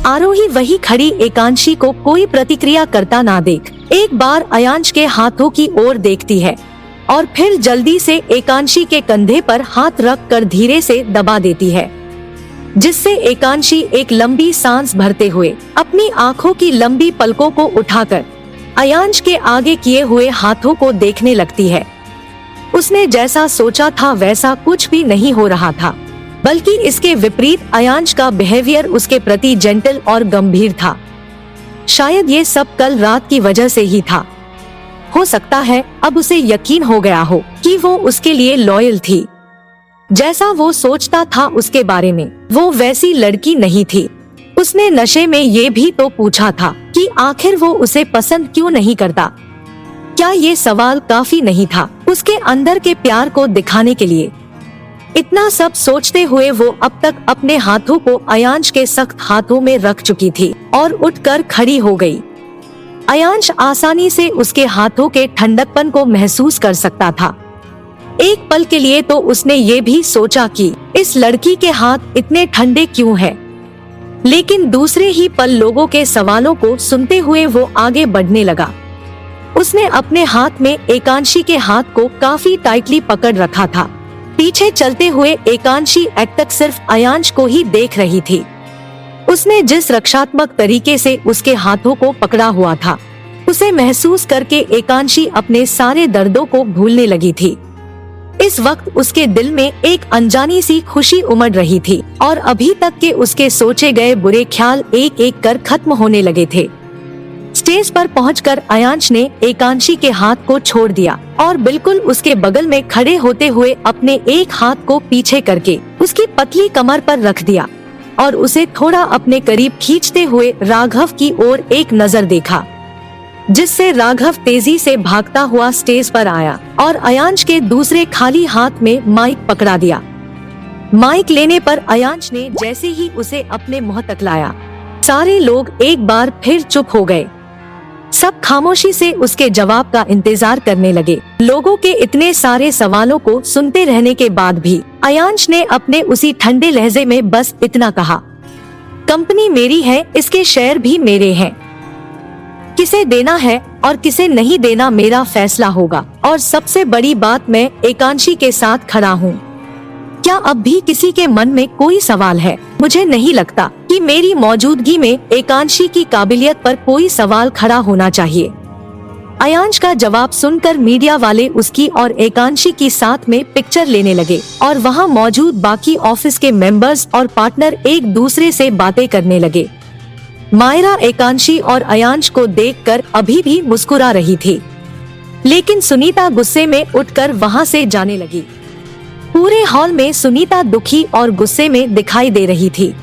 आरोही वही खड़ी एकांशी को कोई प्रतिक्रिया करता ना देख एक बार अयांश के हाथों की ओर देखती है और फिर जल्दी से एकांशी के कंधे पर हाथ रख कर धीरे से दबा देती है, जिससे एकांशी एक लंबी सांस भरते हुए अपनी आंखों की लंबी पलकों को उठाकर अयांश के आगे किए हुए हाथों को देखने लगती है। उसने जैसा सोचा था वैसा कुछ भी नहीं हो रहा था, बल्कि इसके विपरीत अयांश का बिहेवियर उसके प्रति जेंटल और गंभीर था। शायद ये सब कल रात की वजह से ही था। हो सकता है अब उसे यकीन हो गया हो कि वो उसके लिए लॉयल थी। जैसा वो सोचता था उसके बारे में, वो वैसी लड़की नहीं थी। उसने नशे में ये भी तो पूछा था कि आखिर वो उसे पसंद क्यों नहीं करता। क्या ये सवाल काफी नहीं था उसके अंदर के प्यार को दिखाने के लिए? इतना सब सोचते हुए वो अब तक अपने हाथों को अयांश के सख्त हाथों में रख चुकी थी और उठकर खड़ी हो गई। अयांश आसानी से उसके हाथों के ठंडकपन को महसूस कर सकता था। एक पल के लिए तो उसने ये भी सोचा कि इस लड़की के हाथ इतने ठंडे क्यों हैं। लेकिन दूसरे ही पल लोगों के सवालों को सुनते हुए वो आगे बढ़ने लगा। उसने अपने हाथ में एकांशी के हाथ को काफी टाइटली पकड़ रखा था। पीछे चलते हुए एकांशी एकटक सिर्फ अयांश को ही देख रही थी। उसने जिस रक्षात्मक तरीके से उसके हाथों को पकड़ा हुआ था, उसे महसूस करके एकांशी अपने सारे दर्दों को भूलने लगी थी। इस वक्त उसके दिल में एक अनजानी सी खुशी उमड़ रही थी और अभी तक के उसके सोचे गए बुरे ख्याल एक एक कर खत्म होने लगे थे। स्टेज पर पहुंचकर अयांश ने एकांशी के हाथ को छोड़ दिया और बिल्कुल उसके बगल में खड़े होते हुए अपने एक हाथ को पीछे करके उसकी पतली कमर पर रख दिया और उसे थोड़ा अपने करीब खींचते हुए राघव की ओर एक नजर देखा, जिससे राघव तेजी से भागता हुआ स्टेज पर आया और अयांश के दूसरे खाली हाथ में माइक पकड़ा दिया। माइक लेने पर अयांश ने जैसे ही उसे अपने मुंह तक लाया, सारे लोग एक बार फिर चुप हो गए। सब खामोशी से उसके जवाब का इंतजार करने लगे। लोगों के इतने सारे सवालों को सुनते रहने के बाद भी अयांश ने अपने उसी ठंडे लहजे में बस इतना कहा, कंपनी मेरी है, इसके शेयर भी मेरे हैं। किसे देना है और किसे नहीं देना मेरा फैसला होगा और सबसे बड़ी बात, मैं एकांशी के साथ खड़ा हूँ। क्या अब भी किसी के मन में कोई सवाल है? मुझे नहीं लगता कि मेरी मौजूदगी में एकांशी की काबिलियत पर कोई सवाल खड़ा होना चाहिए। अयांश का जवाब सुनकर मीडिया वाले उसकी और एकांशी की साथ में पिक्चर लेने लगे और वहां मौजूद बाकी ऑफिस के मेंबर्स और पार्टनर एक दूसरे से बातें करने लगे। मायरा एकांशी और अयांश को देखकर अभी भी मुस्कुरा रही थी, लेकिन सुनीता गुस्से में उठकर वहां से जाने लगी। पूरे हॉल में सुनीता दुखी और गुस्से में दिखाई दे रही थी,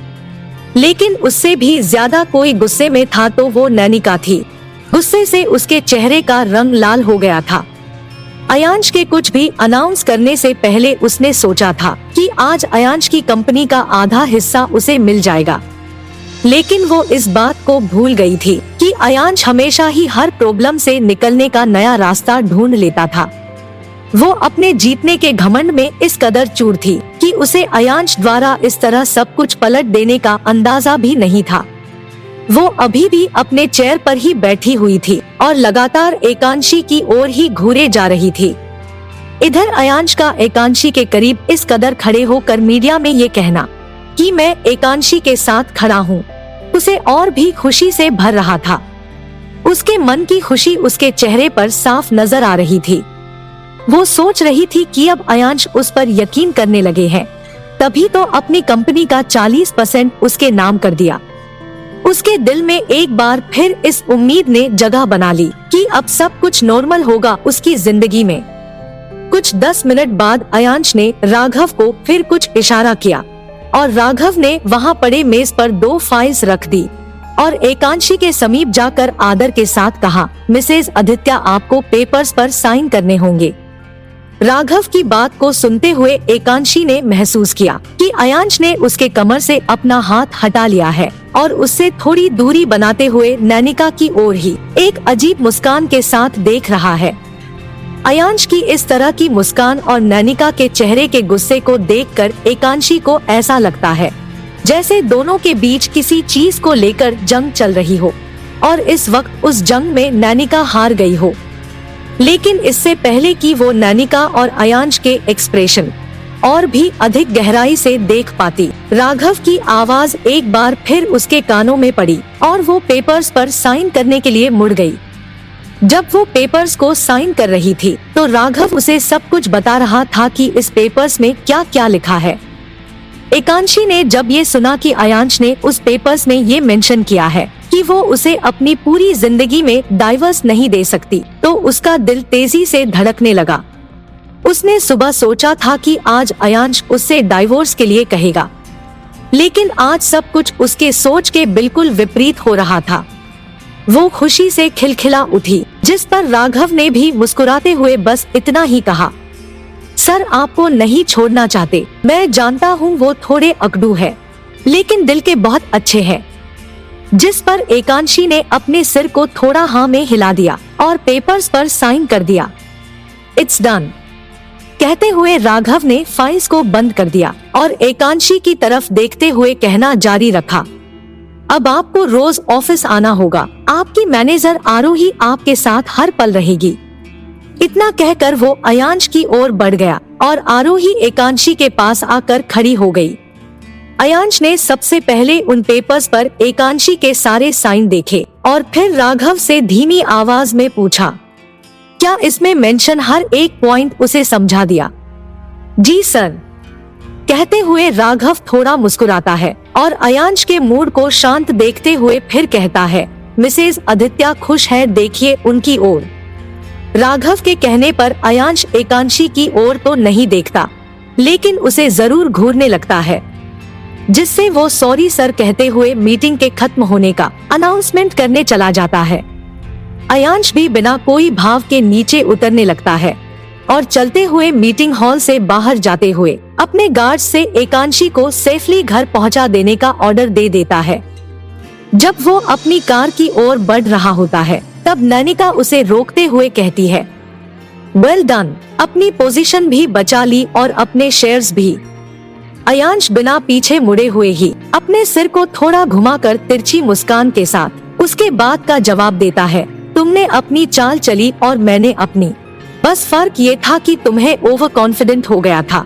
लेकिन उससे भी ज्यादा कोई गुस्से में था तो वो नैनिका थी। गुस्से से उसके चेहरे का रंग लाल हो गया था। अयांश के कुछ भी अनाउंस करने से पहले उसने सोचा था कि आज अयांश की कंपनी का आधा हिस्सा उसे मिल जाएगा, लेकिन वो इस बात को भूल गई थी कि अयांश हमेशा ही हर प्रॉब्लम से निकलने का नया रास्ता ढूंढ लेता था। वो अपने जीतने के घमंड में इस कदर चूर थी कि उसे अयांश द्वारा इस तरह सब कुछ पलट देने का अंदाजा भी नहीं था। वो अभी भी अपने चेयर पर ही बैठी हुई थी और लगातार एकांशी की ओर ही घूरे जा रही थी। इधर अयांश का एकांशी के करीब इस कदर खड़े होकर मीडिया में ये कहना कि मैं एकांशी के साथ खड़ा हूँ, उसे और भी खुशी से भर रहा था। उसके मन की खुशी उसके चेहरे पर साफ नजर आ रही थी। वो सोच रही थी कि अब अयांश उस पर यकीन करने लगे हैं, तभी तो अपनी कंपनी का 40% उसके नाम कर दिया। उसके दिल में एक बार फिर इस उम्मीद ने जगह बना ली कि अब सब कुछ नॉर्मल होगा उसकी जिंदगी में। कुछ 10 मिनट बाद अयांश ने राघव को फिर कुछ इशारा किया और राघव ने वहां पड़े मेज पर 2 फाइल्स रख दी और एकांशी के समीप जाकर आदर के साथ कहा, मिसेज आदित्य, आपको पेपर्स पर साइन करने होंगे। राघव की बात को सुनते हुए एकांशी ने महसूस किया कि अयांश ने उसके कमर से अपना हाथ हटा लिया है और उससे थोड़ी दूरी बनाते हुए नैनिका की ओर ही एक अजीब मुस्कान के साथ देख रहा है। अयांश की इस तरह की मुस्कान और नैनिका के चेहरे के गुस्से को देखकर एकांशी को ऐसा लगता है जैसे दोनों के बीच किसी चीज को लेकर जंग चल रही हो और इस वक्त उस जंग में नैनिका हार गई हो। लेकिन इससे पहले कि वो नैनिका और अयांश के एक्सप्रेशन और भी अधिक गहराई से देख पाती, राघव की आवाज एक बार फिर उसके कानों में पड़ी और वो पेपर्स पर साइन करने के लिए मुड़ गई। जब वो पेपर्स को साइन कर रही थी तो राघव उसे सब कुछ बता रहा था कि इस पेपर्स में क्या क्या लिखा है। एकांशी ने जब ये सुना कि अयांश ने उस पेपर्स में ये मेंशन किया है कि वो उसे अपनी पूरी जिंदगी में डाइवर्स नहीं दे सकती, तो उसका दिल तेजी से धड़कने लगा। उसने सुबह सोचा था कि आज अयांश उससे डाइवोर्स के लिए कहेगा, लेकिन आज सब कुछ उसके सोच के बिल्कुल विपरीत हो रहा था। वो खुशी से खिलखिला उठी जिस पर राघव ने भी मुस्कुराते हुए बस इतना ही कहा, सर आपको नहीं छोड़ना चाहते, मैं जानता हूँ वो थोड़े अकड़ू है, लेकिन दिल के बहुत अच्छे हैं। जिस पर एकांशी ने अपने सिर को थोड़ा हाँ में हिला दिया और पेपर्स पर साइन कर दिया। इट्स डन कहते हुए राघव ने फाइल्स को बंद कर दिया और एकांशी की तरफ देखते हुए कहना जारी रखा, अब आपको रोज ऑफिस आना होगा, आपकी मैनेजर आरोही आपके साथ हर पल रहेगी। इतना कहकर वो अयांश की ओर बढ़ गया और आरोही एकांशी के पास आकर खड़ी हो गई। अयांश ने सबसे पहले उन पेपर्स पर एकांशी के सारे साइन देखे और फिर राघव से धीमी आवाज में पूछा, क्या इसमें मेंशन हर एक पॉइंट उसे समझा दिया? जी सर कहते हुए राघव थोड़ा मुस्कुराता है और अयांश के मूड को शांत देखते हुए फिर कहता है, मिसेज आदित्य खुश है, देखिए उनकी ओर। राघव के कहने पर अयांश एकांशी की ओर तो नहीं देखता, लेकिन उसे जरूर घूरने लगता है, जिससे वो सॉरी सर कहते हुए मीटिंग के खत्म होने का अनाउंसमेंट करने चला जाता है। अयांश भी बिना कोई भाव के नीचे उतरने लगता है और चलते हुए मीटिंग हॉल से बाहर जाते हुए अपने गार्ड से एकांशी को सेफली घर पहुंचा देने का ऑर्डर दे देता है। जब वो अपनी कार की ओर बढ़ रहा होता है, तब नैनिका उसे रोकते हुए कहती है, वेल डन, अपनी पोजीशन भी बचा ली और अपने शेयर्स भी। अयांश बिना पीछे मुड़े हुए ही अपने सिर को थोड़ा घुमाकर तिरछी मुस्कान के साथ उसके बात का जवाब देता है, तुमने अपनी चाल चली और मैंने अपनी, बस फर्क ये था कि तुम्हें ओवर कॉन्फिडेंट हो गया था।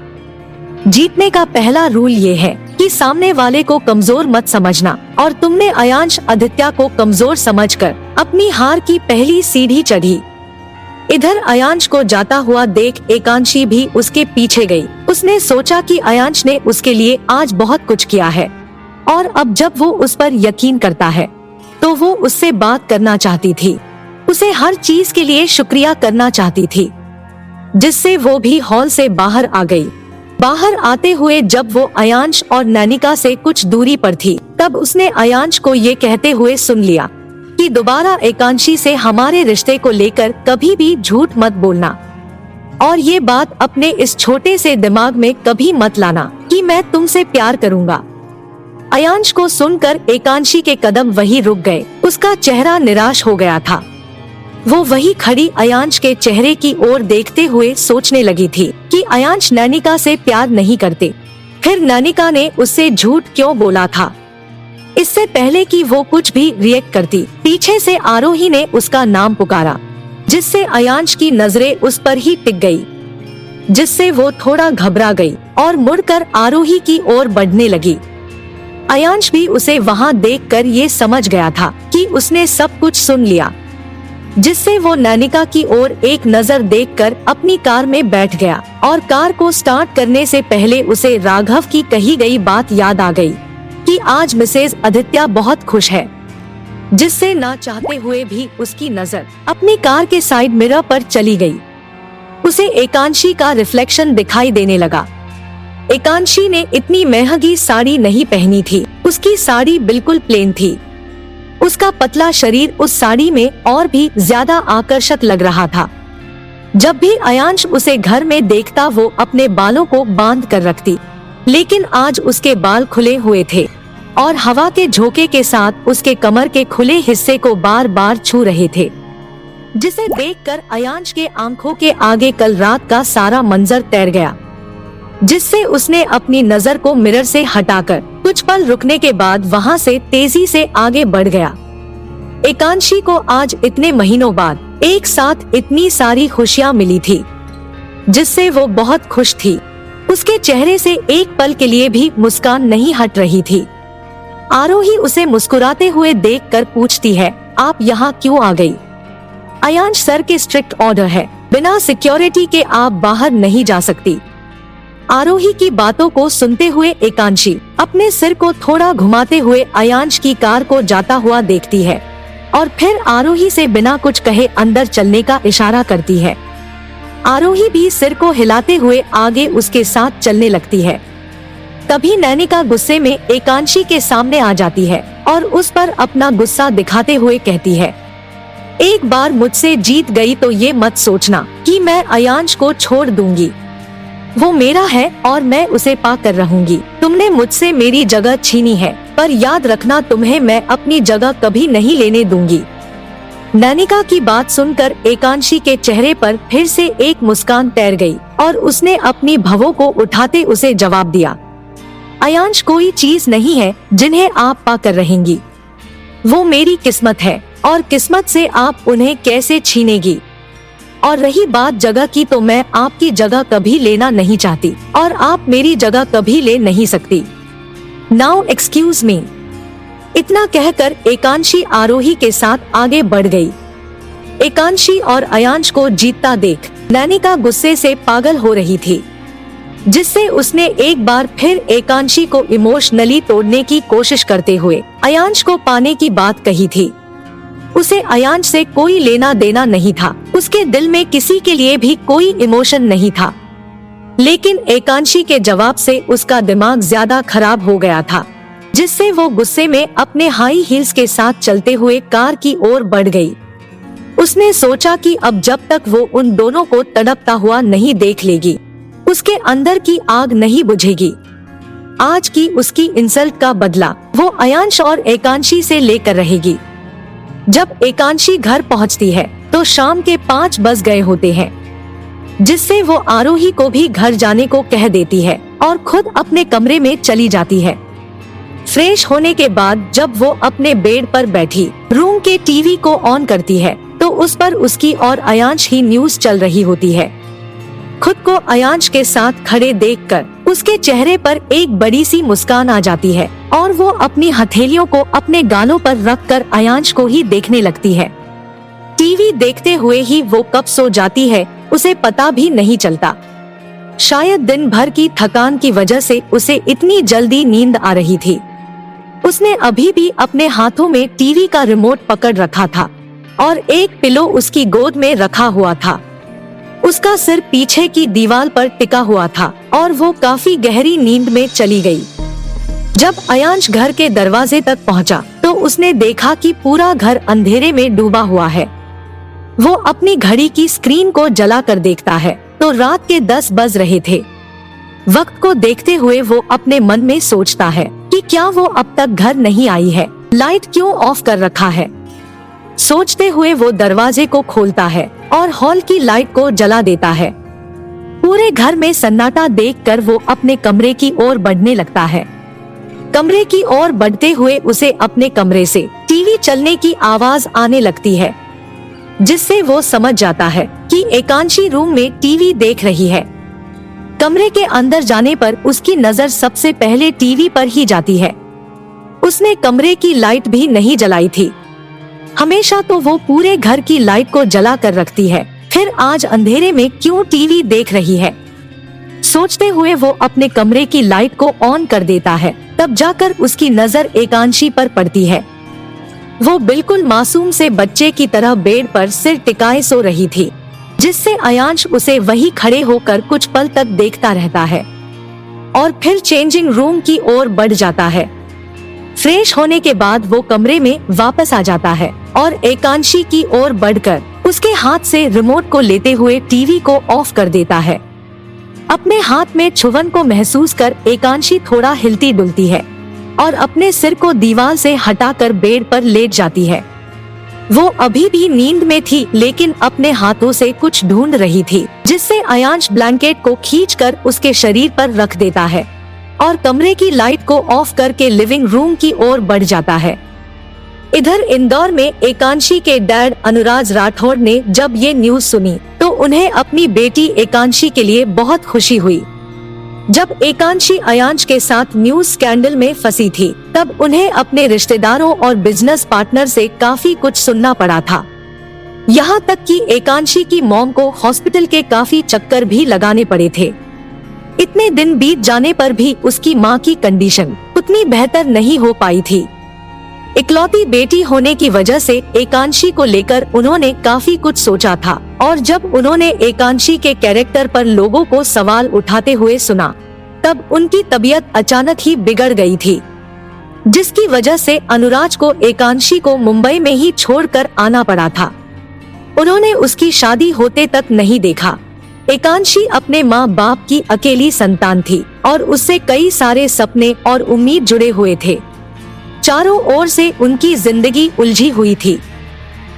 जीतने का पहला रूल ये है कि सामने वाले को कमजोर मत समझना, और तुमने अयांश आदित्य को कमजोर समझकर अपनी हार की पहली सीढ़ी चढ़ी। इधर अयांश को जाता हुआ देख एकांशी भी उसके पीछे गई। उसने सोचा कि अयांश ने उसके लिए आज बहुत कुछ किया है और अब जब वो उस पर यकीन करता है तो वो उससे बात करना चाहती थी, उसे हर चीज के लिए शुक्रिया करना चाहती थी, जिससे वो भी हॉल से बाहर आ गई। बाहर आते हुए जब वो अयांश और नैनिका से कुछ दूरी पर थी, तब उसने अयांश को ये कहते हुए सुन लिया कि दोबारा एकांशी से हमारे रिश्ते को लेकर कभी भी झूठ मत बोलना, और ये बात अपने इस छोटे से दिमाग में कभी मत लाना कि मैं तुमसे प्यार करूंगा। अयांश को सुनकर एकांशी के कदम वहीं रुक गए। उसका चेहरा निराश हो गया था। वो वही खड़ी अयांश के चेहरे की ओर देखते हुए सोचने लगी थी कि अयांश नैनिका से प्यार नहीं करते, फिर नैनिका ने उससे झूठ क्यों बोला था। इससे पहले कि वो कुछ भी रिएक्ट करती, पीछे से आरोही ने उसका नाम पुकारा, जिससे अयांश की नजरें उस पर ही टिक गई, जिससे वो थोड़ा घबरा गई और मुड़कर आरोही की ओर बढ़ने लगी। अयांश भी उसे वहां देखकर ये समझ गया था कि उसने सब कुछ सुन लिया, जिससे वो नैनिका की ओर एक नजर देखकर अपनी कार में बैठ गया और कार को स्टार्ट करने से पहले उसे राघव की कही गई बात याद आ गई कि आज मिसेज आदित्य बहुत खुश है, जिससे ना चाहते हुए भी उसकी नजर अपनी कार के साइड मिरर पर चली गई। उसे एकांशी का रिफ्लेक्शन दिखाई देने लगा। एकांशी ने इतनी महंगी साड़ी नहीं पहनी थी, उसकी साड़ी बिल्कुल प्लेन थी। उसका पतला शरीर उस साड़ी में और भी ज्यादा आकर्षक लग रहा था। जब भी अयांश उसे घर में देखता वो अपने बालों को बांध कर रखती, लेकिन आज उसके बाल खुले हुए थे और हवा के झोंके के साथ उसके कमर के खुले हिस्से को बार बार छू रहे थे, जिसे देखकर अयांश के आंखों के आगे कल रात का सारा मंजर तैर गया, जिससे उसने अपनी नजर को मिरर से हटाकर कुछ पल रुकने के बाद वहां से तेजी से आगे बढ़ गया। एकांशी को आज इतने महीनों बाद एक साथ इतनी सारी खुशियां मिली थी, जिससे वो बहुत खुश थी। उसके चेहरे से एक पल के लिए भी मुस्कान नहीं हट रही थी। आरोही उसे मुस्कुराते हुए देखकर पूछती है, आप यहाँ क्यों आ गई? अयांश सर के स्ट्रिक्ट ऑर्डर है, बिना सिक्योरिटी के आप बाहर नहीं जा सकती। आरोही की बातों को सुनते हुए एकांशी अपने सिर को थोड़ा घुमाते हुए अयांश की कार को जाता हुआ देखती है और फिर आरोही से बिना कुछ कहे अंदर चलने का इशारा करती है। आरोही भी सिर को हिलाते हुए आगे उसके साथ चलने लगती है। तभी नैनिका गुस्से में एकांशी के सामने आ जाती है और उस पर अपना गुस्सा दिखाते हुए कहती है, एक बार मुझसे जीत गई तो ये मत सोचना कि मैं अयांश को छोड़ दूंगी। वो मेरा है और मैं उसे पाकर रहूंगी। तुमने मुझसे मेरी जगह छीनी है, पर याद रखना तुम्हें मैं अपनी जगह कभी नहीं लेने दूंगी। नैनिका की बात सुनकर एकांशी के चेहरे पर फिर से एक मुस्कान तैर गई और उसने अपनी भवों को उठाते उसे जवाब दिया, अयांश कोई चीज नहीं है जिन्हें आप पाकर रहेंगी। वो मेरी किस्मत है और किस्मत से आप उन्हें कैसे छीनेगी। और रही बात जगह की, तो मैं आपकी जगह कभी लेना नहीं चाहती और आप मेरी जगह कभी ले नहीं सकती। Now excuse me. इतना कहकर एकांशी आरोही के साथ आगे बढ़ गई। एकांशी और अयांश को जीतता देख नैनिका गुस्से से पागल हो रही थी, जिससे उसने एक बार फिर एकांशी को इमोशनली तोड़ने की कोशिश करते हुए अयांश को पाने की बात कही थी। उसे अयांश से कोई लेना देना नहीं था, उसके दिल में किसी के लिए भी कोई इमोशन नहीं था। लेकिन एकांशी के जवाब से उसका दिमाग ज्यादा खराब हो गया था, जिससे वो गुस्से में अपने हाई हील्स के साथ चलते हुए कार की ओर बढ़ गई। उसने सोचा कि अब जब तक वो उन दोनों को तड़पता हुआ नहीं देख लेगी, उसके अंदर की आग नहीं बुझेगी। आज की उसकी इंसल्ट का बदला वो अयांश और एकांशी से लेकर रहेगी। जब एकांशी घर पहुंचती है तो शाम के 5 बज गए होते हैं, जिससे वो आरोही को भी घर जाने को कह देती है और खुद अपने कमरे में चली जाती है। फ्रेश होने के बाद जब वो अपने बेड पर बैठी रूम के टीवी को ऑन करती है तो उस पर उसकी और अयांश ही न्यूज चल रही होती है। खुद को अयांश के साथ खड़े देखकर उसके चेहरे पर एक बड़ी सी मुस्कान आ जाती है और वो अपनी हथेलियों को अपने गालों पर रखकर अयांश को ही देखने लगती है। टीवी देखते हुए ही वो कब सो जाती है उसे पता भी नहीं चलता। शायद दिन भर की थकान की वजह से उसे इतनी जल्दी नींद आ रही थी। उसने अभी भी अपने हाथों में टीवी का रिमोट पकड़ रखा था और एक पिलो उसकी गोद में रखा हुआ था। उसका सिर पीछे की दीवार पर टिका हुआ था और वो काफी गहरी नींद में चली गई। जब अयांश घर के दरवाजे तक पहुंचा तो उसने देखा कि पूरा घर अंधेरे में डूबा हुआ है। वो अपनी घड़ी की स्क्रीन को जला कर देखता है तो रात के 10 बज रहे थे। वक्त को देखते हुए वो अपने मन में सोचता है कि क्या वो अब तक घर नहीं आई है, लाइट क्यों ऑफ कर रखा है। सोचते हुए वो दरवाजे को खोलता है और हॉल की लाइट को जला देता है। पूरे घर में सन्नाटा देखकर वो अपने कमरे की ओर बढ़ने लगता है। कमरे की ओर बढ़ते हुए उसे अपने कमरे से टीवी चलने की आवाज आने लगती है, जिससे वो समझ जाता है कि एकांशी रूम में टीवी देख रही है। कमरे के अंदर जाने पर उसकी नजर सबसे पहले टीवी पर ही जाती है। उसने कमरे की लाइट भी नहीं जलाई थी। हमेशा तो वो पूरे घर की लाइट को जला कर रखती है, फिर आज अंधेरे में क्यों टीवी देख रही है। सोचते हुए वो अपने कमरे की लाइट को ऑन कर देता है। तब जाकर उसकी नजर एकांशी पर पड़ती है। वो बिल्कुल मासूम से बच्चे की तरह बेड पर सिर टिकाए सो रही थी, जिससे अयांश उसे वही खड़े होकर कुछ पल तक देखता रहता है और फिर चेंजिंग रूम की ओर बढ़ जाता है। फ्रेश होने के बाद वो कमरे में वापस आ जाता है और एकांशी की ओर बढ़कर उसके हाथ से रिमोट को लेते हुए टीवी को ऑफ कर देता है। अपने हाथ में छुवन को महसूस कर एकांशी थोड़ा हिलती डुलती है और अपने सिर को दीवार से हटाकर बेड पर लेट जाती है। वो अभी भी नींद में थी, लेकिन अपने हाथों से कुछ ढूंढ रही थी, जिससे अयांश ब्लैंकेट को खींचकर उसके शरीर पर रख देता है और कमरे की लाइट को ऑफ करके लिविंग रूम की ओर बढ़ जाता है। इधर इंदौर में एकांशी के डैड अनुराज राठौड़ ने जब ये न्यूज सुनी तो उन्हें अपनी बेटी एकांशी के लिए बहुत खुशी हुई। जब एकांशी अयांश के साथ न्यूज स्कैंडल में फंसी थी, तब उन्हें अपने रिश्तेदारों और बिजनेस पार्टनर से काफी कुछ सुनना पड़ा था। यहाँ तक कि एकांशी की मॉम को हॉस्पिटल के काफी चक्कर भी लगाने पड़े थे। इतने दिन बीत जाने पर भी उसकी माँ की कंडीशन उतनी बेहतर नहीं हो पाई थी। इकलौती बेटी होने की वजह से एकांशी को लेकर उन्होंने काफी कुछ सोचा था और जब उन्होंने एकांशी के कैरेक्टर पर लोगों को सवाल उठाते हुए सुना, तब उनकी तबीयत अचानक ही बिगड़ गई थी, जिसकी वजह से अनुराज को एकांशी को मुंबई में ही छोड़कर आना पड़ा था। उन्होंने उसकी शादी होते तक नहीं देखा। एकांशी अपने माँ बाप की अकेली संतान थी और उससे कई सारे सपने और उम्मीद जुड़े हुए थे। चारों ओर से उनकी जिंदगी उलझी हुई थी।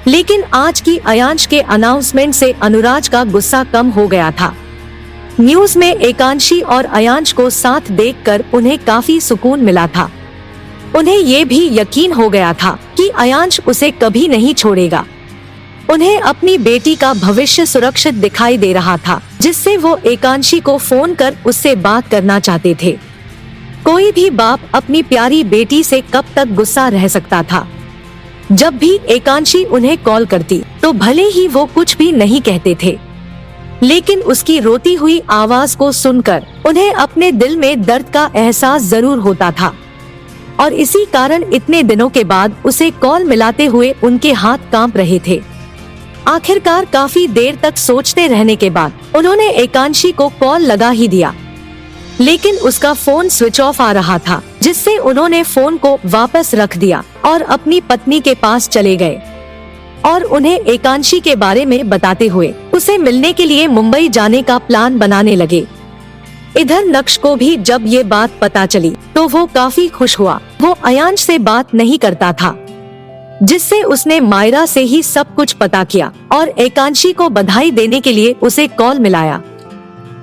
लेकिन आज की अयांश के अनाउंसमेंट से अनुराज का गुस्सा कम हो गया था। न्यूज में एकांशी और अयांश को साथ देखकर उन्हें काफी सुकून मिला था। उन्हें ये भी यकीन हो गया था कि अयांश उसे कभी नहीं छोड़ेगा। उन्हें अपनी बेटी का भविष्य सुरक्षित दिखाई दे रहा था, जिससे वो एकांशी को फोन कर उससे बात करना चाहते थे। कोई भी बाप अपनी प्यारी बेटी से कब तक गुस्सा रह सकता था। जब भी एकांशी उन्हें कॉल करती तो भले ही वो कुछ भी नहीं कहते थे, लेकिन उसकी रोती हुई आवाज को सुनकर उन्हें अपने दिल में दर्द का एहसास जरूर होता था। और इसी कारण इतने दिनों के बाद उसे कॉल मिलाते हुए उनके हाथ कांप रहे थे। आखिरकार काफी देर तक सोचते रहने के बाद उन्होंने एकांशी को कॉल लगा ही दिया, लेकिन उसका फोन स्विच ऑफ आ रहा था, जिससे उन्होंने फोन को वापस रख दिया और अपनी पत्नी के पास चले गए और उन्हें एकांशी के बारे में बताते हुए उसे मिलने के लिए मुंबई जाने का प्लान बनाने लगे। इधर नक्श को भी जब ये बात पता चली तो वो काफी खुश हुआ। वो अयांश से बात नहीं करता था, जिससे उसने मायरा से ही सब कुछ पता किया और एकांशी को बधाई देने के लिए उसे कॉल मिलाया,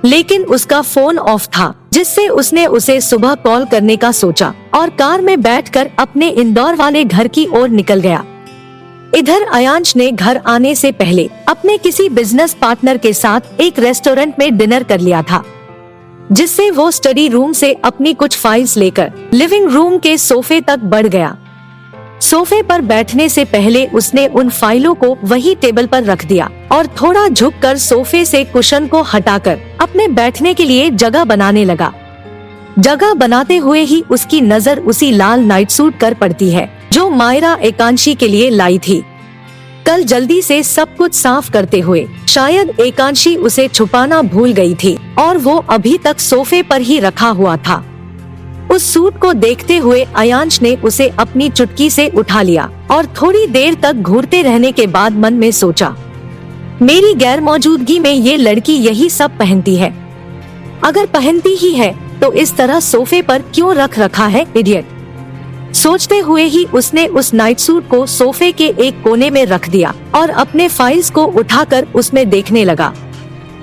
लेकिन उसका फोन ऑफ था, जिससे उसने उसे सुबह कॉल करने का सोचा और कार में बैठकर अपने इंदौर वाले घर की ओर निकल गया। इधर अयांश ने घर आने से पहले अपने किसी बिजनेस पार्टनर के साथ एक रेस्टोरेंट में डिनर कर लिया था, जिससे वो स्टडी रूम से अपनी कुछ फाइल्स लेकर लिविंग रूम के सोफे तक बढ़ गया। सोफे पर बैठने से पहले उसने उन फाइलों को वही टेबल पर रख दिया और थोड़ा झुककर सोफे से कुशन को हटाकर अपने बैठने के लिए जगह बनाने लगा। जगह बनाते हुए ही उसकी नजर उसी लाल नाइट सूट पर पड़ती है जो मायरा एकांशी के लिए लाई थी। कल जल्दी से सब कुछ साफ करते हुए शायद एकांशी उसे छुपाना भूल गई थी और वो अभी तक सोफे पर ही रखा हुआ था। उस सूट को देखते हुए अयांश ने उसे अपनी चुटकी से उठा लिया और थोड़ी देर तक घूरते रहने के बाद मन में सोचा, मेरी गैर मौजूदगी में ये लड़की यही सब पहनती है। अगर पहनती ही है तो इस तरह सोफे पर क्यों रख रखा है, इडियट। सोचते हुए ही उसने उस नाइट सूट को सोफे के एक कोने में रख दिया और अपने फाइल्स को उठाकर उसमें देखने लगा।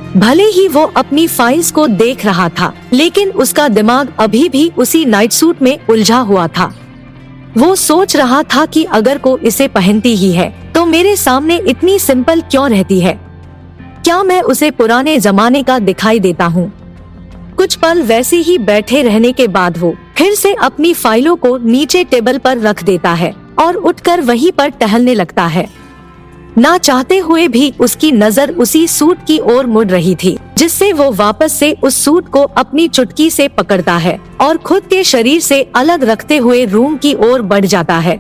भले ही वो अपनी फाइल्स को देख रहा था, लेकिन उसका दिमाग अभी भी उसी नाइट सूट में उलझा हुआ था। वो सोच रहा था कि अगर को इसे पहनती ही है तो मेरे सामने इतनी सिंपल क्यों रहती है। क्या मैं उसे पुराने जमाने का दिखाई देता हूँ। कुछ पल वैसे ही बैठे रहने के बाद वो फिर से अपनी फाइलों को नीचे टेबल पर रख देता है और उठकर वहीं पर टहलने लगता है। ना चाहते हुए भी उसकी नजर उसी सूट की ओर मुड़ रही थी, जिससे वो वापस से उस सूट को अपनी चुटकी से पकड़ता है और खुद के शरीर से अलग रखते हुए रूम की ओर बढ़ जाता है।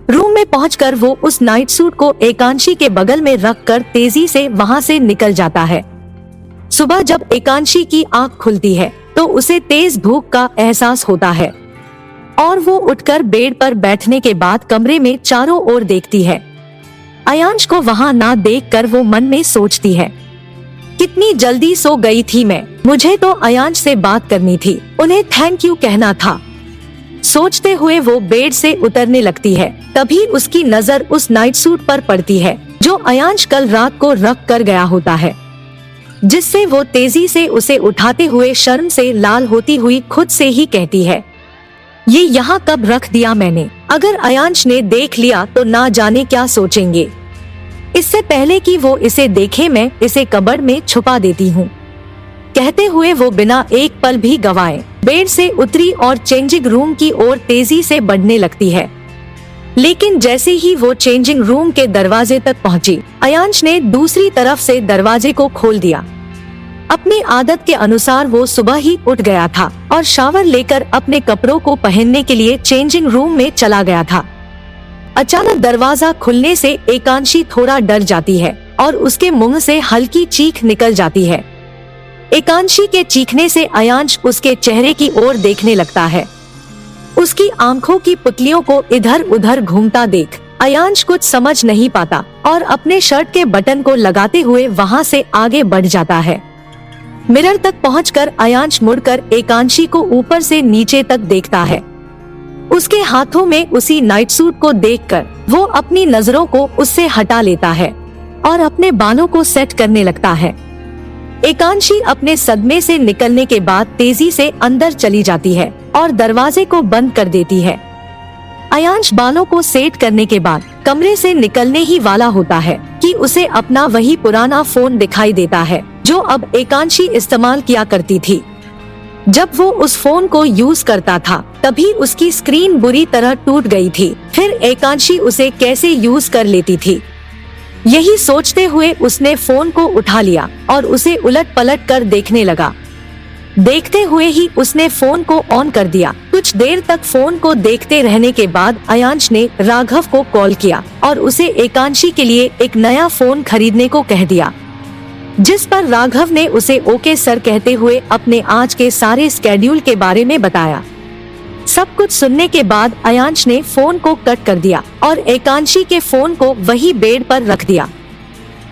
रूम में पहुंचकर वो उस नाइट सूट को एकांशी के बगल में रखकर तेजी से वहां से निकल जाता है। सुबह जब एकांशी की आंख खुलती है तो उसे तेज भूख का एहसास होता है और वो उठकर बेड पर बैठने के बाद कमरे में चारों ओर देखती है। अयांश को वहां ना देखकर वो मन में सोचती है, कितनी जल्दी सो गई थी मैं, मुझे तो अयांश से बात करनी थी, उन्हें थैंक यू कहना था। सोचते हुए वो बेड से उतरने लगती है। तभी उसकी नजर उस नाइट सूट पर पड़ती है जो अयांश कल रात को रख कर गया होता है, जिससे वो तेजी से उसे उठाते हुए शर्म से लाल होती हुई खुद से ही कहती है, ये यहाँ कब रख दिया मैंने, अगर अयांश ने देख लिया तो ना जाने क्या सोचेंगे। इससे पहले कि वो इसे देखे मैं इसे कबर्ड में छुपा देती हूँ। कहते हुए वो बिना एक पल भी गवाए बेड से उतरी और चेंजिंग रूम की ओर तेजी से बढ़ने लगती है। लेकिन जैसे ही वो चेंजिंग रूम के दरवाजे तक पहुंची, अयांश ने दूसरी तरफ से दरवाजे को खोल दिया। अपनी आदत के अनुसार वो सुबह ही उठ गया था और शावर लेकर अपने कपड़ों को पहनने के लिए चेंजिंग रूम में चला गया था। अचानक दरवाजा खुलने से एकांशी थोड़ा डर जाती है और उसके मुंह से हल्की चीख निकल जाती है। एकांशी के चीखने से अयांश उसके चेहरे की ओर देखने लगता है। उसकी आंखों की पुतलियों को इधर उधर घूमता देख अयांश कुछ समझ नहीं पाता और अपने शर्ट के बटन को लगाते हुए वहाँ से आगे बढ़ जाता है। मिरर तक पहुंचकर अयांश मुड़कर एकांशी को ऊपर से नीचे तक देखता है। उसके हाथों में उसी नाइट सूट को देखकर वो अपनी नजरों को उससे हटा लेता है और अपने बालों को सेट करने लगता है। एकांशी अपने सदमे से निकलने के बाद तेजी से अंदर चली जाती है और दरवाजे को बंद कर देती है। अयांश बालों को सेट करने के बाद कमरे से निकलने ही वाला होता है कि उसे अपना वही पुराना फोन दिखाई देता है जो अब एकांशी इस्तेमाल किया करती थी। जब वो उस फोन को यूज करता था तभी उसकी स्क्रीन बुरी तरह टूट गई थी, फिर एकांशी उसे कैसे यूज कर लेती थी। यही सोचते हुए उसने फोन को उठा लिया और उसे उलट पलट कर देखने लगा। देखते हुए ही उसने फोन को ऑन कर दिया। कुछ देर तक फोन को देखते रहने के बाद अयांश ने राघव को कॉल किया और उसे एकांशी के लिए एक नया फोन खरीदने को कह दिया, जिस पर राघव ने उसे ओके सर कहते हुए अपने आज के सारे स्केड्यूल के बारे में बताया। सब कुछ सुनने के बाद अयांश ने फोन को कट कर दिया और एकांशी के फोन को वही बेड पर रख दिया।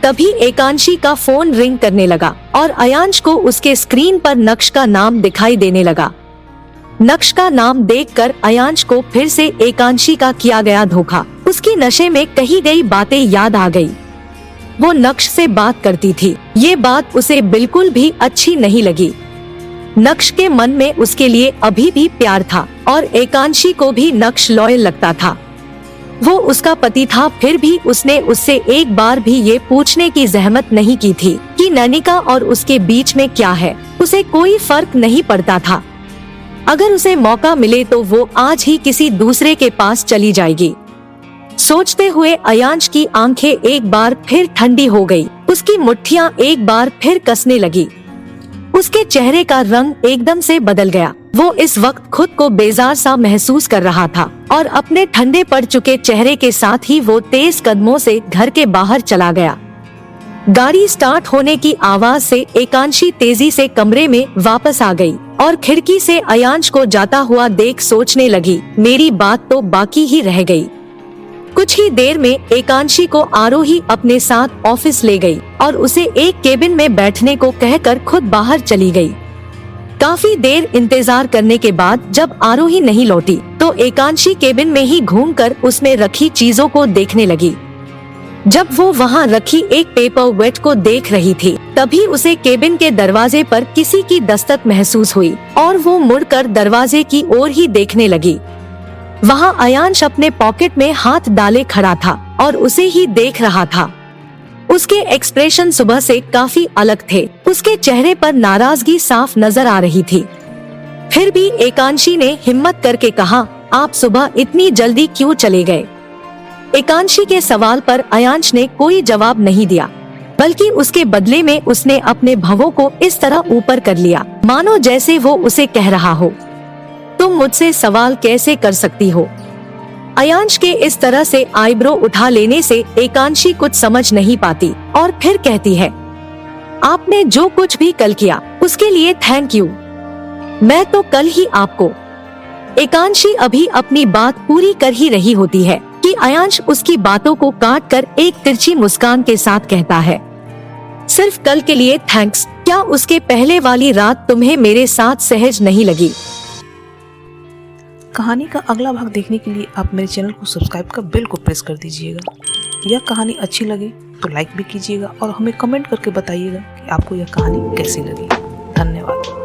तभी एकांशी का फोन रिंग करने लगा और अयांश को उसके स्क्रीन पर नक्श का नाम दिखाई देने लगा। नक्श का नाम देखकर अयांश को फिर से एकांशी का किया गया धोखा, उसकी नशे में कही गई बातें याद आ गई। वो नक्श से बात करती थी, ये बात उसे बिल्कुल भी अच्छी नहीं लगी। नक्श के मन में उसके लिए अभी भी प्यार था और एकांशी को भी नक्श लॉयल लगता था। वो उसका पति था, फिर भी उसने उससे एक बार भी ये पूछने की जहमत नहीं की थी कि नैनिका और उसके बीच में क्या है। उसे कोई फर्क नहीं पड़ता था। अगर उसे मौका मिले तो वो आज ही किसी दूसरे के पास चली जाएगी। सोचते हुए अयांश की आंखें एक बार फिर ठंडी हो गई। उसकी मुट्ठियां एक बार फिर कसने लगी। उसके चेहरे का रंग एकदम से बदल गया। वो इस वक्त खुद को बेजार सा महसूस कर रहा था और अपने ठंडे पड़ चुके चेहरे के साथ ही वो तेज कदमों से घर के बाहर चला गया। गाड़ी स्टार्ट होने की आवाज से एकांशी तेजी से कमरे में वापस आ गई और खिड़की से अयांश को जाता हुआ देख सोचने लगी, मेरी बात तो बाकी ही रह गई। कुछ ही देर में एकांशी को आरोही अपने साथ ऑफिस ले गई और उसे एक केबिन में बैठने को कहकर खुद बाहर चली गई। काफी देर इंतजार करने के बाद जब आरोही नहीं लौटी तो एकांशी केबिन में ही घूमकर उसमें रखी चीजों को देखने लगी। जब वो वहाँ रखी एक पेपर वेट को देख रही थी तभी उसे केबिन के दरवाजे पर किसी की दस्तक महसूस हुई और वो मुड़कर दरवाजे की ओर ही देखने लगी। वहाँ अयांश अपने पॉकेट में हाथ डाले खड़ा था और उसे ही देख रहा था। उसके एक्सप्रेशन सुबह से काफी अलग थे। उसके चेहरे पर नाराजगी साफ नजर आ रही थी। फिर भी एकांशी ने हिम्मत करके कहा, आप सुबह इतनी जल्दी क्यों चले गए? एकांशी के सवाल पर अयांश ने कोई जवाब नहीं दिया, बल्कि उसके बदले में उसने अपने भवों को इस तरह ऊपर कर लिया मानो जैसे वो उसे कह रहा हो, तुम मुझसे सवाल कैसे कर सकती हो? अयांश के इस तरह से आईब्रो उठा लेने से एकांशी कुछ समझ नहीं पाती और फिर कहती है, आपने जो कुछ भी कल किया उसके लिए थैंक यू। मैं तो कल ही आपको। एकांशी अभी अपनी बात पूरी कर ही रही होती है कि अयांश उसकी बातों को काट कर एक तिरछी मुस्कान के साथ कहता है, सिर्फ कल के लिए थैंक्स। क्या उसके पहले वाली रात तुम्हें मेरे साथ सहज नहीं लगी? कहानी का अगला भाग देखने के लिए आप मेरे चैनल को सब्सक्राइब कर बेल को प्रेस कर दीजिएगा। यह कहानी अच्छी लगे तो लाइक भी कीजिएगा और हमें कमेंट करके बताइएगा कि आपको यह कहानी कैसी लगी। धन्यवाद।